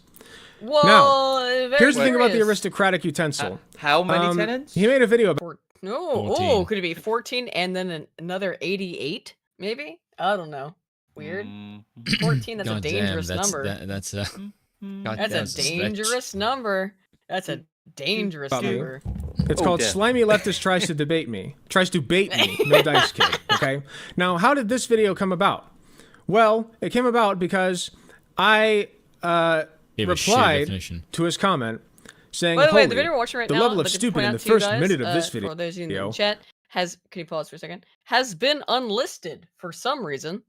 Well, Here's the thing about the curious. aristocratic utensil. How many tenants? He made a video about No. 14. Oh, could it be 14 and then another 88? Maybe. I don't know. Weird. 14. That's a God damn, dangerous that's, number. That's a... God That's damn, a stretch. dangerous number. That's a dangerous Bobby. number. It's Oh, called dear. Slimy Leftist Tries to Debate Me. Tries to bait me. No dice kid. Okay? Now, how did this video come about? Well, it came about because I Gave a shit replied definition. to his comment saying, By the way, "Holy, the video we're watching right the now, level of but to stupid point in out the to you first guys, minute of this for those of you in video." the chat, can you pause for a second? Has been unlisted for some reason.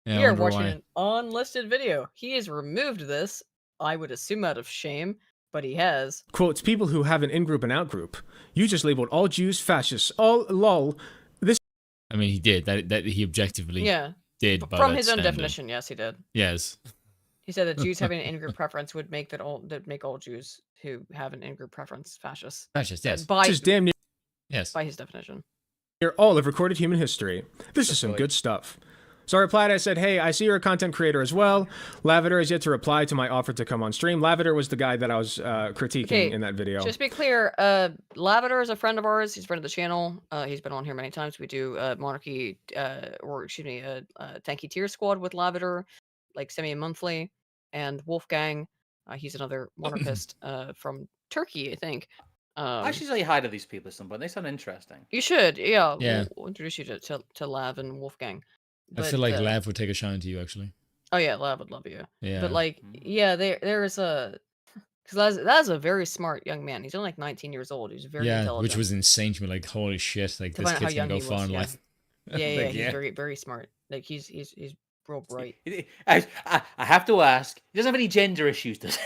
Yeah, We I are wonder watching why. an unlisted video. He has removed this, I would assume out of shame, but he has. Quotes people who have an in-group and out-group. You just labeled all Jews fascists. All lol. This I mean, he did. That he objectively Yeah. did. by From that his own standard. definition, yes, he did. Yes. He said that Jews having an in-group preference would make make all Jews who have an in-group preference fascists. Fascist, yes. By is damn Yes. by his definition. near all of recorded human history. This is some good stuff. So I replied, I said, hey, I see you're a content creator as well. Lavater has yet to reply to my offer to come on stream. Lavater was the guy that I was critiquing Okay, in that video. Just to be clear, Lavater is a friend of ours. He's a friend of the channel. He's been on here many times. We do Monarchy, Tanky Tier Squad with Lavater, like semi-monthly, and Wolfgang. He's another monarchist from Turkey, I think. I should say hi to these people at some point. They sound interesting. You should, yeah. Yeah. We'll introduce you to Lav and Wolfgang. I feel like Lav would take a shine to you, actually. Oh yeah, Lav would love you. Yeah. But like, yeah, there's a because that's a very smart young man. He's only like 19 years old. He's very intelligent. Which was insane to me. Like, holy shit! Like, To this find out how kid's gonna young go he far was, in yeah. life. Yeah, Like, he's very, very smart. Like he's real bright. I have to ask. He doesn't have any gender issues, does he?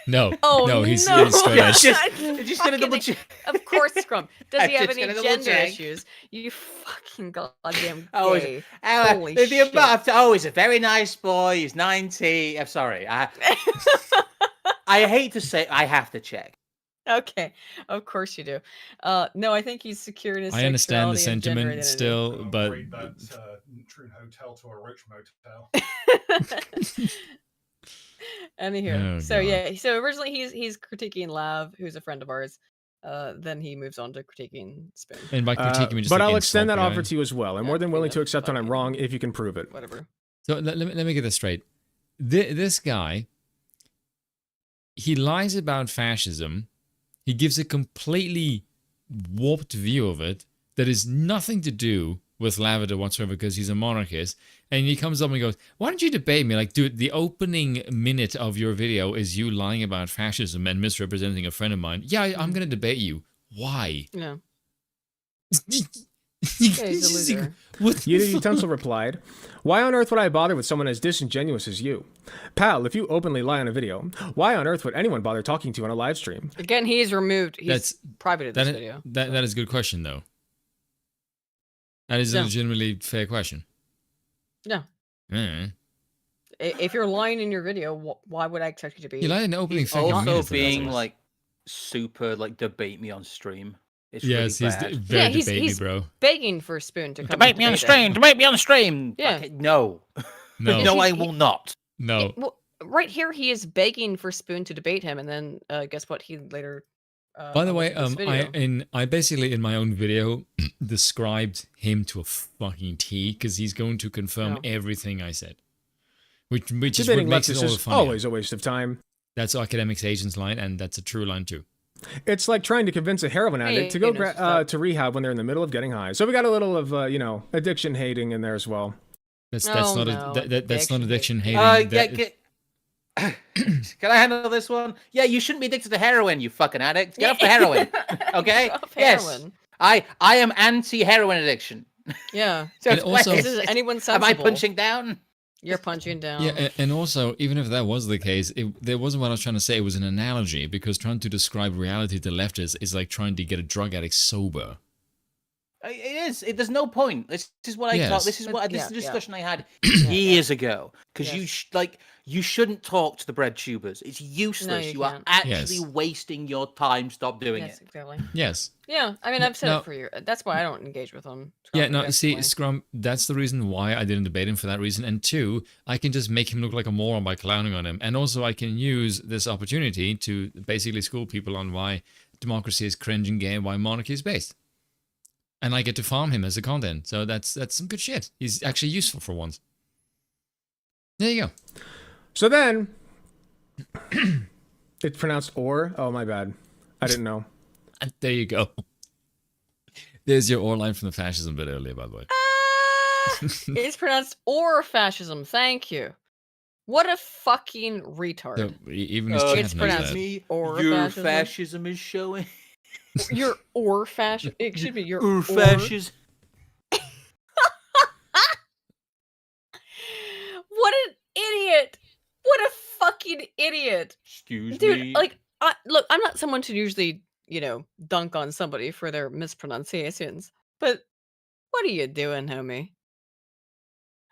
No. Oh no, he's no! straight edge. Just gonna double check. Of course, Scrump. Does he have Just any gonna double gender check. issues? You fucking goddamn Oh, gay. Holy Holy shit. shit. He's a very nice boy. He's 90. I'm sorry. I hate to say, I have to check. Okay, of course you do. No, I think he's secure in his I understand the sexuality and gender sentiment identity. still, but Upgrade that Troon Hotel to a rich motel. Anywho, Oh, so God. yeah, so originally he's critiquing Lav, who's a friend of ours. Then he moves on to critiquing Spoon. and by critiquing, we just But like I'll extend that insult the offer guy. to you as well. I'm Yeah, more than willing yeah, to accept when I'm fucking- wrong if you can prove it. Whatever. So let me get this straight. This guy, he lies about fascism. He gives a completely warped view of it that is nothing to do with Lavender whatsoever because he's a monarchist. And he comes up and goes, why don't you debate me? Like, dude, the opening minute of your video is you lying about fascism and misrepresenting a friend of mine. Yeah, I'm going to debate you. Why? No. He's he's a loser. What the Yeti fuck? Utensil replied, why on earth would I bother with someone as disingenuous as you? Pal, if you openly lie on a video, why on earth would anyone bother talking to you on a live stream? Again, he's removed. He's That's- privated That this is, video. that is a good question, though. That is a No. legitimately fair question. No. Mm. If you're lying in your video, why would I expect you to be? He lied in the opening He's fucking also minute of that, being so- like super like debate me on stream. It's Yes, really he's bad. very Yeah, he's- debate he's- me, bro. begging for Spoon to come Debate and me on the debate him. stream. Debate me on the stream. Yeah. Okay, no. No, No, he- I will not. no. Well, right here, he is begging for Spoon to debate him, and then guess what? He later. By the way, uploaded this video. I basically in my own video described him to a fucking T because he's going to confirm No. everything I said, which is what Debating makes it leftists all the is funnier. always a waste of time. That's Academics Agent's line, and that's a true line too. It's like trying to convince a heroin addict Hey, to go you know, stop. to rehab when they're in the middle of getting high. So we got a little of addiction hating in there as well. That's Oh, not no. that's not addiction hating. Can I handle this one? Yeah, you shouldn't be addicted to heroin, you fucking addict. Get off the heroin. Okay? Off Yes. heroin. I am anti-heroin addiction. Yeah. So And it's also- like- This is anyone am sensible. I punching down? You're punching down. Yeah, and also, even if that was the case, there wasn't what I was trying to say. It was an analogy because trying to describe reality to leftists is like trying to get a drug addict sober. It is. There's no point. This is what I Yes. thought. This is what this Yeah, is a yeah. discussion I had Yeah, years ago. Because Yes. you shouldn't talk to the bread tubers. It's useless. you you are can't. actually Yes. wasting your time. Stop doing Yes, it. exactly. Yes. Yeah, I mean, I've said No. it for you. That's why I don't engage with them. Yeah, Scrump, no, that's see, why. Scrum, that's the reason why I didn't debate him for that reason. And two, I can just make him look like a moron by clowning on him. And also, I can use this opportunity to basically school people on why democracy is cringe and gay and why monarchy is based. And I get to farm him as a content. So that's some good shit. He's actually useful for once. There you go. So then, it's pronounced or. Oh my bad, I didn't know. And there you go. There's your or line from the fascism bit earlier, by the way. It's pronounced or fascism. Thank you. What a fucking retard. So, even his Oh, chat it's knows pronounced that. Me, Or your fascism. fascism is showing. You're or fascism. Excuse me. You're Or fascism. What an idiot! What a fucking idiot! Excuse Dude, me. like, look, I'm not someone to usually, dunk on somebody for their mispronunciations, but what are you doing, homie?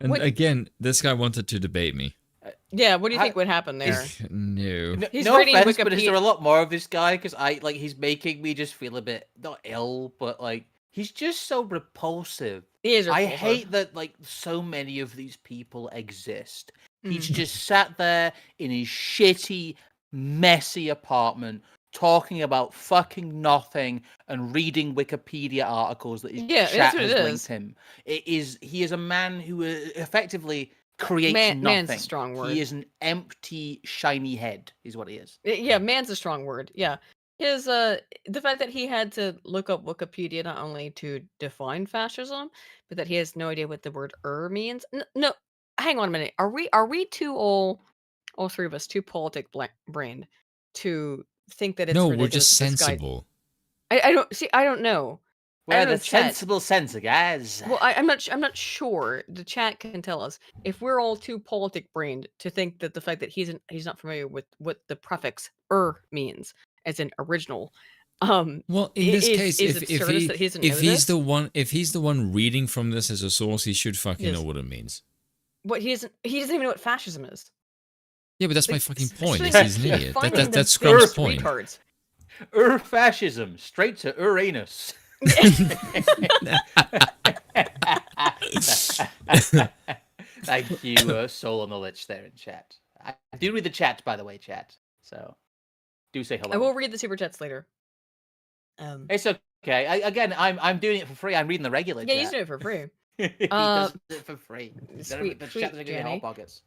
And What- again, this guy wanted to debate me. Yeah, what do you How- think would happen there? No. He's no reading offense, but is there a Wikipedia. lot more of this guy? Because he's making me just feel a bit not ill, but like he's just so repulsive. He is I repulsive. hate that like so many of these people exist. He's Mm. just sat there in his shitty, messy apartment talking about fucking nothing and reading Wikipedia articles that his Yeah, chat that's what has it linked is. him. He is a man who effectively creates Man's nothing. a strong word. He is an empty, shiny head, is what he is. Yeah, man's a strong word. Yeah. the fact that he had to look up Wikipedia not only to define fascism, but that he has no idea what the word means. No, hang on a minute. Are we too all three of us too brained to think that it's No, we're ridiculous just that this guy sensible. I don't see, I don't know. I We're don't know, the chat. sensible censor, guys. Well, I'm not sure. The chat can tell us if we're all too politic brained to think that the fact that he's not familiar with what the prefix means, as in original. Well, in this case, is if absurdist that he doesn't know if he's this. the one reading from this as a source, he should fucking Yes. know what it means. What he doesn't even know what fascism is. Yeah, but that's my Like, fucking s- point. straight He's an idiot. finding the That's biggest Scrump's point. retards. Fascism, straight to Uranus. Thank you, Soul on the Lich there in chat. I do read the chat, by the way, chat. So do say hello. I will read the super chats later. It's okay. I'm doing it for free. I'm reading the regular Yeah, chat. you do it for free. He does it for free. Sweet, The sweet chat doesn't get Jenny. hot pockets.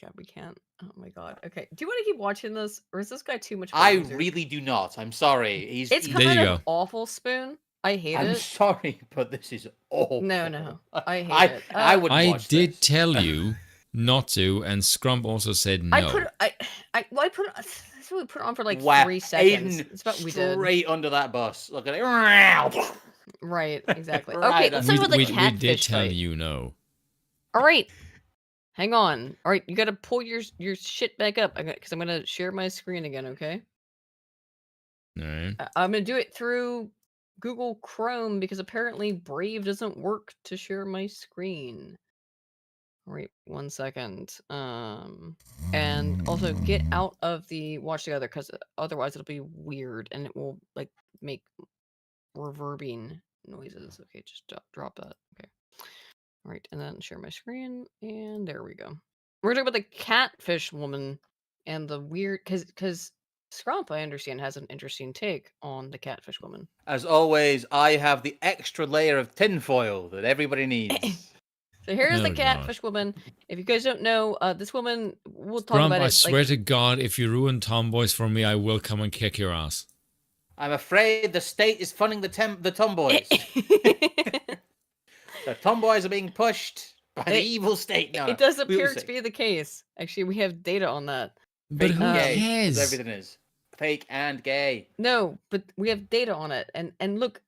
God, we can't. Oh my god. Okay. Do you want to keep watching this, or is this guy too much? I really do not. I'm sorry. It's There you kind go. of awful, Spoon. I hate I'm it. sorry, but this is awful. No. I hate it. I would. I watch did this. tell you not to, and Scrump also said no. I put it. That's what we put it on for like Wow, 3 seconds. Aiden It's what we did. straight under that bus. Look at it. Right. Exactly. Right, Okay. Let's we, talk about the we did catfish tell fight. you no. All right. Hang on. All right. You got to pull your shit back up because I'm gonna share my screen again. Okay. All right. I'm gonna do it through Google Chrome because apparently Brave doesn't work to share my screen. Wait 1 second. And also get out of the watch together because otherwise it'll be weird and it will like make reverbing noises. Okay, just drop that. Okay. All right, and then share my screen, and there we go. We're talking about the catfish woman and the weird because Scrump, I understand, has an interesting take on the catfish woman. As always, I have the extra layer of tinfoil that everybody needs. So here's the Oh, catfish woman. If you guys don't know, this woman, we'll talk Scrump, about it. I swear to God, if you ruin Tomboys for me, I will come and kick your ass. I'm afraid the state is funding the tomboys. The tomboys are being pushed by the evil state. No, it does we will appear see. to be the case. Actually, we have data on that. But Fake who and gay, cares? as everything is fake and gay. No, but we have data on it, and look,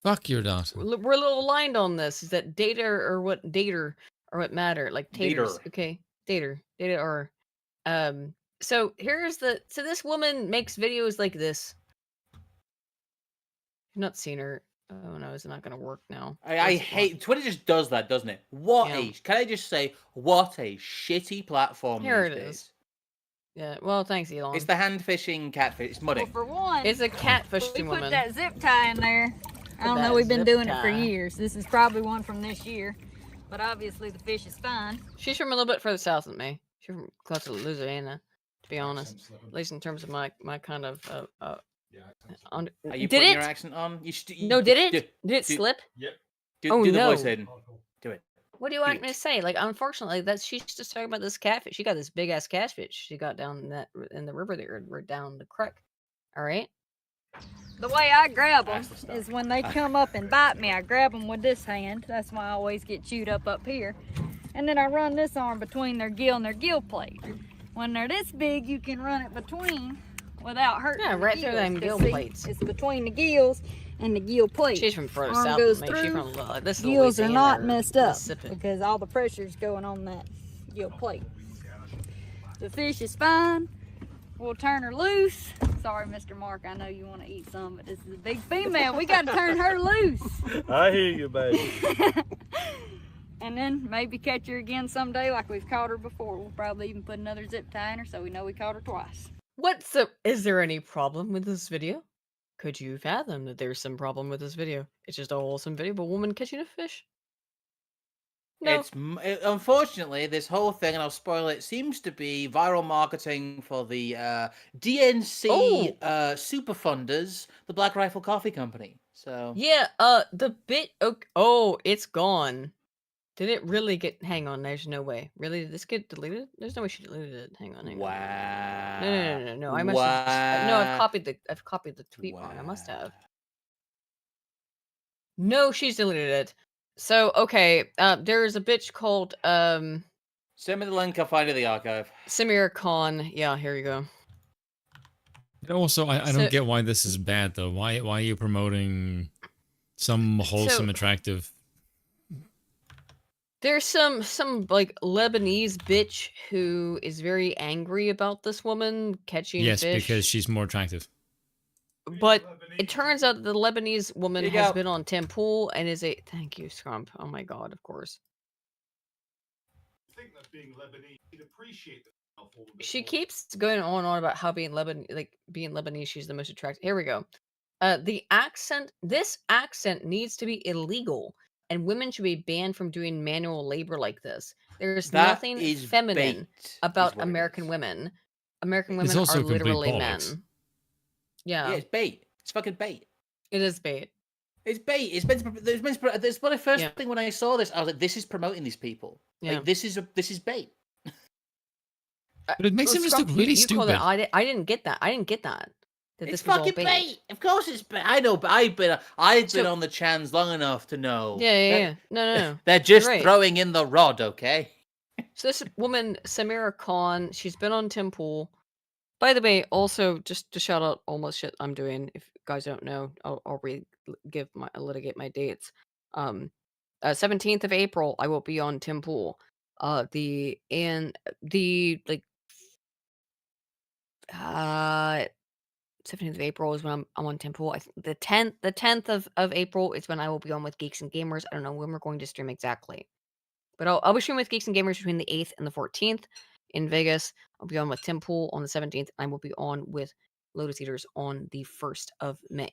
Fuck your data. we're a little aligned on this. Is that data or what matter? Like taters, Dater. okay? Data are. So this woman makes videos like this. I've not seen her. Oh no, it's not gonna work now. I hate Twitter. Just does that, doesn't it? Can I just say what a shitty platform Here these it days. is. Yeah. Well, thanks, Elon. It's the hand fishing catfish. It's mudding. Well, for one, It's a catfish we put woman. that zip tie in there. I don't that know, we've been zip doing it for tie. years. This is probably one from this year. But obviously the fish is fine. She's from a little bit further south than me. She's from close to Louisiana, to be honest. Accent slipping. At least in terms of my kind of Yeah, accent slipping. Are you did putting it? your accent on? No, did it? Did it do- slip? Yep. Oh, do the no. voice, Aiden. Oh, cool. Do it. What do you want me to say? Like, unfortunately, she's just talking about this catfish. She got this big ass catfish. She got down in the river there, or down the creek. All right. The way I grab them That's the stuff. is when they come up and bite me, I grab them with this hand. That's why I always get chewed up here. And then I run this arm between their gill and their gill plate. When they're this big, you can run it between without hurting Yeah, the right through gills, them 'cause gill see, plates. It's between the gills and the gill plate. She's from further Arm south goes than me. She's through, from this is Gills are Louisiana not or messed up Mississippi. because all the pressure's going on that gill plate. The fish is fine. We'll turn her loose. Sorry, Mr. Mark, I know you want to eat some, but this is a big female. We got to turn her loose. I hear you, baby. And then maybe catch her again someday like we've caught her before. We'll probably even put another zip tie in her so we know we caught her twice. Is there any problem with this video? Could you fathom that there's some problem with this video? It's just a wholesome video of a woman catching a fish. No. Unfortunately, this whole thing, and I'll spoil it, seems to be viral marketing for the DNC super funders, the Black Rifle Coffee Company. So Yeah, the bit. Oh, it's gone. Did it really get? Hang on, there's no way. Really, did this get deleted? There's no way she deleted it. Hang on. Wow. No. I must have. No, I've copied the tweet wrong. I must have. No, she's deleted it. So okay, there's a bitch called Send me the link. I'll find it in the archive. Samira Khan. Yeah, here you go. And also, I don't get why this is bad though. Why are you promoting some wholesome, attractive? There's some like Lebanese bitch who is very angry about this woman catching Yes, fish. because she's more attractive. But it turns out that the Lebanese woman has been on Tim Pool and is a thank you, Scrump. Oh my god, of course. I think that being Lebanese, you'd appreciate the She keeps going on and on about how being Lebanese, she's the most attractive. Here we go. This accent needs to be illegal, and women should be banned from doing manual labor like this. There's nothing feminine about American women. American women are literally men. Yeah. It's bait. It's fucking bait. It is bait. It's bait. It's the first thing when I saw this. I was like, "This is promoting these people. Yeah. Like, this is bait." But it makes him just look really stupid. I didn't get that. That it's this was fucking all bait. Of course it's bait. I know, but I've been on the chans long enough to know. Yeah. No. They're just throwing in the rod, okay? So this woman, Samira Khan, she's been on Tim Pool. By the way, also just to shout out all the shit I'm doing. If you guys don't know, I'll litigate my dates. 17th of April, I will be on Tim Pool. 17th of April is when I'm on Tim Pool. The 10th of April is when I will be on with Geeks and Gamers. I don't know when we're going to stream exactly, but I'll be streaming with Geeks and Gamers between the 8th and the 14th in Vegas. I'll be on with Tim Pool on the 17th. I will be on with Lotus Eaters on the 1st of May.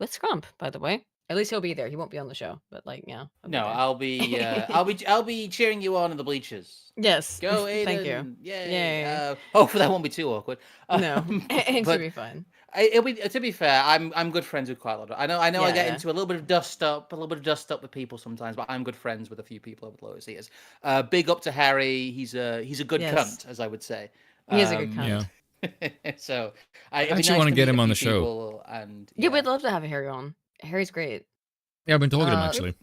With Scrump, by the way. At least he'll be there. He won't be on the show, but like, yeah. No, I'll be I'll be cheering you on in the bleachers. Yes. Go Aiden. Thank you. Yay. Hopefully that won't be too awkward. No, it should be fine. It'll be, to be fair, I'm good friends with quite a lot of. I know I get into a little bit of dust up with people sometimes, but I'm good friends with a few people over the Lotus Eaters. Big up to Harry. He's a good cunt, as I would say. He is a good cunt. Yeah. So I actually want to get him on the show. And yeah, we'd love to have Harry on. Harry's great. Yeah, I've been talking to him actually.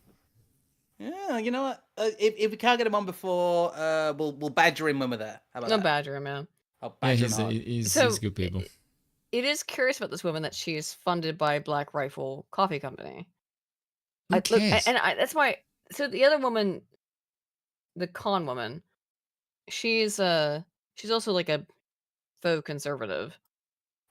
Yeah, you know what? If we can't get him on before, we'll badger him when we're there. How about that? Badger him, man. I'll badger him. He's good people. It is curious about this woman that she is funded by Black Rifle Coffee Company. Who cares? That's why. So the other woman, the con woman, she's also like a faux conservative.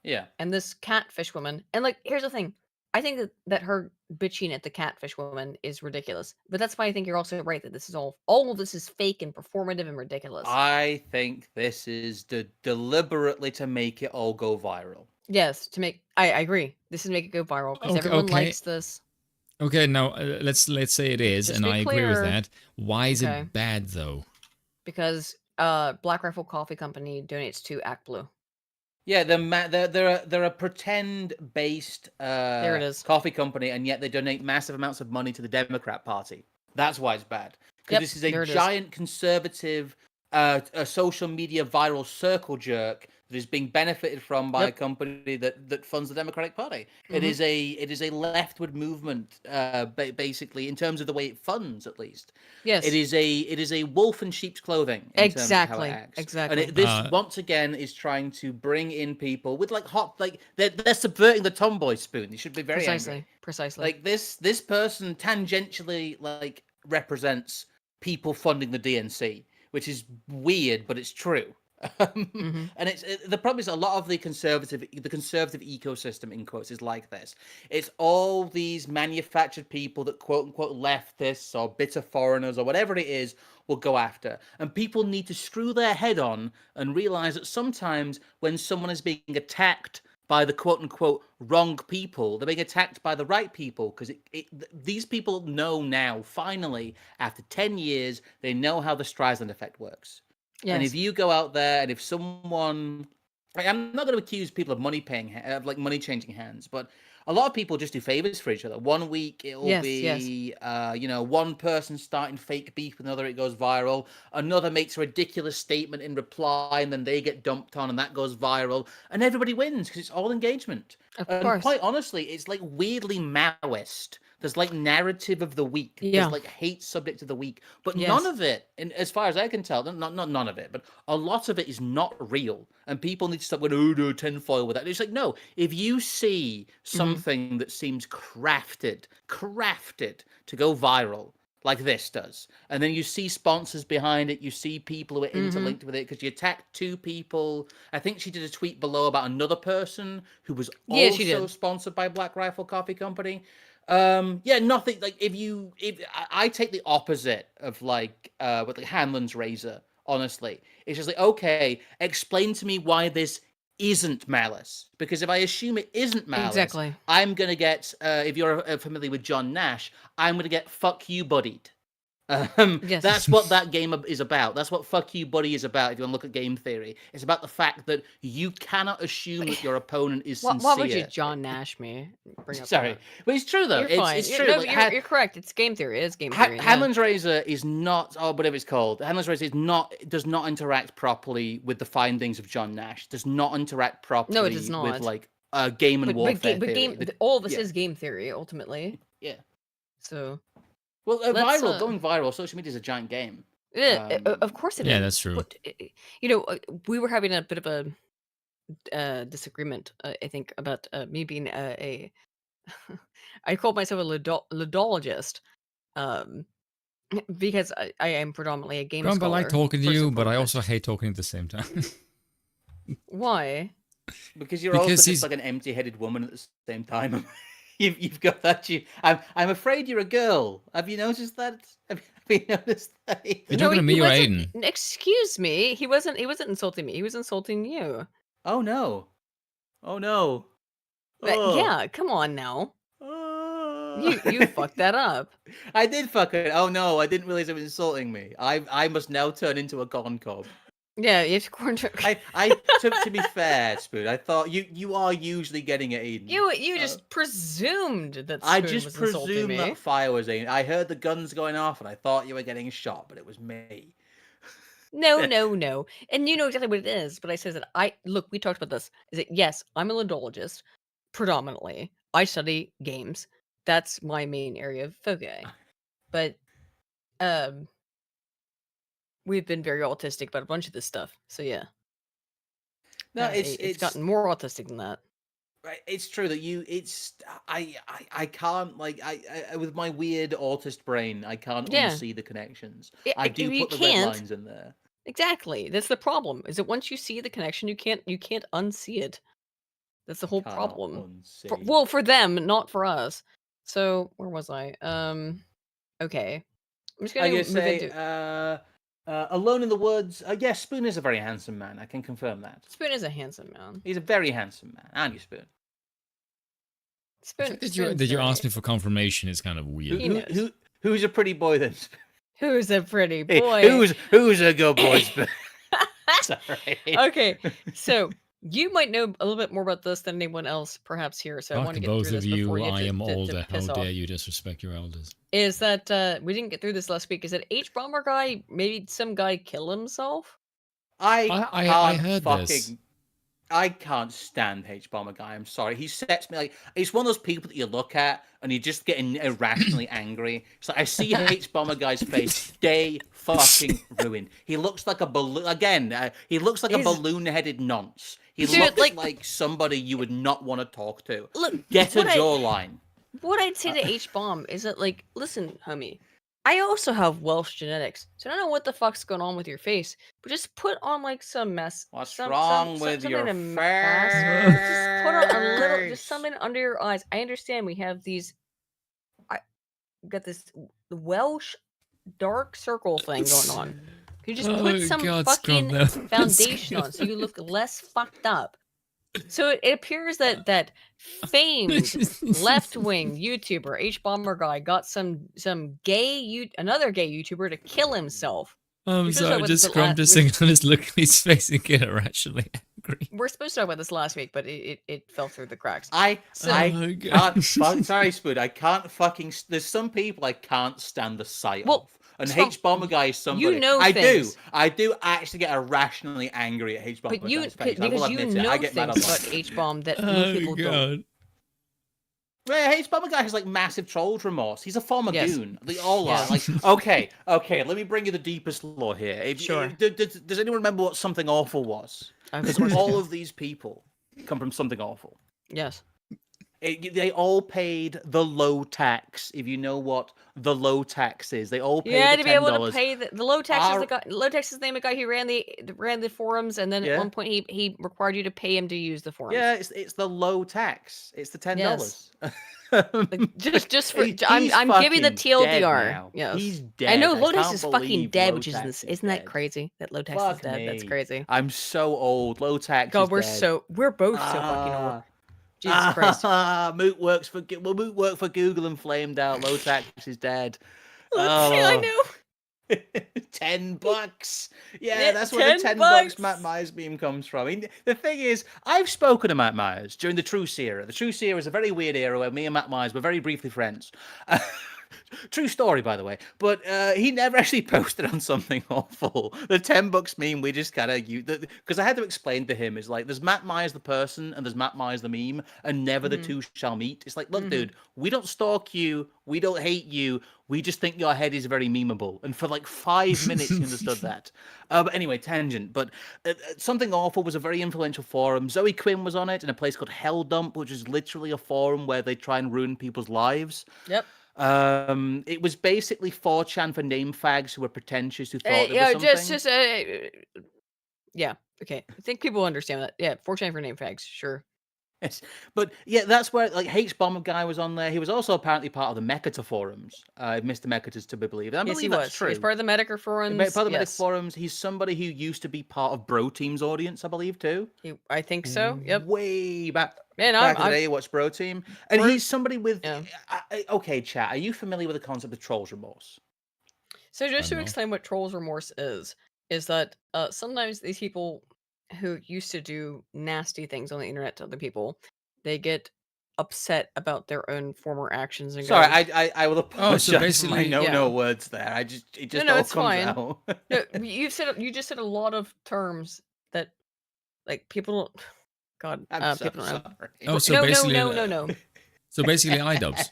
Yeah. And this catfish woman, and like, here's the thing. I think that her bitching at the catfish woman is ridiculous. But that's why I think you're also right that this is all of this is fake and performative and ridiculous. I think this is deliberately to make it all go viral. Yes, I agree. This is make it go viral because everyone likes this. Okay, now let's say it is, Just and I agree with clear. that. Why is Okay. it bad though? Because Black Rifle Coffee Company donates to Act Blue. Yeah, they're a pretend-based There it is. coffee company, and yet they donate massive amounts of money to the Democrat Party. That's why it's bad. Because this is a giant conservative social media viral circle jerk that is being benefited from by a company that funds the Democratic Party. Mm-hmm. It is a leftward movement, basically, in terms of the way it funds, at least. Yes. It is a wolf in sheep's clothing. In terms of how it acts. Exactly. And this once again is trying to bring in people with they're subverting the tomboy spoon. They should be very angry. Precisely. Like this person tangentially represents people funding the DNC, which is weird, but it's true. And the problem is a lot of the conservative ecosystem in quotes is like this. It's all these manufactured people that quote unquote leftists or bitter foreigners or whatever it is will go after, and people need to screw their head on and realize that sometimes when someone is being attacked by the quote unquote wrong people, they're being attacked by the right people, because these people know now, finally, after 10 years, they know how the Streisand effect works. Yes. And if you go out there and if someone I'm not going to accuse people of money changing hands, but a lot of people just do favors for each other. One week it'll be, one person starting fake beef with another, it goes viral. Another makes a ridiculous statement in reply, and then they get dumped on, and that goes viral, and everybody wins because it's all engagement. Of And course. quite honestly, it's like weirdly Maoist. There's like narrative of the week. Yeah. There's like hate subject of the week, but Yes. none of it, and as far as I can tell, not none of it, but a lot of it is not real. And people need to stop going, oh no, tinfoil with that. It's like, no, if you see something that seems crafted to go viral, like this does, and then you see sponsors behind it, you see people who are interlinked with it, because you attacked 2 people. I think she did a tweet below about another person who was also sponsored by Black Rifle Coffee Company. Nothing like if I take the opposite of like with like Hanlon's razor. Honestly, it's just like, okay, explain to me why this isn't malice, because if I assume it isn't malice, I'm gonna get if you're familiar with John Nash, I'm gonna get fuck you buddied. That's what that game is about. That's what fuck you buddy is about. If you want to look at game theory, it's about the fact that you cannot assume that your opponent is sincere. Why would you John Nash me? Sorry, but it's true though. It's true. No, you're correct. It's game theory. It is game theory. Hanlon's razor is not, or whatever it's called. Hanlon's razor does not interact properly with the findings of John Nash. Does not interact properly. No, it does not. With like game and warfare. All of this is game theory ultimately. Yeah. So. Well, going viral, social media is a giant game. Yeah, of course it is. Yeah, that's true. But, we were having a bit of a disagreement, I think, about me being I called myself a ludologist, because I am predominantly a game Scrump, I scholar. like talking to you, but I also hate talking at the same time. Why? Because you're also just like an empty-headed woman at the same time. You've got that. I'm afraid you're a girl. Have you noticed that? Have you noticed that? You're talking to me or Aiden? Excuse me. He wasn't insulting me. He was insulting you. Oh no. Oh no. Yeah, come on now. You fucked that up. I did fuck it. Oh no, I didn't realize it was insulting me. I must now turn into a corn cob. Yeah, you have to corn cob. To be fair, Spoon, I thought you are usually getting at Eden. You just presumed that Spoon I just was insulting me. presumed that fire was Eden. I heard the guns going off and I thought you were getting shot, but it was me. No. And you know exactly what it is, but I said that we talked about this. Is that yes, I'm a ludologist, predominantly. I study games. That's my main area of focus. But we've been very autistic about a bunch of this stuff. So yeah. No, it's gotten more autistic than that. Right, it's true that I can't with my weird autist brain, I can't unsee the connections. I do put the red lines in there. Exactly. That's the problem. Is that once you see the connection, you can't unsee it. That's the whole problem. For them, not for us. So where was I? Okay. I'm just gonna move into Alone in the Woods. Yes, Spoon is a very handsome man. I can confirm that. Spoon is a handsome man. He's a very handsome man. Aren't you, Spoon? That you asked me for confirmation is kind of weird. Who's a pretty boy then? Who's a pretty boy? Who's a good boy? Spoon? Sorry. Okay, so you might know a little bit more about this than anyone else, perhaps here. So I want to get both through of this you. before I am older. How off. dare you disrespect your elders? Is that we didn't get through this last week? Is that Hbomberguy maybe some guy kill himself? I heard this. I can't stand Hbomberguy. I'm sorry. He sets me like it's one of those people that you look at and you're just getting irrationally angry. So I see Hbomberguy's face, stay fucking ruined. He looks like a balloon again. He looks like a balloon-headed nonce. He looks like somebody you would not want to talk to. Look, get a jawline. What I'd say to Hbomb is that, like, listen, homie, I also have Welsh genetics, so I don't know what the fuck's going on with your face, but just put on like some mess. What's wrong with your face? Just put on a little, just something under your eyes. I understand we have these. I got this Welsh dark circle thing going on. Can you just put some fucking foundation on so you look less fucked up? So it appears that famed left-wing YouTuber Hbomberguy got another gay YouTuber to kill himself. I'm sorry, just Scrump just thinking on his look on his face and get irrationally We're supposed to talk about this last week, but it fell through the cracks. I Oh, can't. Sorry, Spoon. I can't fucking. There's some people I can't stand the sight Well, of. And Scrump, Hbomberguy is somebody. you know I things. do. I do actually get irrationally angry at But you, Hbomberguy's face. I will because you admit it. I know get mad a things lot. about H-bomb that Oh, most people don't. Yeah, Hbomberguy has like massive trolls remorse. He's a former Yes. goon. They all Yes. are. Like, okay. Let me bring you the deepest lore here. Sure. Does anyone remember what Something Awful was? Of Because course I all do. of these people come from Something Awful. Yes. They all paid the low tax. If you know what the low tax is, they all paid Yeah, the to be able $10. to pay the low taxes. Low taxes name a guy who ran the forums, and then at Yeah. one point he required you to pay him to use the forums. Yeah, it's the low tax. It's the $10. Yes. Like, just for He's I'm giving the fucking dead TLDR. now. Yes. He's dead. I know I Low Tax can't is fucking believe dead, Low which Tax isn't is that dead. crazy? That Low Tax is Fuck dead. That's me. crazy. I'm so old. Low tax. God, is dead. we're both so fucking old. Jesus Christ. Moot works for Moot worked for Google and flamed out. Low tax is dead. I know. $10. Yeah, Yeah, that's where the $10 Matt $10. Myers meme comes from. I mean, the thing is, I've spoken to Matt Myers during the Truce era. The Truce era is a very weird era where me and Matt Myers were very briefly friends. True story, by the way. But he never actually posted on Something Awful. The $10 meme, we just kind of use because I had to explain to him is like there's Matt Myers the person and there's Matt Myers the meme, and never the two shall meet. It's like, look, dude, we don't stalk you, we don't hate you, we just think your head is very memeable. And for like 5 minutes, he understood that. But anyway, tangent. But Something Awful was a very influential forum. Zoe Quinn was on it in a place called Hell Dump, which is literally a forum where they try and ruin people's lives. Yep. It was basically 4chan for name fags who were pretentious, who thought there Yeah, was something. Yeah. Okay. I think people understand that. Yeah, 4chan for name fags. Sure. Yes. But yeah, that's where like Hbomberguy was on there. He was also apparently part of the Mekata forums. Mr. Mekata's to be believed. I Yes, believe he that's was. true. He's part of the Medica forums. Part of the Medic Yes. forums. He's somebody who used to be part of Bro Team's audience, I believe, too. I think so. Yep. Way back. Man, Back in the day, you watched Bro Team. And he's somebody with. Yeah. Okay, chat. Are you familiar with the concept of trolls remorse? So just to explain what trolls remorse is that sometimes these people who used to do nasty things on the internet to other people, they get upset about their own former actions and Sorry, go, I will apologize for my basically- no words there. It just No, all it's comes fine. out. No, you just said a lot of terms that like people don't. God, I'm so people don't know. sorry. Oh, so No. basically, So basically, iDubbbz.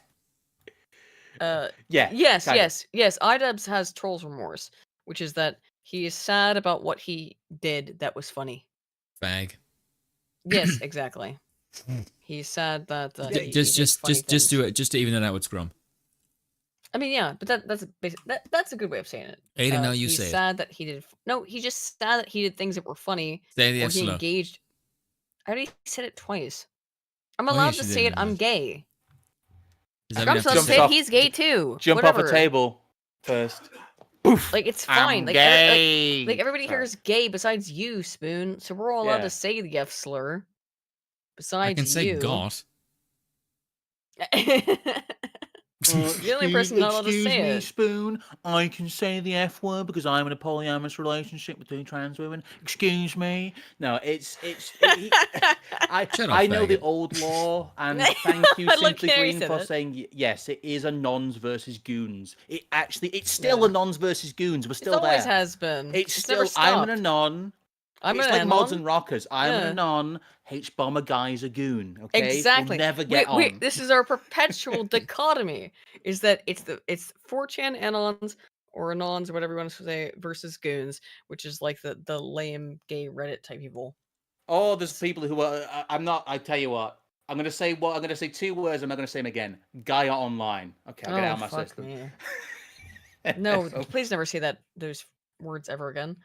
Yeah. Yes, kind of. yes. iDubbbz has trolls remorse, which is that he is sad about what he did that was funny. Fag. Yes, exactly. He's sad that he did Just funny things. do it. Just to even it out with Scrum. I mean, yeah, but that's a good way of saying it. Aiden, now you he's say it. sad that he did. No, he's just sad that he did things that were funny. Say the or F he slow. engaged. I already said it twice. I'm Oh, allowed yes, to you say did, it. I'm yes. gay. Is that I'm what supposed to you say have to he's gay too. Jump off Whatever. a table first. Like it's I'm fine. Like, gay. like everybody Sorry. here is gay besides you, Spoon. So we're all allowed Yeah. to say the F slur. Besides I can say you. got. You're the only person not allowed to Excuse say me, it. Spoon. I can say the F word because I'm in a polyamorous relationship with 2 trans women. Excuse me. No, I Shut up, I know the faggot. old law, and thank you, I like Simply how you Green, said for it. saying yes. It is a nons versus goons. It's still a nons versus goons. We're still It always there. has been. It's never still. I'm an stopped. anon. I'm It's an like mods anon. and rockers. I'm an Yeah. anon. Hbomberguy's a goon. Okay, Exactly. We'll never get on. This is our perpetual dichotomy. Is that it's 4chan anons or anons or whatever you want to say versus goons, which is like the lame gay Reddit type people. Oh, there's people who are. I'm not. I tell you what. I'm gonna say 2 words. I'm not gonna say them again. Gaia Online. Okay, I'll get it out of my fuck system. me. No, please never say those words ever again.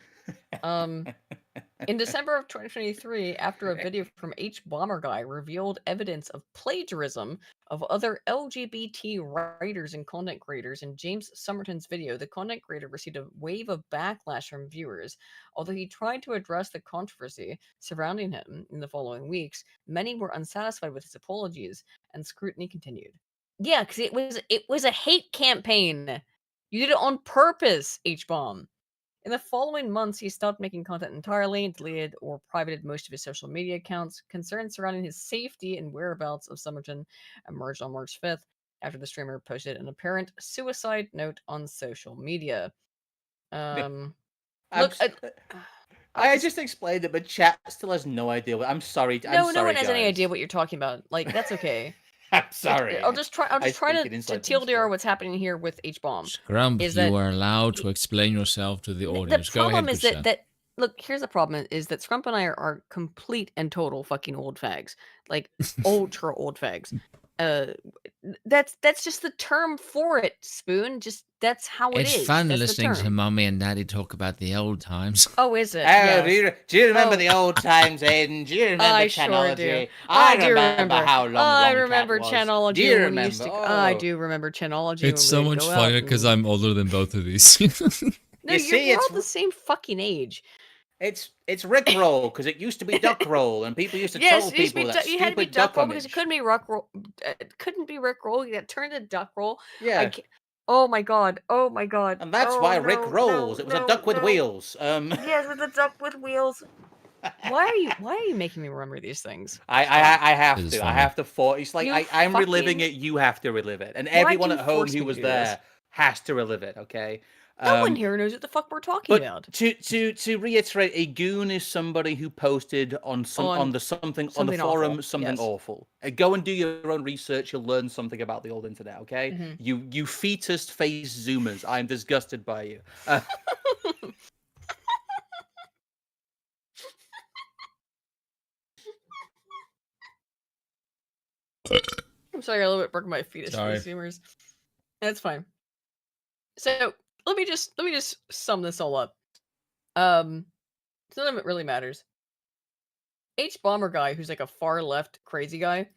In December of 2023, after a video from Hbomberguy revealed evidence of plagiarism of other LGBT writers and content creators in James Somerton's video, the content creator received a wave of backlash from viewers. Although he tried to address the controversy surrounding him in the following weeks, many were unsatisfied with his apologies, and scrutiny continued. Yeah, because it was a hate campaign. You did it on purpose, Hbomb. In the following months, he stopped making content entirely, deleted or privated most of his social media accounts. Concerns surrounding his safety and whereabouts of Summerton emerged on March 5th after the streamer posted an apparent suicide note on social media. Look, I just explained it, but chat still has no idea. I'm sorry. no I'm sorry, one has any guys. idea what you're talking about. Like, that's okay. I'm sorry. I'll just try to TLDR what's happening here with Hbomb. Scrump, Is that you are allowed to explain yourself to the audience. The problem Go ahead, is good that look, here's the problem is that Scrump and I are complete and total fucking old fags. Like ultra old fags. That's just the term for it, Spoon. Just that's how it is. It's fun that's listening to Mummy and Daddy talk about the old times. Oh, is it? Oh, Yes. do you remember the old times, Aiden? Do you remember I technology? sure do. I do remember how long I Longcat remember was. Chanology. Do you when we remember? used to, Oh. I do remember Chanology. It's so much funnier because I'm older than both of these. No, You see, we're all it's the same fucking age. It's Rickroll because it used to be Duckroll, and people used to Yes, tell it used to people be that you had to be stupid duck roll duck because it image. couldn't be rock roll. It couldn't be Rick roll. You got turned to duck roll. Yeah. Oh my god! Oh my god! And that's oh, why no, Rick rolls. No, it was a no, duck with no. wheels. Yes, with a duck with wheels. Why are you making me remember these things? I have It is to. I funny. have to. It's like You I'm reliving fucking- it. You have to relive it, and Why everyone do you at home force who me to was do there this? has to relive it. Okay. No one here knows what the fuck we're talking But about. to reiterate, a goon is somebody who posted on the something forum awful, something yes. awful. Go and do your own research. You'll learn something about the old internet. Okay, Mhm. you fetus face zoomers. I'm disgusted by you. I'm sorry, I a little bit broke my fetus for Sorry. consumers. That's fine. So let me just sum this all up. None of it really matters. Hbomberguy, who's like a far left crazy guy,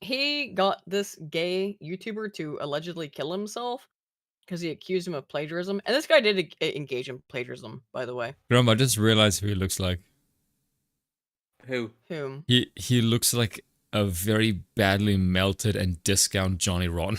he got this gay YouTuber to allegedly kill himself because he accused him of plagiarism, and this guy did engage in plagiarism, by the way. Scrump, I just realized who he looks like. Who? Whom? He looks like a very badly melted and discount Johnny Rotten.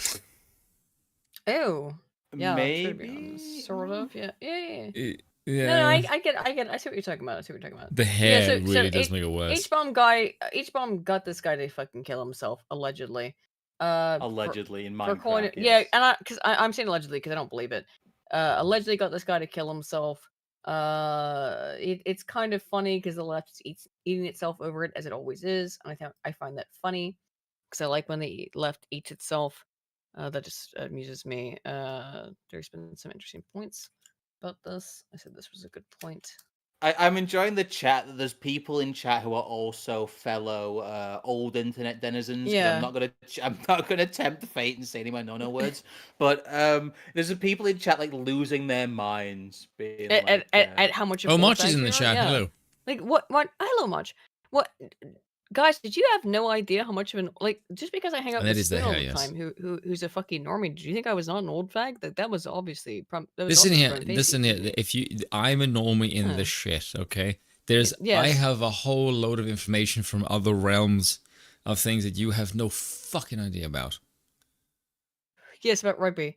Oh, yeah, Maybe. sort of, yeah. Yeah. No, I get. I see what you're talking about. The hair so really does make it worse. Hbomb got this guy to fucking kill himself, allegedly. Allegedly in Minecraft. For calling it, yes. yeah, and I'm saying allegedly because I don't believe it. Allegedly got this guy to kill himself. It's kind of funny because the left is eating itself over it as it always is, and I find that funny because I like when the left eats itself. That just amuses me. There's been some interesting points about this. I said this was a good point. I'm enjoying the chat that there's people in chat who are also fellow old internet denizens. 'Cause Yeah. I'm not gonna tempt fate and say any of my no words. But there's people in chat like losing their minds being At how much of Oh, old March is fags in the we are? chat. Yeah. Hello. Like what hello March. What guys, did you have no idea how much of an just because I hang out That with is the Spoon all hair, the yes. time who's a fucking normie, did you think I was not an old fag? That was obviously Listen here. If I'm a normie in Huh. this shit, okay? There's I yes. have a whole load of information from other realms of things that you have no fucking idea about. Yes, about rugby.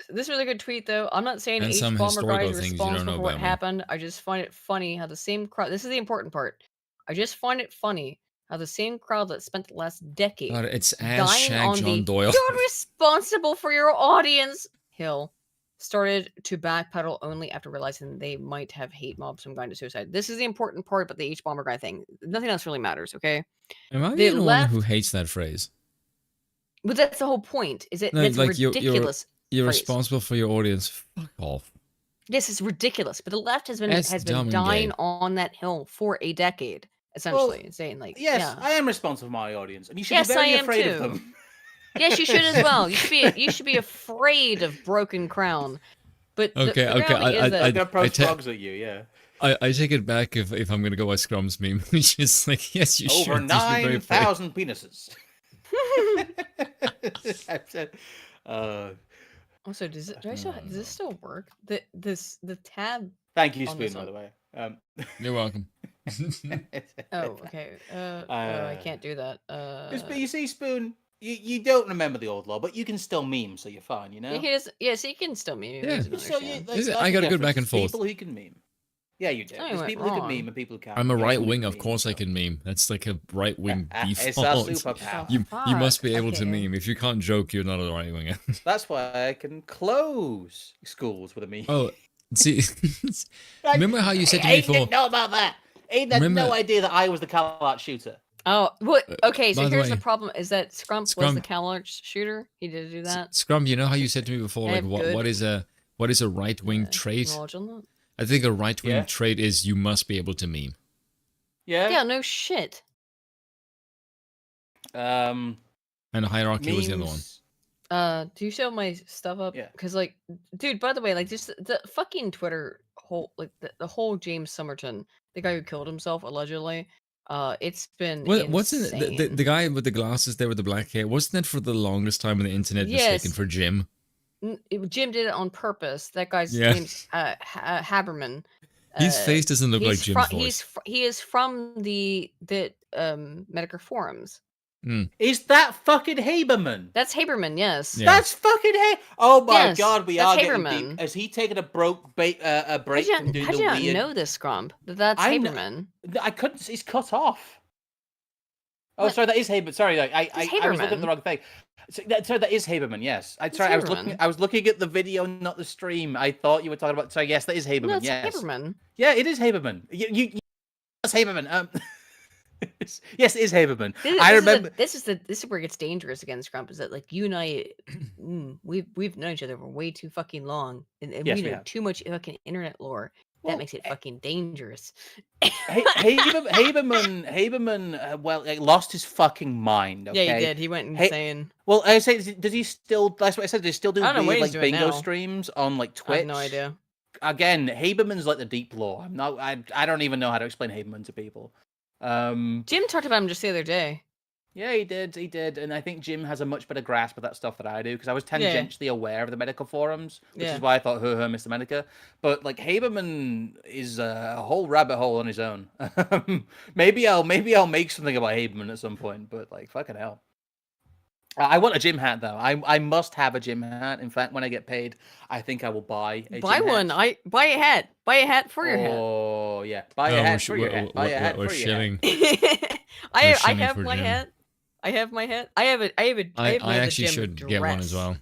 This was a good tweet though. I'm not saying And some Hbomberguy historical is things you don't responsible know for what about me. happened. I just find it funny how the same crowd. This is the important part. I just find it funny how the same crowd that spent the last decade God, it's dying Shag on John the Doyle. "you're responsible for your audience" hill started to backpedal only after realizing they might have hate mobbed some guy into suicide. This is the important part about the Hbomberguy thing. Nothing else really matters, okay? Am I They the one who hates that phrase? But that's the whole point. Is it? No, That's like ridiculous. you're phrase. responsible for your audience. Fuck off. This is ridiculous. But the left has been That's dumb and dying gay. on that hill for a decade, essentially, saying like, yes, yeah. I am responsible for my audience, and you should Yes, be very I am afraid too. of them. Yes, you should as well. You should be afraid of Broken Crown. But Okay, the okay, reality is that They're gonna post blogs at you, yeah. I take it back if I'm gonna go by Scrum's meme, which is like, yes, you should. Over You should be very afraid. 9,000 penises. Also, does this still work? The tab. Thank you, on Spoon, this by one- the way. You're welcome. Oh, okay. I can't do that. You see, Spoon, You don't remember the old law, but you can still meme, so you're fine, you know? Yeah, he does. Yes, he can still meme. Yeah. He doesn't So you, understand. like, that's I the gotta go back difference. and There's forth. people who can meme. Yeah, you do. I There's went people who can wrong. meme and people who can't. I'm a You're right someone who wing, can of course I so. can meme. That's like a right wing It's our default. superpower. You must be able to Okay. meme. If you can't joke, you're not a right winger. That's why I can close schools with a meme. Oh, see, Like, remember how you said to me Aiden before? didn't know about that. Aiden had Remember- no idea that I was the Cal shooter. Oh, what? Okay, so by the here's the way, problem: is that Scrump was the Scrump- CalArts shooter? He did do that. Scrum, you know how you said to me before, I like have what good, is a right wing trait? knowledge on that. I think a right wing Yeah. trait is you must be able to meme. Yeah. Yeah, no shit. Um. And hierarchy was the other one. memes- Do you show my stuff up? Yeah. Because, like, dude, by the way, like, just the fucking Twitter whole, like, the whole James Somerton, the guy who killed himself allegedly, it's been What's in insane. the guy with the glasses there with the black hair? Wasn't that for the longest time on the internet mistaken Yes. for Jim? Jim did it on purpose. That guy's Yeah. name's Haberman. His face doesn't look like he's Jim's fro- voice. He is from the Medicare forums. Is that fucking Haberman? That's Haberman, yes. Yeah. That's fucking Oh my Yes, god, we that's are getting Haberman. deep. Has he taken a break from doing How'd the you not weird? know this, Scrump? That's I kn- Haberman. I couldn't. He's cut off. Oh, What? sorry, that is Haberman. Sorry, I was looking at Haberman. the wrong thing. Sorry, that is Haberman. Yes, It's sorry, Haberman. I was looking at the video, not the stream. I thought you were talking about. Sorry, yes, that is Haberman. No, it's yes, Haberman. yeah, it is Haberman. That's Haberman. Yes, it is Haberman. I remember. This is where it gets dangerous again, Scrump. Is that like you and I, we've known each other for way too fucking long, and Yes, we we know have. too much fucking internet lore. Well, That makes it fucking dangerous. Haberman, well, like, lost his fucking mind. Okay? Yeah, he did. He went Hey- insane. Well, I say, does he still? That's what I said. Does he still do I don't know what weird he's like doing bingo now. streams on like Twitch? I have no idea. Again, Haberman's like the deep lore. I'm not. I don't even know how to explain Haberman to people. Jim talked about him just the other day. Yeah, he did, and I think Jim has a much better grasp of that stuff than I do because I was tangentially aware of the medical forums, which Yeah. is why I thought her, Mr. Medica. But like Haberman is a whole rabbit hole on his own. maybe I'll make something about Haberman at some point, but like fucking hell. I want a gym hat though. I must have a gym hat. In fact, when I get paid, I think I will buy a Buy gym one. hat. Buy a hat. Buy a hat for your hat. Oh yeah, buy Oh, a we're hat sh- for your we're- hat. Buy a hat we're for your hat. shilling. I shilling have for my Jim. hat. I have my hat. I have a I the actually gym should get one as dress. well.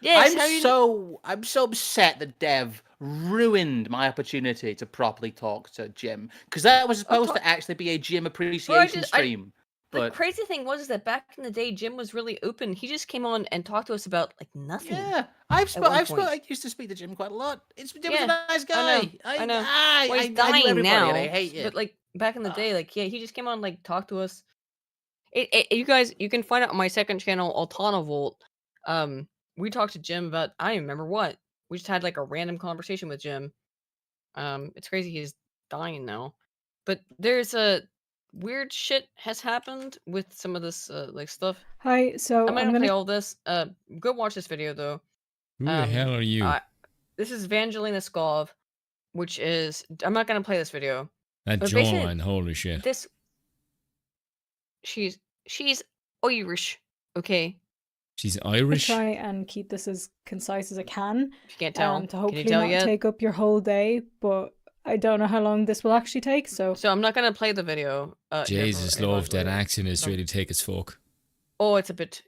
Yes, how you I'm so upset that Dev ruined my opportunity to properly talk to Jim because that was supposed to actually be a Jim appreciation stream. The But crazy thing was that back in the day, Jim was really open. He just came on and talked to us about like nothing. yeah, one I used to speak to Jim quite a lot. Jim's Yeah, a nice guy. I know. I Well, he's knew dying everybody now. and I hate you. But like back in the day, like yeah, he just came on like talked to us. You guys, you can find it on my second channel, Altana Volt. We talked to Jim about I don't even remember what. We just had like a random conversation with Jim. It's crazy he's dying now, but there's a weird shit has happened with some of this like stuff. Hi, so I'm not I'm gonna play gonna. all this. Go watch this video though. Who the hell are you? This is Evangelina Skov, which is I'm not gonna play this video. That but basically, jawline, holy shit. This she's Irish, okay? She's I'll Irish? try and keep this as concise as I can. If you can't tell, To can hopefully you tell not yet? take up your whole day, but I don't know how long this will actually take. So I'm not gonna play the video. Jesus, love, that accent is really take as fuck. Oh, it's a bit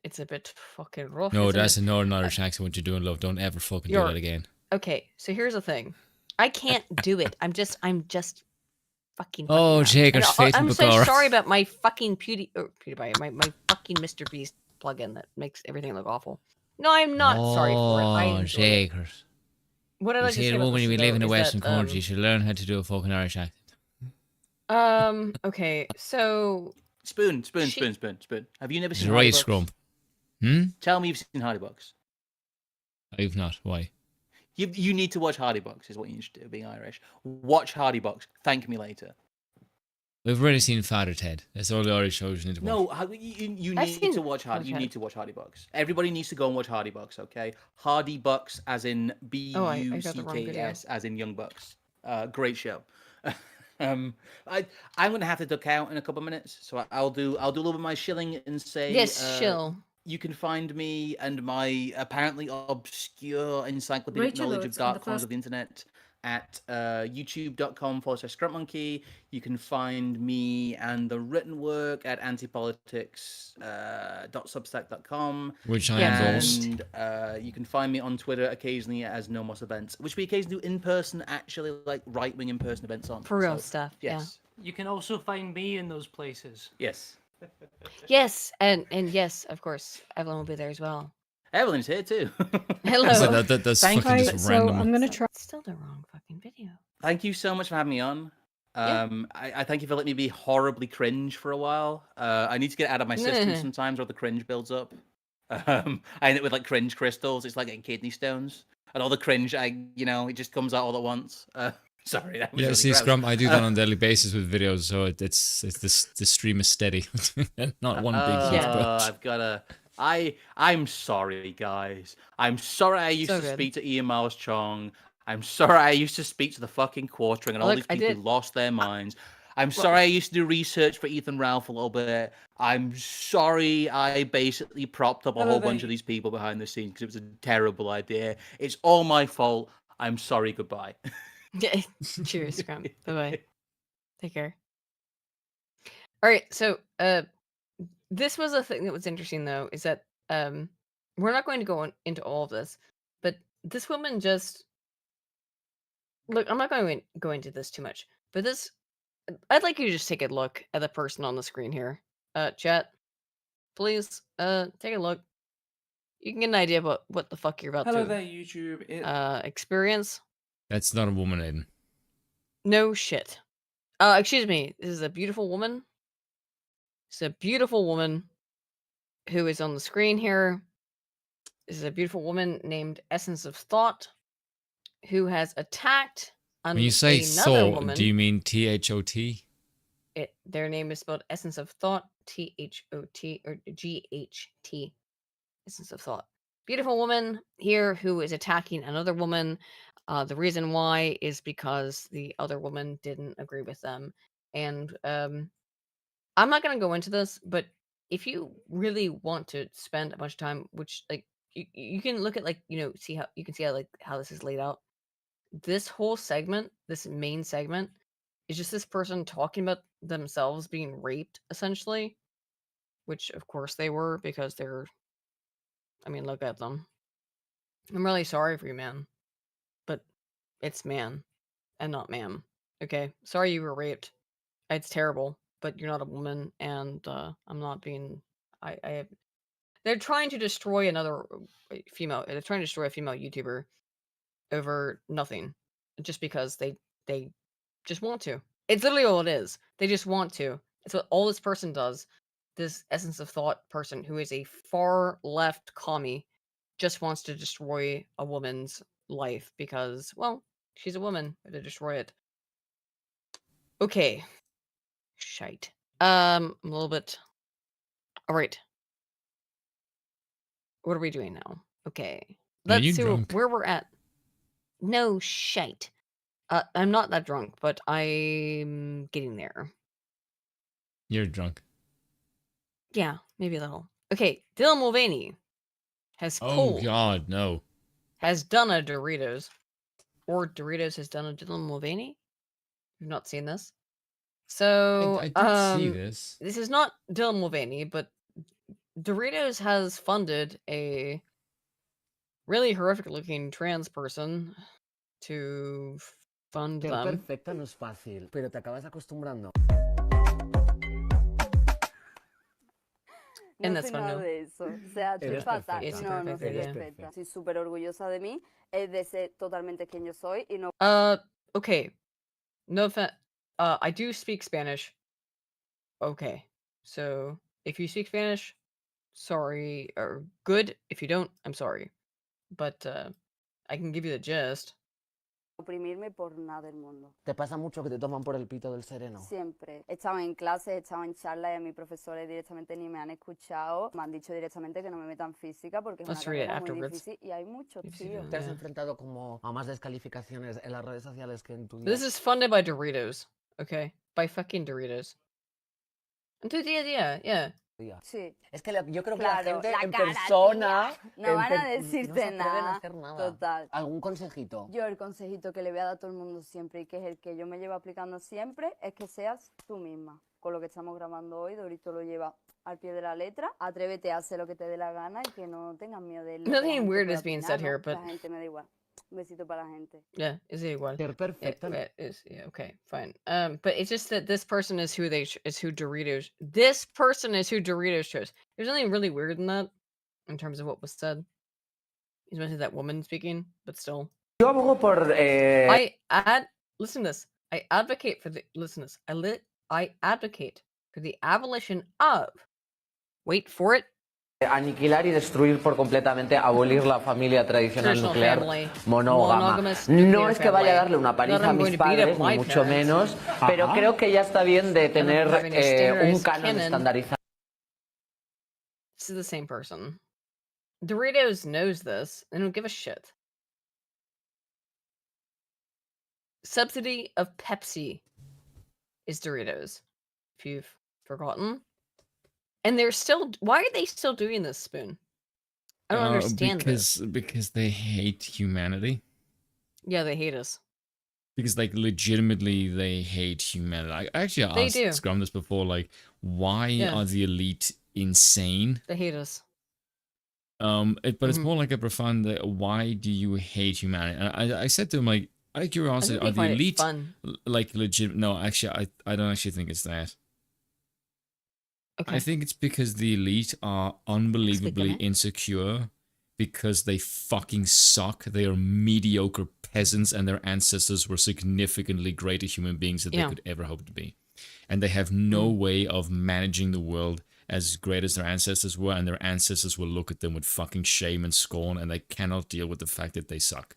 fucking rough. No, isn't that's it? a Northern Irish accent. What you're doing, love. Don't ever fucking do You're- that again. Okay, so here's the thing. I can't do it. I'm just fucking. Oh, around. Jager's And faith in I'm so Bakara. sorry about my fucking PewDiePie, my fucking Mr. Beast plugin that makes everything look awful. No, I'm not sorry for it. I Oh, enjoy it. Jagers. What I'd You like to see, say the about woman this, we live in though, a is Western that, country, you should learn how to do a fucking Irish accent. Okay, so Spoon. Have you never She's seen right, Hardy Bucks? Scrump. Tell me you've seen Hardy Bucks. I've not. Why? You need to watch Hardy Bucks, is what you should do, being Irish. Watch Hardy Bucks. Thank me later. We've already seen Father Ted. That's all the Irish shows you need to watch. No, you I've need seen to watch Hardy. Father You Ted. need to watch Hardy Bucks. Everybody needs to go and watch Hardy Bucks. Okay, Hardy Bucks, as in I got the wrong video. BUCKS, as in Young Bucks. Great show. I'm gonna have to duck out in a couple of minutes, so I'll do a little bit of my shilling and say Yes, shill. You can find me and my apparently obscure encyclopedic knowledge of dark corners of the internet at youtube.com/scrumpmonkey. You can find me and the written work at antipolitics.substack.com. Which I endorse. And you can find me on Twitter occasionally as Nomos Events, which we occasionally do in person, actually, like right-wing in-person events on. For real stuff, yes. You can also find me in those places. Yes. Yes, and yes, of course, Evelyn will be there as well. Evelyn's here too. Hello. So that's Thank fucking you. just So random. I'm gonna try. It's still the wrong fucking video. Thank you so much for having me on. Yeah. I thank you for letting me be horribly cringe for a while. I need to get out of my system sometimes, or the cringe builds up. I end up with like cringe crystals. It's like getting kidney stones, and all the cringe, it just comes out all at once. Sorry, that was Yeah, really see, gross. Scrum, I do that on a daily basis with videos, so it's the stream is steady, not one big huge bunch. I've got a. I'm sorry, guys. I'm sorry I used So to good. speak to Ian Miles Chong. I'm sorry I used to speak to the fucking quartering and all Look, these I people did- who lost their minds. I'm sorry I used to do research for Ethan Ralph a little bit. I'm sorry I basically propped up a whole bunch of these people behind the scenes because it was a terrible idea. It's all my fault. I'm sorry. Goodbye. Yeah. Cheers, Scrum. Bye-bye. Take care. All right, so this was a thing that was interesting though, is that we're not going to go into all of this, but this woman just look. I'm not going to go into this too much, but this. I'd like you to just take a look at the person on the screen here. Chat, please. Take a look. You can get an idea about what the fuck you're about Hello to there, YouTube. experience. That's not a woman, Aiden. No shit. Excuse me. This is a beautiful woman. It's a beautiful woman who is on the screen here. This is a beautiful woman named Essence of Thought who has attacked When you say another thought, woman. do you mean THOT? Their name is spelled Essence of Thought, THOT or GHT. Essence of Thought. Beautiful woman here who is attacking another woman. The reason why is because the other woman didn't agree with them. And I'm not going to go into this, but if you really want to spend a bunch of time, which like you can look at like, see how you can see how this is laid out. This whole segment, this main segment, is just this person talking about themselves being raped, essentially. Which of course they were, because look at them. I'm really sorry for you, man. But it's man and not ma'am. Okay? Sorry you were raped. It's terrible, but you're not a woman, and I'm not being they're trying to destroy another female. They're trying to destroy a female YouTuber over nothing, just because they just want to. It's literally all it is. They just want to. It's what all this person does. This Essence of Thought person, who is a far left commie, just wants to destroy a woman's life because, well, she's a woman. To destroy it. Okay. Shite. A little bit. All right. What are we doing now? Okay. Are Let's you see drunk? where we're at. No shite. I'm not that drunk, but I'm getting there. You're drunk. Yeah, maybe a little. Okay, Dylan Mulvaney has Oh pulled, God, no. has done a Doritos, or Doritos has done a Dylan Mulvaney. You've not seen this, so I did see this. This is not Dylan Mulvaney, but Doritos has funded a really horrific-looking trans person to fund Ser them. perfecta no es fácil, pero te acabas acostumbrando. And No that's soy fun, nada no? de eso. O sea, ¿qué Eres pasa? perfecta. No, no soy Eres perfecta. Estoy súper orgullosa de mí, de ser totalmente quien yo soy y no. Okay. No offense. I do speak Spanish. Okay. So if you speak Spanish, sorry, or good. If you don't, I'm sorry. But I can give you the gist. Oprimirme por nada del mundo. ¿Te pasa mucho que te toman por el pito del sereno? Siempre. He estado en clases, he estado en charlas y a mis profesores directamente ni me han escuchado. Me han dicho directamente que no me metan física porque es una Let's read it carrera muy afterwards. difícil y hay muchos tíos. ¿Te has enfrentado como a más descalificaciones en las redes sociales que en tu vida? This is funded by Doritos. Okay, by fucking Doritos. Yeah. Sí. Es que yo creo que Claro, la gente la en cara, persona tía. No van a no se decirte atreven a nada. hacer nada. Total. ¿Algún consejito? Yo el consejito que le voy a dar a todo el mundo siempre y que es el que yo me llevo aplicando siempre es que seas tú misma. Con lo que estamos grabando hoy, Dorito lo lleva al pie de la letra. Atrévete a hacer lo que te dé la gana y que no tengas miedo de lo que la Nothing gente weird pueda is being opinar, said here, ¿no? but La gente me da igual. Un besito para la gente. yeah, is it igual? Ser perfecta. Yeah, okay, fine. But it's just that this person is who Doritos. This person is who Doritos chose. There's nothing really weird in that, in terms of what was said. He's mentioned that woman speaking, but still. Yo abogo por. Listen to this. I advocate for the. Listen to this. I advocate for the abolition of. Wait for it. Aniquilar y destruir por completamente, abolir la familia tradicional Traditional nuclear family, monógama. monogamous No nuclear es que vaya a darle una family. Not paliza a I'm mis going to beat up padres, ni my mucho parents. menos, pero creo que ya está bien de tener having a un standardized canon canon. estandarizado. This is the same person. Doritos knows this and don't give a shit. Subsidy of Pepsi is Doritos, if you've forgotten. And they're still. Why are they still doing this, Spoon? I don't understand this. Because they hate humanity. Yeah, they hate us. Because, like, legitimately, they hate humanity. I actually They asked do. Scrum this before, like, why Yeah. are the elite insane? They hate us. But it's Mhm. more like a profound, why do you hate humanity? And I said to him, like, out of curiosity, I think they are the find it elite, fun. like, legit? No, actually, I don't actually think it's that. Okay. I think it's because the elite are unbelievably Explícame. insecure because they fucking suck. They are mediocre peasants and their ancestors were significantly greater human beings than Yeah. they could ever hope to be. And they have no way of managing the world as great as their ancestors were, and their ancestors will look at them with fucking shame and scorn, and they cannot deal with the fact that they suck.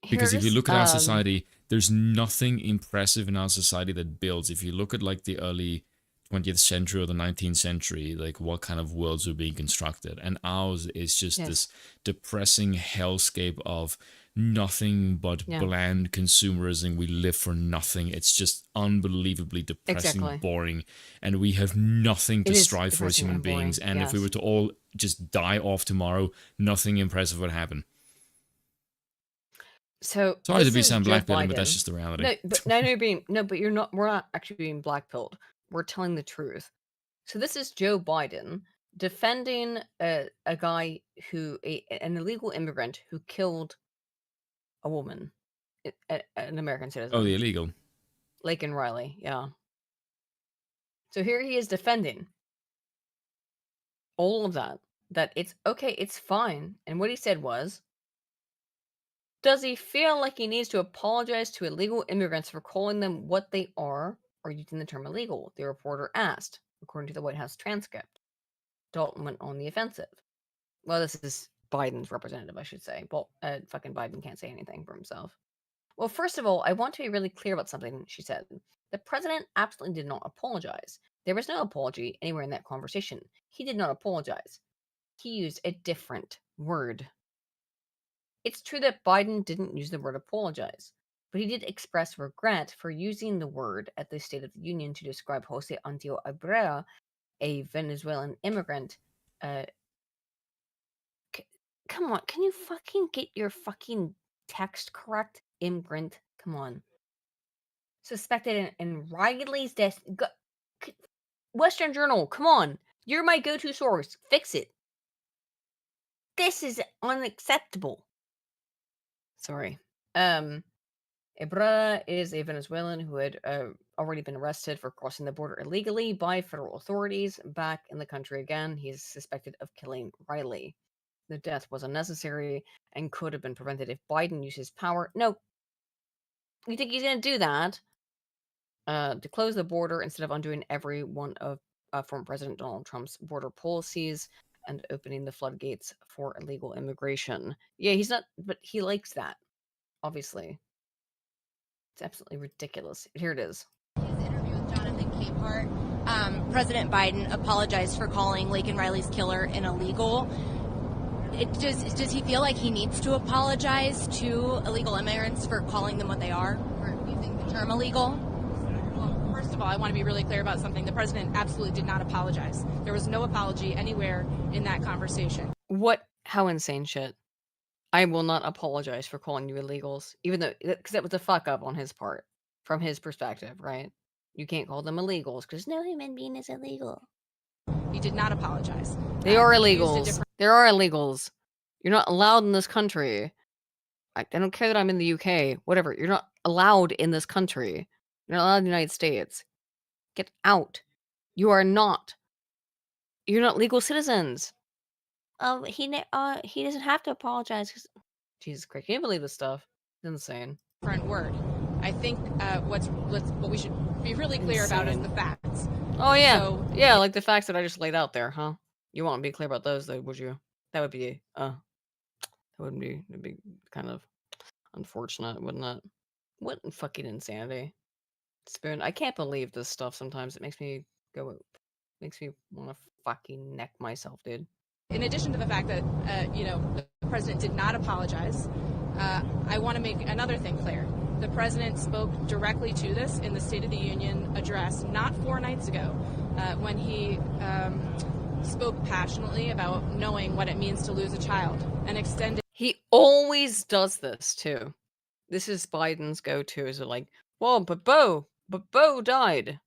Because if you Here's, look at our society, there's nothing impressive in our society that builds. If you look at like the early 20th century or the 19th century, like what kind of worlds were being constructed, and ours is just Yes. this depressing hellscape of nothing but Yeah. bland consumerism. We live for nothing. It's just unbelievably depressing, Exactly. boring, and we have nothing to It is strive for as depressing human and boring, beings. And if we yes. were to all just die off tomorrow, nothing impressive would happen. So Sorry to this be is some Joe blackpilling, but that's Biden. just the reality. No, but you're not. We're not actually being blackpilled. We're telling the truth. So this is Joe Biden defending a guy an illegal immigrant who killed a woman, an American citizen. Oh, the illegal. Laken Riley, yeah. So here he is defending all of that. That it's okay, it's fine. And what he said was, does he feel like he needs to apologize to illegal immigrants for calling them what they are or using the term illegal? The reporter asked, according to the White House transcript. Dalton went on the offensive. Well, this is Biden's representative, I should say. Well, fucking Biden can't say anything for himself. Well, first of all, I want to be really clear about something, she said. The president absolutely did not apologize. There was no apology anywhere in that conversation. He did not apologize. He used a different word. It's true that Biden didn't use the word apologize, but he did express regret for using the word at the State of the Union to describe Jose Antonio Abreu, a Venezuelan immigrant. Come on, can you fucking get your fucking text correct? Immigrant, come on. Suspected in Riley's death. Western Journal, come on. You're my go-to source. Fix it. This is unacceptable. Sorry. Ibrahim is a Venezuelan who had already been arrested for crossing the border illegally by federal authorities. Back in the country again, he is suspected of killing Riley. The death was unnecessary and could have been prevented if Biden used his power. No. You think he's going to do that? To close the border instead of undoing every one of former President Donald Trump's border policies and opening the floodgates for illegal immigration. Yeah, he's not, but he likes that, obviously. It's absolutely ridiculous. Here it is. Jonathan Capehart. President Biden apologized for calling Laken Riley's killer an illegal. Does he feel like he needs to apologize to illegal immigrants for calling them what they are? Or do you think that term illegal? Well, first of all, I want to be really clear about something. The president absolutely did not apologize. There was no apology anywhere in that conversation. What? How insane shit. I will not apologize for calling you illegals, even though, because that was a fuck up on his part, from his perspective, right? You can't call them illegals because no human being is illegal. He did not apologize. They are He used a illegals. different- There are illegals. You're not allowed in this country. I don't care that I'm in the UK. Whatever. You're not allowed in this country. You're not allowed in the United States. Get out. You are not. You're not legal citizens. He doesn't have to apologize. Jesus Christ, can you believe this stuff? It's insane. different word. I think what we should be really clear about is the facts. Oh yeah, So, yeah, like the facts that I just laid out there, huh? You won't be clear about those, though, would you? That would be that'd be kind of unfortunate, wouldn't it? What fucking insanity, Spoon. I can't believe this stuff. Sometimes it makes me want to fucking neck myself, dude. in addition to the fact that the president did not apologize, I want to make another thing clear. The president spoke directly to this in the State of the Union address not 4 nights ago, when he spoke passionately about knowing what it means to lose a child and extended. He always does this too. This is Biden's go-to. Is like, well, but Bo died.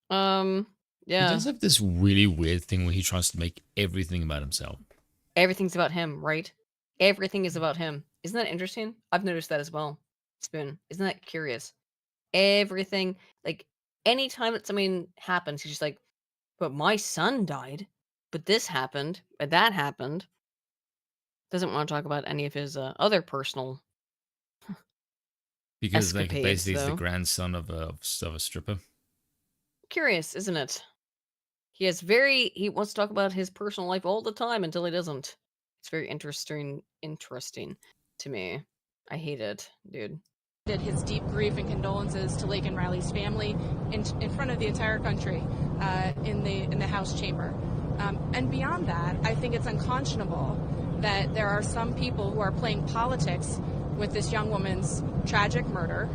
He Yeah. does have this really weird thing where he tries to make everything about himself. Everything's about him, right? Everything is about him. Isn't that interesting? I've noticed that as well. Spoon. Isn't that curious? Everything, like, anytime that something happens, he's just like, but my son died. But this happened. But that happened. Doesn't want to talk about any of his other personal Because like escapades, basically he's the though. grandson of a stripper. Curious, isn't it? He wants to talk about his personal life all the time until he doesn't. It's very interesting to me. I hate it, dude. Did his deep grief and condolences to Laken Riley's family in front of the entire country in the House chamber. And beyond that, I think it's unconscionable that there are some people who are playing politics with this young woman's tragic murder,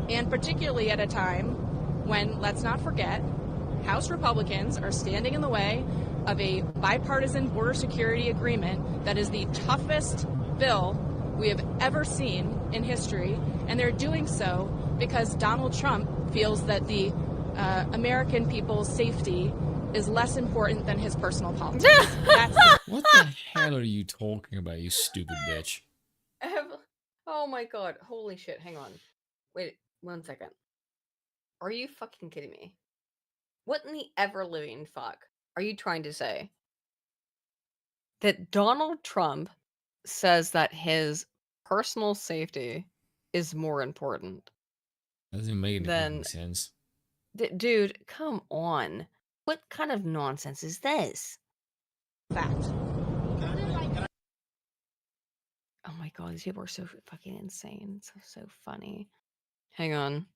and particularly at a time when, let's not forget, House Republicans are standing in the way of a bipartisan border security agreement that is the toughest bill we have ever seen in history, and they're doing so because Donald Trump feels that the American people's safety is less important than his personal politics. What the hell are you talking about, you stupid bitch? Oh my god, holy shit, hang on. Wait, 1 second. Are you fucking kidding me? What in the ever-living fuck are you trying to say? That Donald Trump says that his personal safety is more important. That doesn't make any Then- fucking sense. Dude, come on. What kind of nonsense is this? Fact. Oh my god, these people are so fucking insane. So funny. Hang on.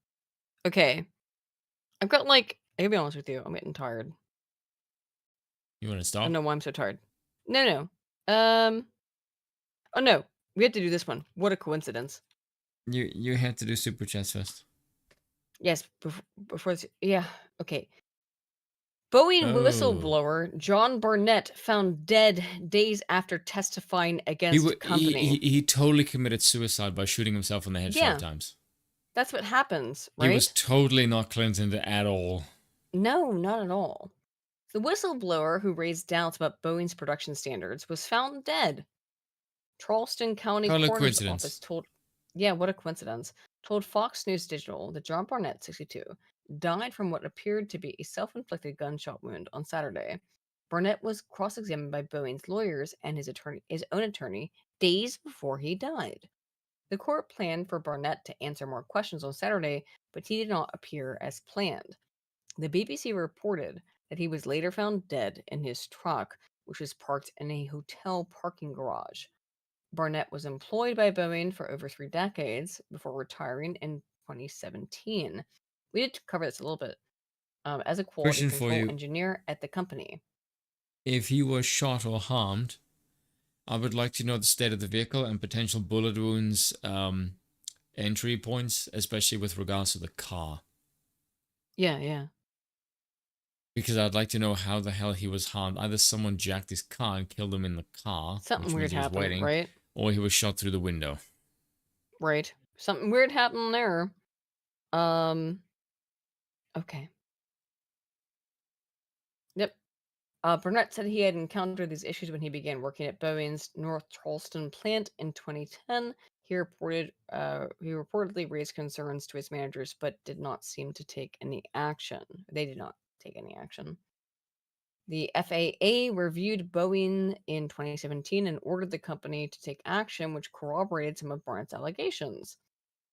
Okay. I've got I gotta be honest with you, I'm getting tired. You want to I stop? don't know why I'm so tired. No. Oh no, we have to do this one. What a coincidence. You had to do super chats first. Yes, before this, yeah, okay. Boeing Oh. whistleblower John Barnett found dead days after testifying against company. He totally committed suicide by shooting himself in the head Yeah. 5 times. That's what happens, right? He was totally not Clinton at all. No, not at all. The whistleblower who raised doubts about Boeing's production standards was found dead. Charleston County Total Coroner's coincidence. Office told, yeah, what a coincidence, told Fox News Digital that John Barnett, 62, died from what appeared to be a self-inflicted gunshot wound on Saturday. Barnett was cross-examined by Boeing's lawyers and his own attorney days before he died. The court planned for Barnett to answer more questions on Saturday, but he did not appear as planned. The BBC reported that he was later found dead in his truck, which was parked in a hotel parking garage. Barnett was employed by Boeing for over 3 decades before retiring in 2017. We did cover this a little bit. As a quality Question for control you. engineer at the company. If he was shot or harmed, I would like to know the state of the vehicle and potential bullet wounds entry points, especially with regards to the car. Yeah. Because I'd like to know how the hell he was harmed. Either someone jacked his car and killed him in the car, Something which weird means he was happened, waiting, right? or he was shot through the window. Right. Something weird happened there. Okay. Yep. Burnett said he had encountered these issues when he began working at Boeing's North Charleston plant in 2010. He reportedly raised concerns to his managers, but did not seem to take any action. They did not take any action. The FAA reviewed Boeing in 2017 and ordered the company to take action, which corroborated some of Burnett's allegations.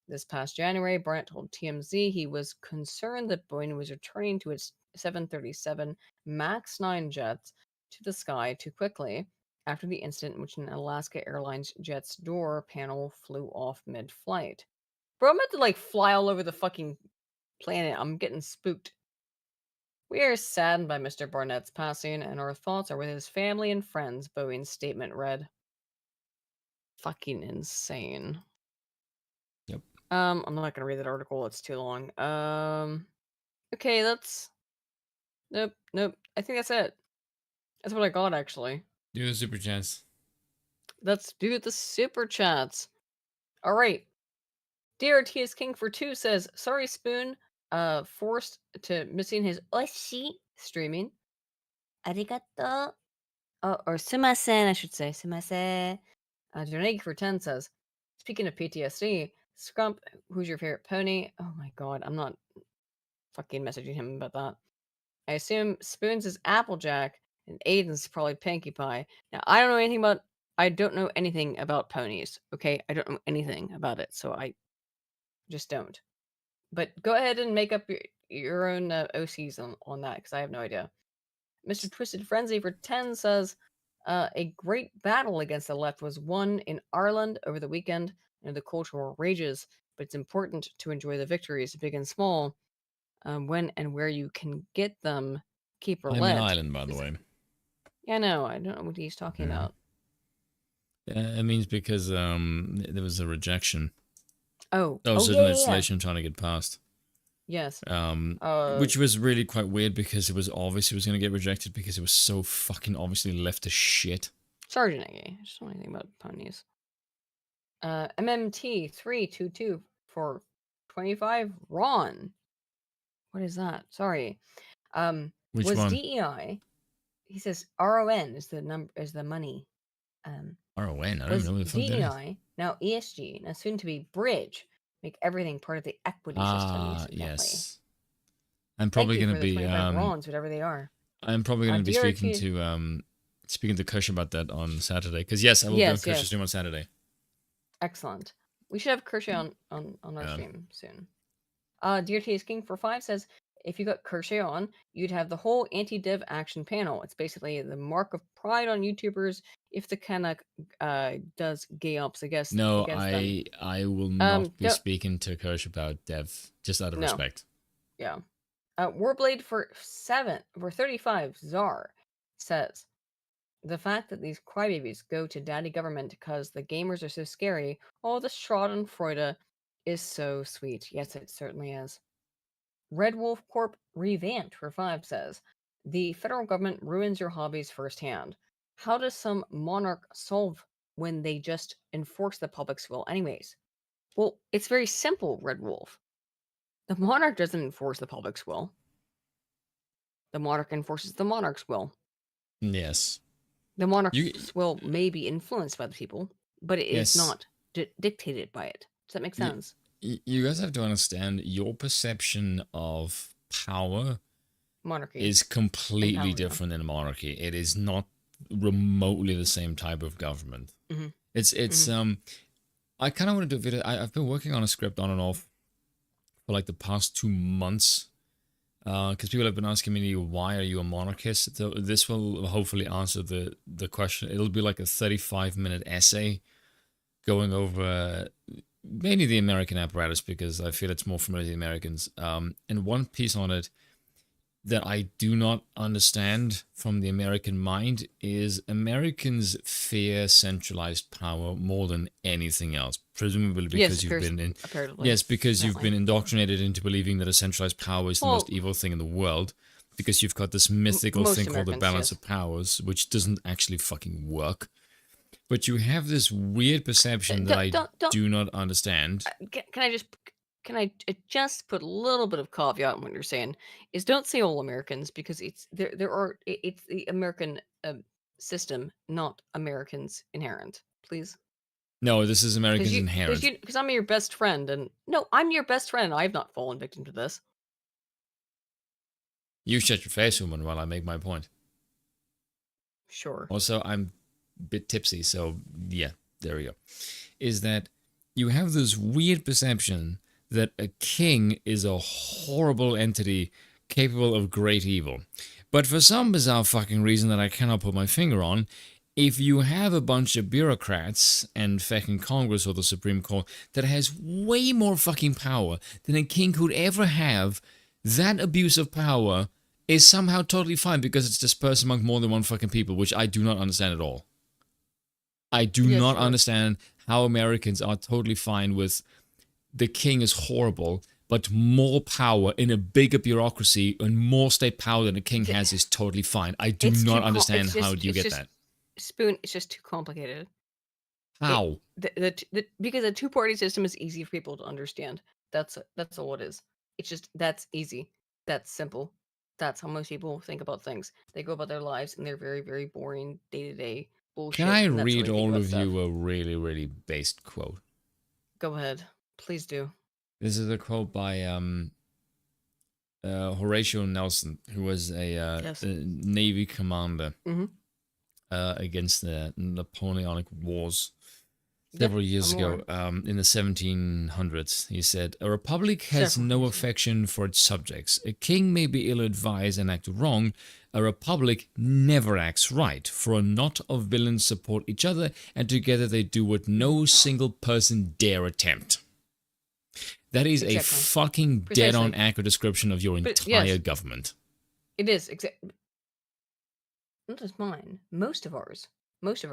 This past January, Burnett told TMZ he was concerned that Boeing was returning to its 737 MAX 9 jets to the sky too quickly after the incident in which an Alaska Airlines jet's door panel flew off mid-flight. Bro, I'm about to like fly all over the fucking planet. I'm getting spooked. We are saddened by Mr. Barnett's passing, and our thoughts are with his family and friends, Boeing's statement read. Fucking insane. Yep. I'm not gonna read that article, it's too long. Okay, that's... Nope. I think that's it. That's what I got, actually. Do the super chats. Let's do the super chats. Alright. DRT is King for 2 says, sorry, Spoon, forced to missing his Oishi streaming. Arigato. Or sumasen, I should say. Sumasen. Jonegi for 10 says, speaking of PTSD, Scrump, who's your favorite pony? Oh my god, I'm not fucking messaging him about that. I assume Spoons is Applejack, and Aiden's probably Pinkie Pie. Now, I don't know anything about ponies, okay? I don't know anything about it, so I just don't. But go ahead and make up your own OCs on that, because I have no idea. Mr. Twisted Frenzy for 10 says, a great battle against the left was won in Ireland over the weekend, and the cultural rages, but it's important to enjoy the victories, big and small, when and where you can get them, keep or I'm let. in Ireland, by the way. Yeah, no, I don't know what he's talking about. It means because there was a rejection. Oh, certain yeah. legislation trying to get passed. Yes. Which was really quite weird because it was obvious it was going to get rejected because it was so fucking obviously left as shit. Sergeant Aggie, I just don't know anything about ponies. MMT322 for 25. Ron. What is that? Sorry. Which was one? DEI? He says RON is the money. RON, I don't Was know what the fuck that is. DEI, now ESG, now soon to be Bridge, make everything part of the equity system. Yes. I'm probably going to be Rons, whatever they are. I'm probably going to be DRT speaking to Kush about that on Saturday because yes, I will be on Kush's stream on Saturday. Excellent. We should have Kershaw on our stream soon. DRT is King for 5 says, if you got Kershaw on, you'd have the whole anti-dev action panel. It's basically the mark of pride on YouTubers if the Canuck does gay ops, I guess. No, I will not be speaking to Kush about dev, just out of respect. Yeah. Warblade for 35, Czar says, the fact that these crybabies go to daddy government because the gamers are so scary, all the Schadenfreude is so sweet. Yes, it certainly is. Red Wolf Corp revamped for 5 says, the federal government ruins your hobbies firsthand. How does some monarch solve when they just enforce the public's will anyways? Well, it's very simple, Red Wolf. The monarch doesn't enforce the public's will. The monarch enforces the monarch's will. Yes. The monarch's will may be influenced by the people, but it is not dictated by it. Does that make sense? You guys have to understand your perception of power is completely different in a monarchy. It is not remotely the same type of government. Mm-hmm. It's I kind of want to do a video. I've been working on a script on and off for like the past 2 months because people have been asking me, why are you a monarchist? So this will hopefully answer the question. It'll be like a 35-minute essay going over mainly the American apparatus because I feel it's more familiar to the Americans. And one piece on it, that I do not understand from the American mind is Americans fear centralized power more than anything else. Presumably because you've been in because you've been indoctrinated into believing that a centralized power is the most evil thing in the world. Because you've got this mythical thing called the balance of powers, which doesn't actually fucking work. But you have this weird perception that I do not understand. Can I just put a little bit of caveat on what you're saying? Is don't say all Americans, because it's it's the American system, not Americans inherent. Please. No, this is Americans inherent. Because I'm your best friend, and no, I'm your best friend. I have not fallen victim to this. You shut your face, woman, while I make my point. Sure. Also, I'm a bit tipsy, so yeah, there we go. Is that you have this weird perception that a king is a horrible entity capable of great evil. But for some bizarre fucking reason that I cannot put my finger on, if you have a bunch of bureaucrats and fucking Congress or the Supreme Court that has way more fucking power than a king could ever have, that abuse of power is somehow totally fine because it's dispersed among more than one fucking people, which I do not understand at all. I do not understand how Americans are totally fine with the king is horrible, but more power in a bigger bureaucracy and more state power than a king has is totally fine. I do not understand how do you get that. Spoon, it's just too complicated. How? Because a two-party system is easy for people to understand. That's all it is. It's just, that's easy. That's simple. That's how most people think about things. They go about their lives and they're very, very boring day-to-day bullshit. Can I read all of you a really, really based quote? Go ahead. Please do. This is a quote by Horatio Nelson, who was a Navy commander against the Napoleonic Wars several years ago in the 1700s. He said, "A republic has no affection for its subjects. A king may be ill-advised and act wrong. A republic never acts right, for a knot of villains support each other, and together they do what no single person dare attempt." That is a fucking dead-on accurate description of your entire government. It is. Not just mine. Most of our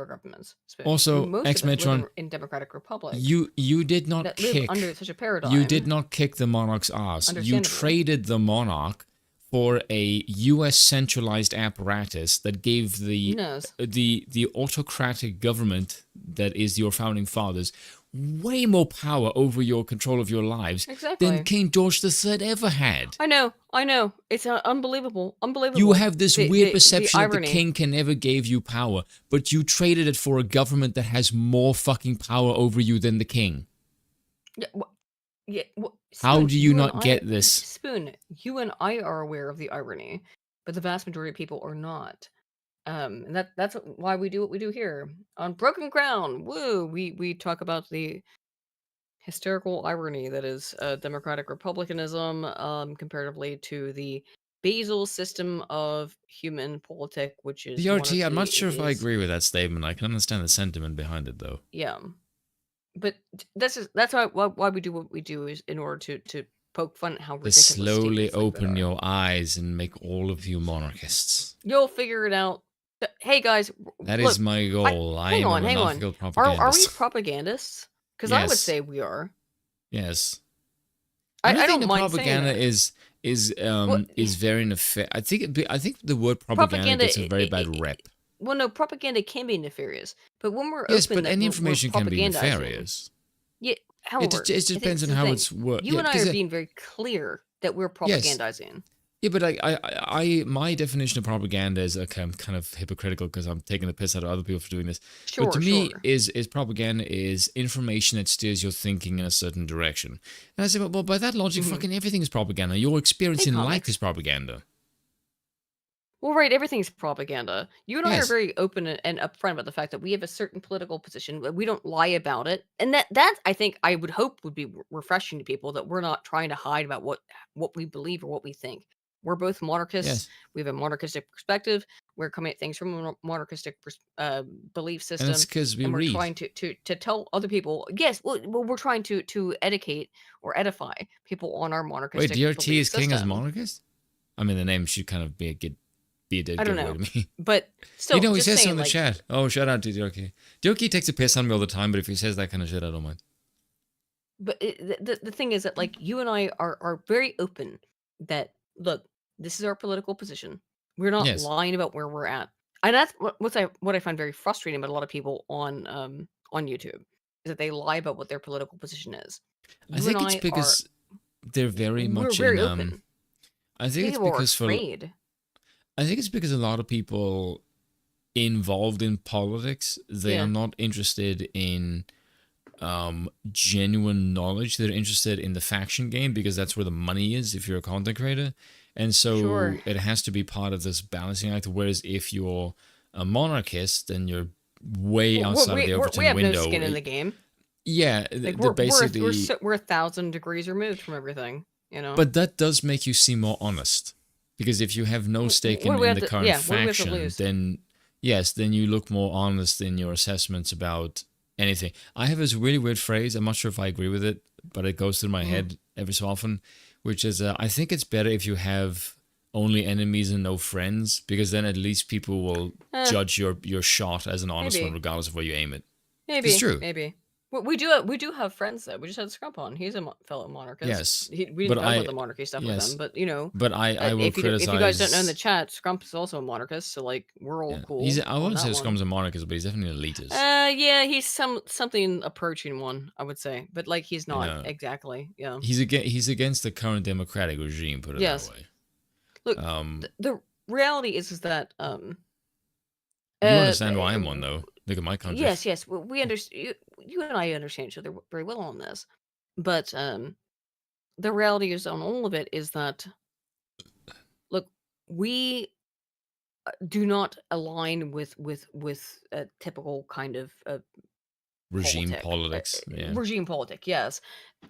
governments. Also, X-Metron, in democratic republics. You did not kick under such a paradigm. You did not kick the monarch's ass. You traded the monarch for a U.S. centralized apparatus that gave the autocratic government that is your founding fathers way more power over your control of your lives than King George III ever had. I know. It's unbelievable. You have this weird perception that the king can never give you power, but you traded it for a government that has more fucking power over you than the king. How do you not get this? Spoon, you and I are aware of the irony, but the vast majority of people are not. And that's why we do what we do here on Broken Ground. Woo! We talk about the hysterical irony that is democratic republicanism, comparatively to the basal system of human politic, which is DRT. I'm not sure if I agree with that statement. I can understand the sentiment behind it, though. Yeah, but that's why we do what we do, is in order to poke fun at how ridiculous. To slowly open your eyes and make all of you monarchists. You'll figure it out. Hey guys, that is my goal. Hang on. Are we propagandists? Because I would say we are. Yes. I don't mind propaganda is very nefarious. I think the word propaganda gets a very bad rep. Well, no, propaganda can be nefarious, but when we're but any information can be nefarious. Yeah, however, it just depends on how it's worked. You and I are being very clear that we're propagandizing. Yeah, but my definition of propaganda is kind of hypocritical because I'm taking the piss out of other people for doing this. Sure, but to me, is propaganda is information that steers your thinking in a certain direction. And I say, well, by that logic, fucking everything is propaganda. Your experience in life is propaganda. Well, right, everything's propaganda. You and I are very open and upfront about the fact that we have a certain political position. We don't lie about it. And that I think I would hope would be refreshing to people, that we're not trying to hide about what we believe or what we think. We're both monarchists. Yes. We have a monarchistic perspective. We're coming at things from a monarchistic belief system. And it's because we're trying to tell other people. Yes, well, we're trying to educate or edify people on our monarchistic. Wait, DRT is system. king as monarchist? I mean, the name should kind of be a dead I don't giveaway know, to me. but still, You know, he just says so saying, in the like, chat. Oh, shout out to Dyoki. Dyoki takes a piss on me all the time, but if he says that kind of shit, I don't mind. but the thing is that, like, you and I are very open that, look, this is our political position. We're not Yes. lying about where we're at, and that's what I find very frustrating about a lot of people on YouTube, is that they lie about what their political position is. I You think and it's I because they're very we're much very in. open. I think it's People are because afraid. I think it's because a lot of people involved in politics, they Yeah. are not interested in genuine knowledge. They're interested in the faction game because that's where the money is if you're a content creator. And so Sure. it has to be part of this balancing act. Whereas if you're a monarchist, then you're way outside of the Overton we have window. no skin in the game. Yeah, Like, they're basically. we're 1,000 degrees removed from everything, you know. But that does make you seem more honest. Because if you have no stake What do we in have the to- current yeah, what do we have to faction, lose? then yes, then you look more honest in your assessments about anything. I have this really weird phrase. I'm not sure if I agree with it, but it goes through my head every so often, which is I think it's better if you have only enemies and no friends, because then at least people will judge your shot as an honest Maybe. one, regardless of where you aim it. Maybe It's true. Maybe we do have friends though. We just had Scrump on. He's a fellow monarchist. Yes, we but didn't talk I- about the monarchy stuff with yes. him, but you know. But I will if you guys don't know in the criticize- chat, Scrump is also a monarchist, so like we're all cool. I on wouldn't say that one. Scrum's a monarchist, but he's definitely an elitist. Yeah, he's something approaching one, I would say, but like he's not know, exactly. Yeah. He's against the current democratic regime, put it Yes. that way. Look, the reality is that You understand why I'm one, though. Look at my country. Yes, we understand. You and I understand each other very well on this, but the reality is on all of it is that, look, we do not align with a typical kind of Regime politics. Yeah. regime politic. Yes,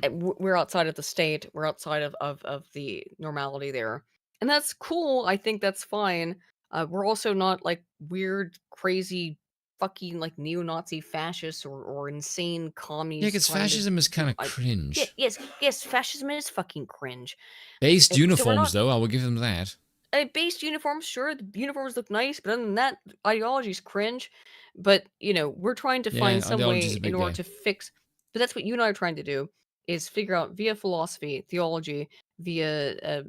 we're outside of the state. We're outside of the normality there, and that's cool. I think that's fine. We're also not like weird, crazy, fucking like neo-Nazi fascists or insane commies. Yeah, because trying to fascism is kind of I- cringe. yes, fascism is fucking cringe. Based So we're uniforms, not- though, I will give them that. Based uniforms, sure, the uniforms look nice, but other than that, ideology's cringe. But you know, we're trying to Yeah, find some way ideology's a in big order guy. to fix. But that's what you and I are trying to do: is figure out via philosophy, theology, via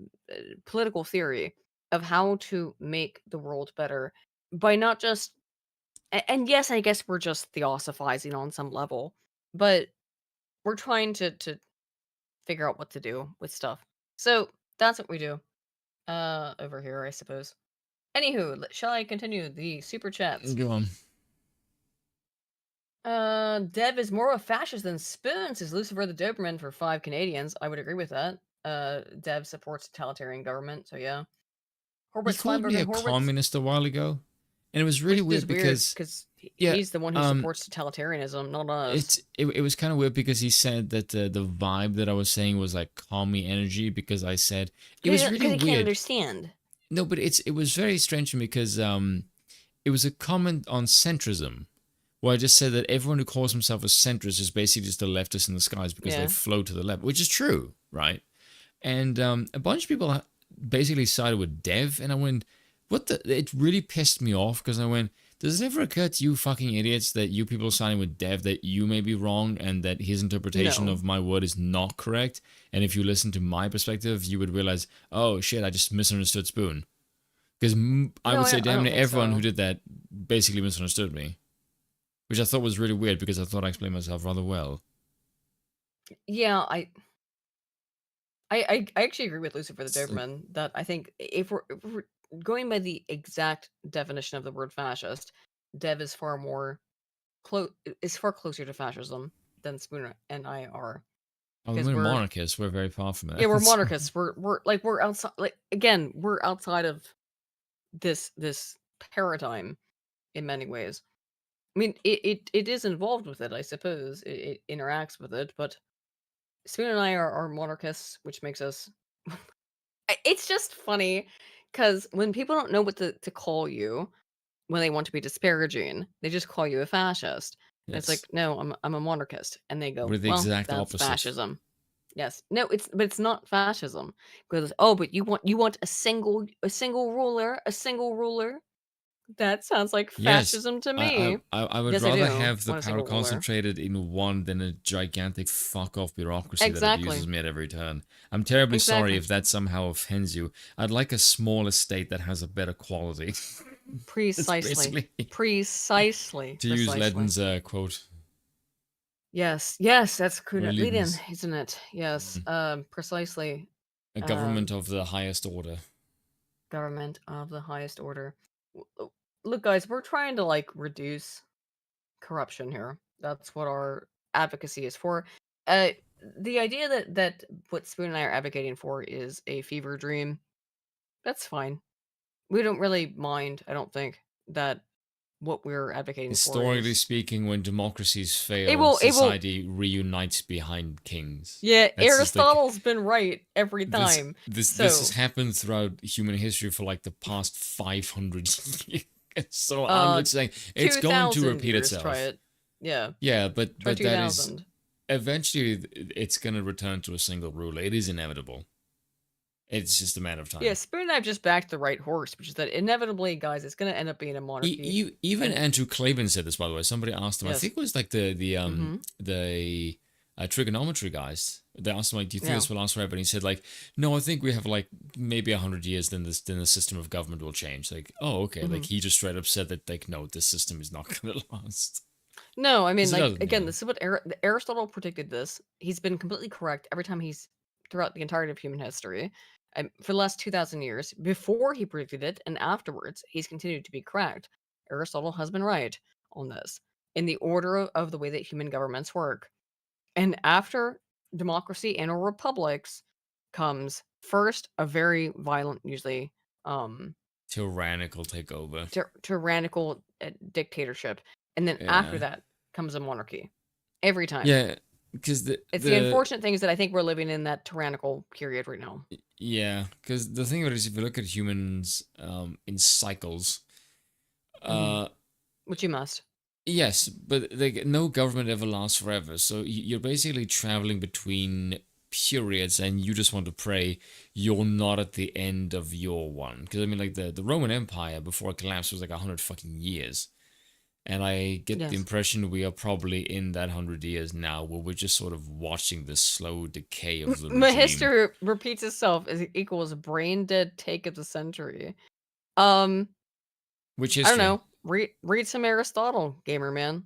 political theory of how to make the world better by not just. And yes, I guess we're just theosophizing on some level, but we're trying to figure out what to do with stuff. So that's what we do over here, I suppose. Anywho, shall I continue the super chats? Go on. Dev is more of a fascist than Spoon, says Lucifer the Doberman for 5 Canadians. I would agree with that. Dev supports totalitarian government, so yeah. He Horwitz, called Feinberg, me a and Horwitz. communist a while ago, and it was really Which is weird because yeah, he's the one who supports totalitarianism, not us. it was kind of weird because he said that the vibe that I was saying was like commie energy, because I said it was really he weird. can't understand. No, but it was very strange to me because it was a comment on centrism, where I just said that everyone who calls himself a centrist is basically just a leftist in the skies because Yeah. they float to the left, which is true, right? And a bunch of people basically sided with Dev, and I went, what the? It really pissed me off because I went, does it ever occur to you fucking idiots that you people siding with Dev that you may be wrong and that his interpretation No. of my word is not correct? And if you listen to my perspective, you would realize, oh shit, I just misunderstood Spoon. Because I No, would say I damn don't near think everyone so. who did that basically misunderstood me. Which I thought was really weird because I thought I explained myself rather well. Yeah, I actually agree with Lucifer the Doberman that I think if we're going by the exact definition of the word fascist, Dev is far closer to fascism than Spooner and I are. Oh, we're Because monarchists. We're very far from it. Yeah, we're monarchists. We're outside. Like again, we're outside of this paradigm in many ways. I mean, it is involved with it, I suppose. It interacts with it, but Spoon and I are monarchists, which makes us. It's just funny because when people don't know what to call you when they want to be disparaging, they just call you a fascist. And it's like, Yes. no, I'm a monarchist, and they go, We're the well, exact that's opposite. fascism. Yes. No, it's not fascism. Because oh, but you want a single ruler, a single ruler? That sounds like Yes, fascism to I me. would Yes, I rather do have the want a power single ruler. concentrated in one than a gigantic fuck off bureaucracy that Exactly. abuses me at every turn. I'm terribly sorry Exactly. if that somehow offends you. I'd like a smaller state that has a better quality. That's Precisely. basically Precisely. to use Precisely. Ledden's quote. Yes. Yes, that's Or lead in, Lidden's. isn't it? Yes. Precisely. A government of the highest order. Government of the highest order. Look, guys, we're trying to like reduce corruption here. That's what our advocacy is for. The idea that what Spoon and I are advocating for is a fever dream. That's fine. We don't really mind, I don't think, that what we're advocating for Historically is speaking, when democracies it fail, will society reunites behind kings. Yeah, That's just like Aristotle's been right every time. this So has happened throughout human history for like the past 500 years. So I'm like saying it's going to 2000 repeat years, itself. try it. Yeah. Yeah, but Try that is 2000. eventually it's going to return to a single ruler. It is inevitable. It's just a matter of time. Yeah, Spoon and I have just backed the right horse, which is that inevitably, guys, it's going to end up being a monarchy. Even And- Andrew Clavin said this, by the way. Somebody asked him. I Yes. think it was like the trigonometry guys. They asked him like, "Do you think Yeah. this will last forever?" And he said like, "No, I think we have like maybe 100 years. Then the system of government will change." Like, oh, okay. Like he just straight up said that like, no, this system is not going to last. No, I mean, 'Cause it like, doesn't, again, yeah. this is what Aristotle predicted this. He's been completely correct every time throughout the entirety of human history. For the last 2,000 years, before he predicted it and afterwards, he's continued to be correct. Aristotle has been right on this in the order of the way that human governments work. And after democracy and or republics comes first a very violent, usually Tyrannical takeover. tyrannical dictatorship, and then after Yeah. that comes a monarchy. Every time. Yeah, because It's the unfortunate thing is that I think we're living in that tyrannical period right now. Yeah, because the thing about it is, if you look at humans in cycles, Which you must. yes, but like no government ever lasts forever. So you're basically traveling between periods, and you just want to pray you're not at the end of your one. Because I mean, like the Roman Empire before it collapsed was like 100 fucking years, and I get the Yes. impression we are probably in that 100 years now, where we're just sort of watching the slow decay of the My regime. history repeats itself as equals brain dead take of the century. Which I history? don't know. Read some Aristotle, gamer man.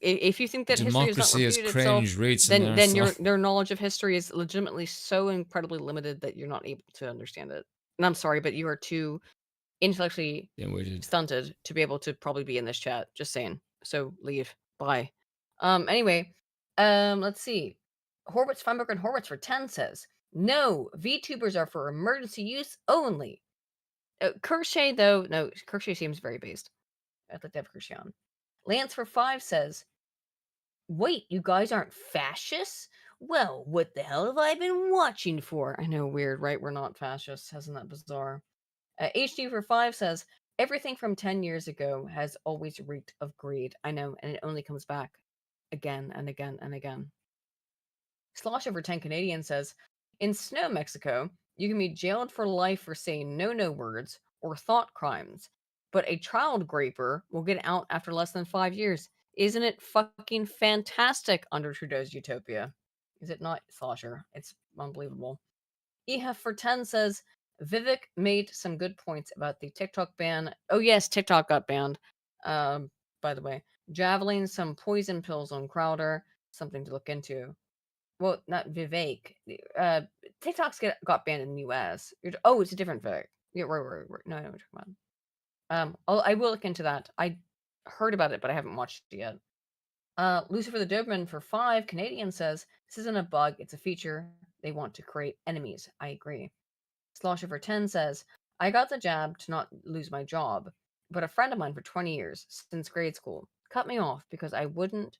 If you think that history is not Democracy is repeated cringe, itself, read some then Aristotle. your knowledge of history is legitimately so incredibly limited that you're not able to understand it. And I'm sorry, but you are too intellectually stunted to be able to probably be in this chat. Just saying. So leave. Bye. Anyway, let's see. Horwitz, Feinberg, and Horwitz for 10 says, no, VTubers are for emergency use only. Kershay, though, no, Kershay seems very based. I'd like to have Kershay on. Lance for 5 says, wait, you guys aren't fascists? Well, what the hell have I been watching for? I know, weird, right? We're not fascists. Isn't that bizarre? HD for 5 says, everything from 10 years ago has always reeked of greed. I know, and it only comes back again and again and again. Slosh over 10 Canadian says, in Snow, Mexico, you can be jailed for life for saying no words or thought crimes, but a child graper will get out after less than 5 years. Isn't it fucking fantastic under Trudeau's utopia? Is it not, Slosher? It's unbelievable. EHF for 10 says, Vivek made some good points about the TikTok ban. Oh yes, TikTok got banned. By the way, Javelin, some poison pills on Crowder, something to look into. Well, not Vivek. TikTok's got banned in the US. Oh, it's a different Vivek. Yeah, right. No, I know what you're talking about. I will look into that. I heard about it, but I haven't watched it yet. Lucifer the Doberman for 5 Canadian says, this isn't a bug, it's a feature. They want to create enemies. I agree. Slosher for 10 says, I got the jab to not lose my job, but a friend of mine for 20 years, since grade school, cut me off because I wouldn't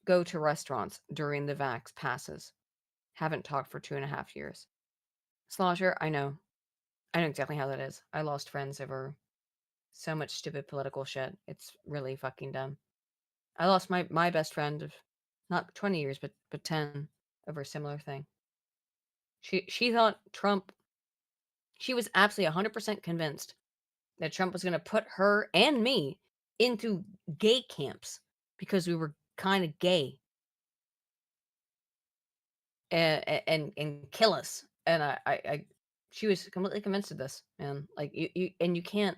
go to restaurants during the vax passes. Haven't talked for 2.5 years. Slosher, I know. I know exactly how that is. I lost friends over so much stupid political shit. It's really fucking dumb. I lost my best friend of Not 20 years, but 10 over a similar thing. She thought Trump. She was absolutely 100% convinced that Trump was going to put her and me into gay camps because we were kind of gay and kill us. And she was completely convinced of this, man. Like you can't.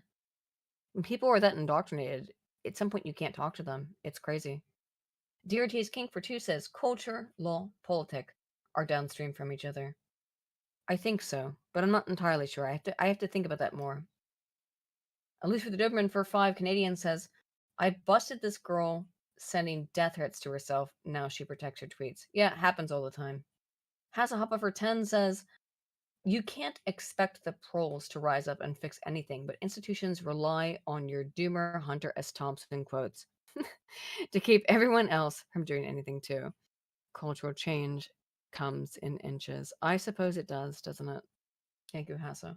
When people are that indoctrinated, at some point you can't talk to them. It's crazy. DRT's King for Two says culture, law, politic are downstream from each other. I think so, but I'm not entirely sure. I have to think about that more. At least for the Doberman for 5 Canadian says, I busted this girl sending death threats to herself. Now she protects her tweets. Yeah, it happens all the time. Hasselhopper for 10 says, you can't expect the proles to rise up and fix anything, but institutions rely on your doomer Hunter S. Thompson quotes to keep everyone else from doing anything too. Cultural change comes in inches. I suppose it does, doesn't it? Thank you, Hassa.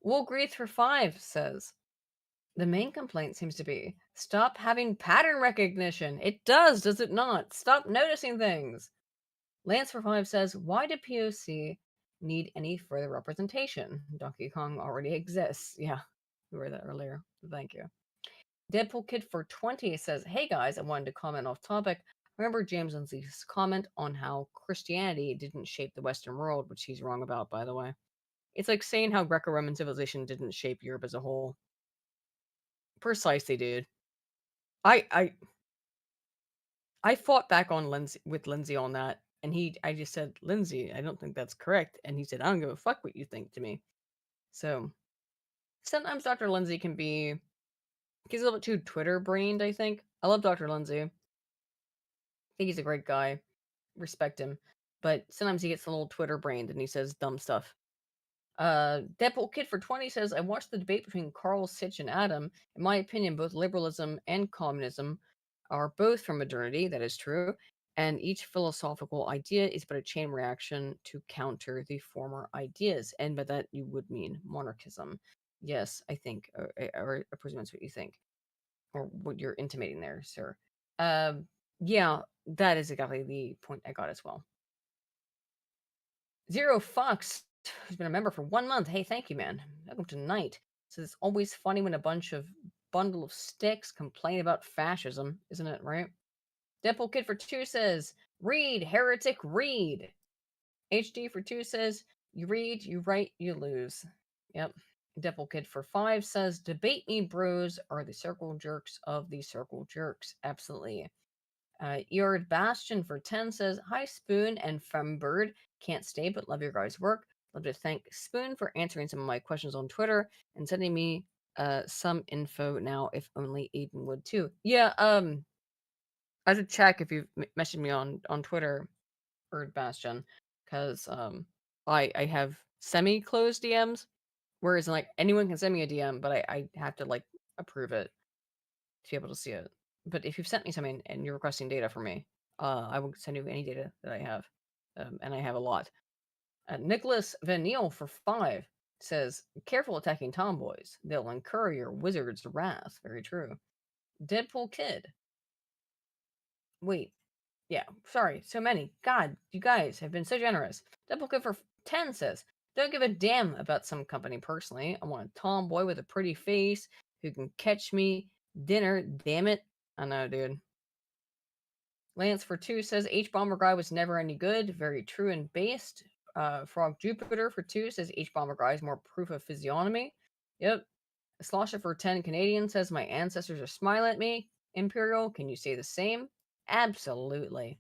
Woolgreath for 5 says, the main complaint seems to be, stop having pattern recognition. It does it not? Stop noticing things. Lance for 5 says, why do POC need any further representation? Donkey Kong already exists. Yeah, we read that earlier. Thank you. Deadpool Kid for 20 says, hey guys, I wanted to comment off topic. Remember James Lindsay's comment on how Christianity didn't shape the Western world, which he's wrong about, by the way. It's like saying how Greco-Roman civilization didn't shape Europe as a whole. Precisely, dude. I fought back on Lindsay on that, and I just said, Lindsay, I don't think that's correct, and he said, I don't give a fuck what you think to me. So sometimes Dr. Lindsay can be, he's a little bit too Twitter brained. I think I love Dr. Lindsay. I think he's a great guy, respect him, but sometimes he gets a little Twitter brained and he says dumb stuff. Deadpool Kid for 20 says, I watched the debate between Carl Sitch and Adam. In my opinion, both liberalism and communism are both from modernity, that is true, and each philosophical idea is but a chain reaction to counter the former ideas. And by that, you would mean monarchism. Yes, I think, or I presume that's what you think, or what you're intimating there, sir. Yeah, that is exactly the point I got as well. Zero Fox, who's been a member for 1 month. Hey, thank you, man. Welcome tonight. So it's always funny when a bundle of sticks complain about fascism, isn't it, right? Deadpool Kid for 2 says, read, heretic, read. HD for 2 says, you read, you write, you lose. Yep. Deadpool Kid for 5 says, debate me bros are the circle jerks of the circle jerks. Absolutely. Eord Bastion for 10 says, hi Spoon and Fembird. Can't stay but love your guys' work. Love to thank Spoon for answering some of my questions on Twitter and sending me some info now, if only Aiden would too. Yeah, I should check if you've messaged me on Twitter, Eord Bastion, because I have semi-closed DMs, whereas like anyone can send me a DM, but I have to like approve it to be able to see it. But if you've sent me something and you're requesting data from me, I will send you any data that I have, and I have a lot. Nicholas Van Neal for 5 says, careful attacking tomboys. They'll incur your wizard's wrath. Very true. Deadpool Kid. Wait. Yeah, sorry. So many. God, you guys have been so generous. Deadpool Kid for 10 says, don't give a damn about some company personally. I want a tomboy with a pretty face who can catch me dinner. Damn it. I know, dude. Lance for 2 says, Hbomberguy was never any good. Very true and based. Frog Jupiter for 2 says, Hbomberguy is more proof of physiognomy. Yep. Slosher for 10 Canadian says, my ancestors are smiling at me. Imperial, can you say the same? Absolutely.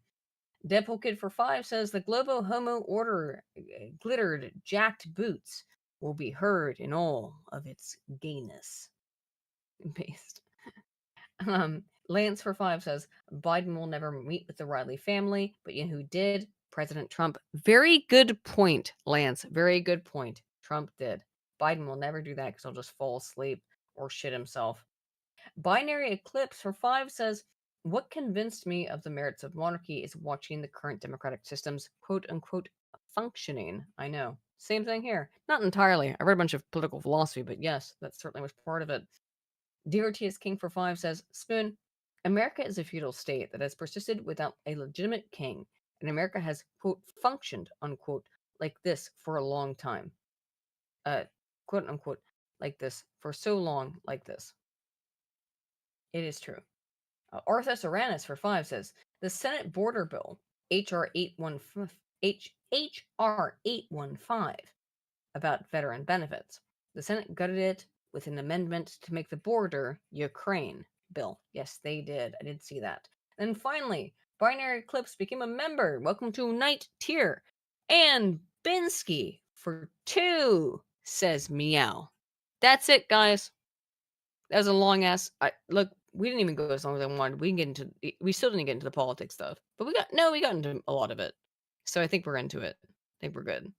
Deadpool Kid for 5 says, the Globo Homo Order glittered jacked boots will be heard in all of its gayness. Based. Lance for 5 says, Biden will never meet with the Riley family, but you know who did? President Trump. Very good point, Lance. Very good point. Trump did. Biden will never do that because he'll just fall asleep or shit himself. Binary Eclipse for 5 says, what convinced me of the merits of monarchy is watching the current democratic systems, quote unquote, functioning. I know. Same thing here. Not entirely. I read a bunch of political philosophy, but yes, that certainly was part of it. DRT is King for 5 says, Spoon, America is a feudal state that has persisted without a legitimate king, and America has, quote, functioned, unquote, like this for a long time. Quote, unquote, like this for so long, like this. It is true. Arthur Uranus for 5 says, the Senate border bill, HR 815, about veteran benefits. The Senate gutted it with an amendment to make the border Ukraine bill. Yes, they did. I did see that. And finally, Binary Eclipse became a member. Welcome to Night Tier. And Binsky for 2 says meow. That's it, guys. That was a long ass. Look, we didn't even go as long as I wanted. We still didn't get into the politics stuff, but we got into a lot of it. So I think we're into it. I think we're good.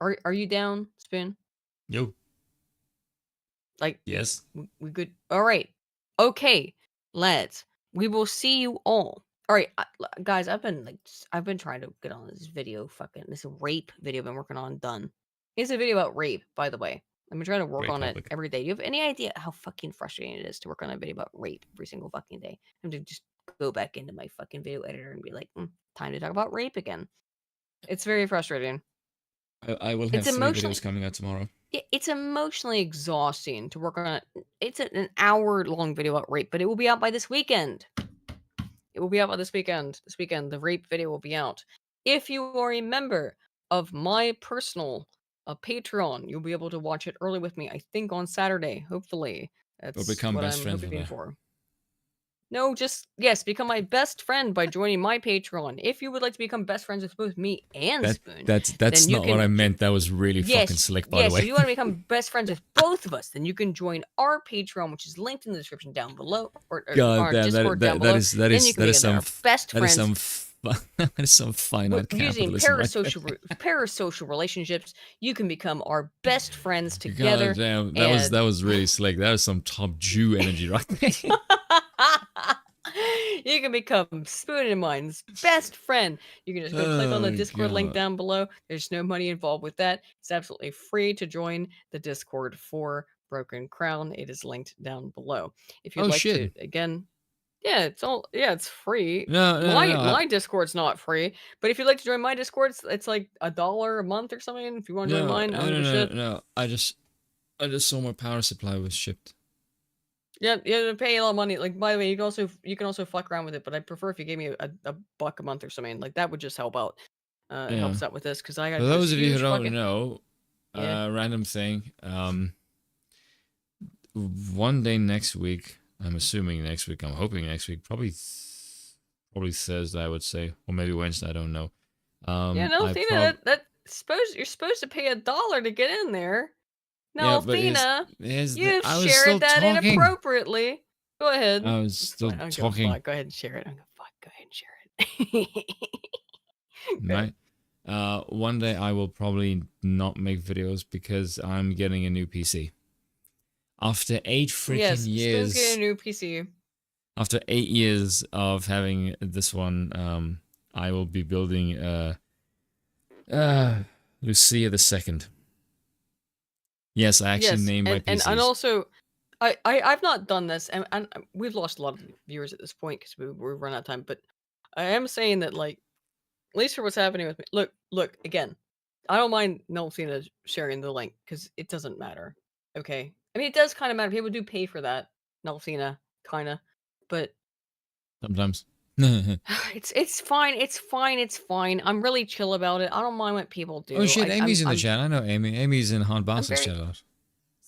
Are you down, Spoon? Yo. Like, yes. We good. All right. Okay, lads. We will see you all. All right, guys. I've been trying to get on this rape video I've been working on. Done. It's a video about rape, by the way. I've been trying to work Great on topic. it every day. Do you have any idea how fucking frustrating it is to work on a video about rape every single fucking day? And to just go back into my fucking video editor and be like, time to talk about rape again. It's very frustrating. I will have 3 videos coming out tomorrow. It's emotionally exhausting to work on it. It's an hour-long video about rape, but it will be out by this weekend. It will be out by this weekend. This weekend, the rape video will be out. If you are a member of my personal Patreon, you'll be able to watch it early with me. I think on Saturday, hopefully. That's We'll become what best I'm friends hoping with for. No, become my best friend by joining my Patreon. If you would like to become best friends with both me and Spoon, That's not what I meant. That was really fucking slick, by the way. If you want to become best friends with both of us, then you can join our Patreon, which is linked in the description down below, or God our damn, Discord down below. Then you can become our best friends. That is some finite Using capitalism. parasocial relationships, you can become our best friends together. God damn, that was really slick. That was some top Jew energy right there. You can become Spoon and mine's best friend. You can just go click on the Discord link down below. There's no money involved with that. It's absolutely free to join the Discord for Broken Crown. It is linked down below. If you'd like to, again, it's free. My Discord's not free, but if you'd like to join my Discord, it's like $1 a month or something. If you want to join mine, I don't give a shit. No. I just saw my power supply was shipped. Yeah, pay a lot of money. Like, by the way, you can also fuck around with it, but I prefer if you gave me a buck a month or something. Like, that would just help out. It helps out with this because I got. For those of you who don't know, random thing. One day next week, I'm assuming next week, I'm hoping next week, probably Thursday, I would say, or maybe Wednesday. I don't know. Athena, you're supposed to pay $1 to get in there. No, Athena, you shared that inappropriately. Go ahead. I was still talking. Go ahead and share it. Go ahead and share it. Right. One day I will probably not make videos because I'm getting a new PC. After 8 freaking years. Spoon's getting a new PC. After 8 years of having this one, I will be building Lucia II. Yes, I actually named my PCs. And also, I've not done this, and we've lost a lot of viewers at this point because we've run out of time. But I am saying that, like, at least for what's happening with me. Look again. I don't mind Nelfina sharing the link because it doesn't matter. Okay, I mean it does kind of matter. People do pay for that, Nelfina, kind of, but sometimes. It's fine. I'm really chill about it. I don't mind what people do. Oh shit, Amy's in the chat. I know Amy. Amy's in Hard Bastard's chat. What's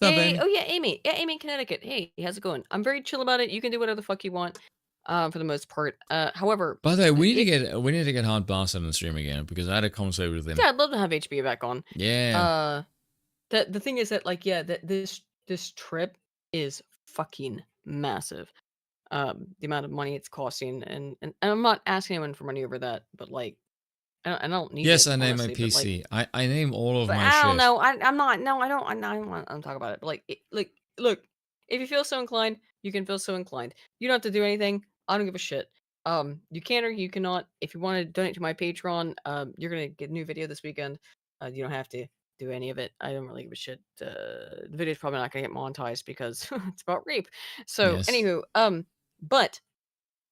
up, Amy? Oh yeah, Amy. Yeah, Amy in Connecticut. Hey, how's it going? I'm very chill about it. You can do whatever the fuck you want, for the most part. However, by the way, we need to get Hard Bastard on the stream again because I had a conversation with him. Yeah, I'd love to have HB back on. Yeah. The thing is that this trip is fucking massive. The amount of money it's costing, and I'm not asking anyone for money over that, but like, I don't need. Yes, it, I name my PC. I name all of my shit. I don't know. I'm not. No, I don't. I don't want to talk about it. But like, look. If you feel so inclined, you can feel so inclined. You don't have to do anything. I don't give a shit. You can or you cannot. If you want to donate to my Patreon, you're gonna get a new video this weekend. You don't have to do any of it. I don't really give a shit. The video's probably not gonna get monetized because it's about rape. So, anywho, but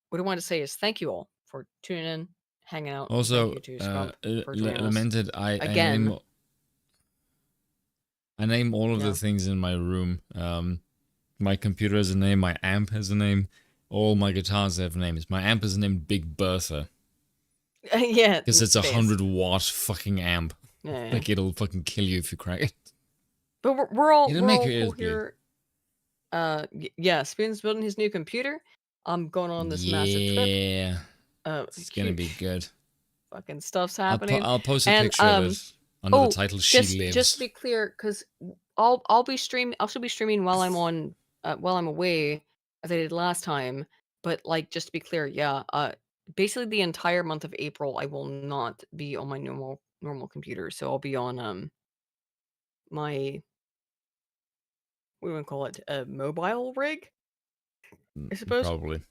what I want to say is thank you all for tuning in, hanging out. and Also, thank you to Scrump for joining us. lamented, I Again. name all of Yeah. the things in my room. My computer has a name, my amp has a name, all my guitars have names. My amp is named Big Bertha. Yeah. Because it's a space. 100-watt fucking amp. Yeah. Like, it'll fucking kill you if you crack it. But we're all It'll we're make all your ears cool here. Yeah, Spoon's building his new computer. I'm going on this massive trip. Yeah. It's gonna be Huge good. fucking stuff's I'll happening. I'll post a And, picture of it under the title "She Lives." Just to be clear, because I'll be streaming. I'll still be streaming while I'm on while I'm away, as I did last time. But like, just to be clear, yeah. Basically the entire month of April, I will not be on my normal computer. So I'll be on my, what do we call it? A mobile rig, I suppose. Probably.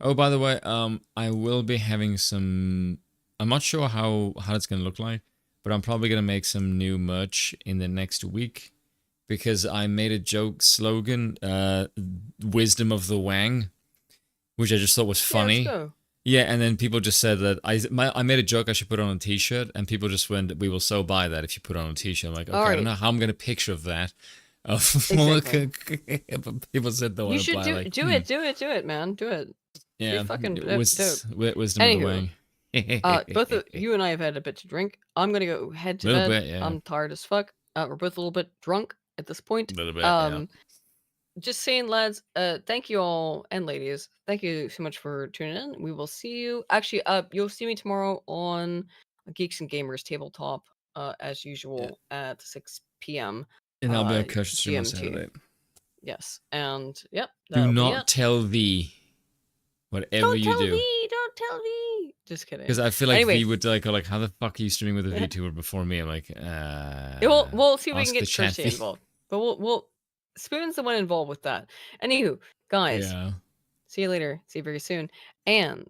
Oh, by the way, I will be having some. I'm not sure how it's gonna look like, but I'm probably gonna make some new merch in the next week because I made a joke slogan, "Wisdom of the Wang," which I just thought was funny. Yeah, let's go. Yeah, and then people just said that I made a joke I should put on a T-shirt, and people just went, "We will so buy that if you put it on a T-shirt." I'm like, okay, I don't know how I'm gonna picture of that. Exactly. But people said they You want to should buy. do Like, do it, man. Do it. Yeah, fucking wisdom dope. of the Anywho, Wang. both of you and I have had a bit to drink. I'm gonna go head to Little bed. bit, yeah. I'm tired as fuck. We're both a little bit drunk at this point. Little bit, yeah. Just saying, lads. Thank you all and ladies. Thank you so much for tuning in. We will see you. Actually, you'll see me tomorrow on Geeks and Gamers Tabletop, as usual at 6 p.m. And I'll be on Curse Stream on GMT. Saturday. Yes, and yep. Do that'll be not it. tell V whatever Don't you tell do. me. Don't tell me. Just kidding. Because I feel like Anyway, V would like, go like, how the fuck are you streaming with a VTuber before me? I'm like, we'll see if we ask can the get chat Kirsty feed. involved. But we'll Spoon's the one involved with that. Anywho, guys, Yeah. see you later. See you very soon. And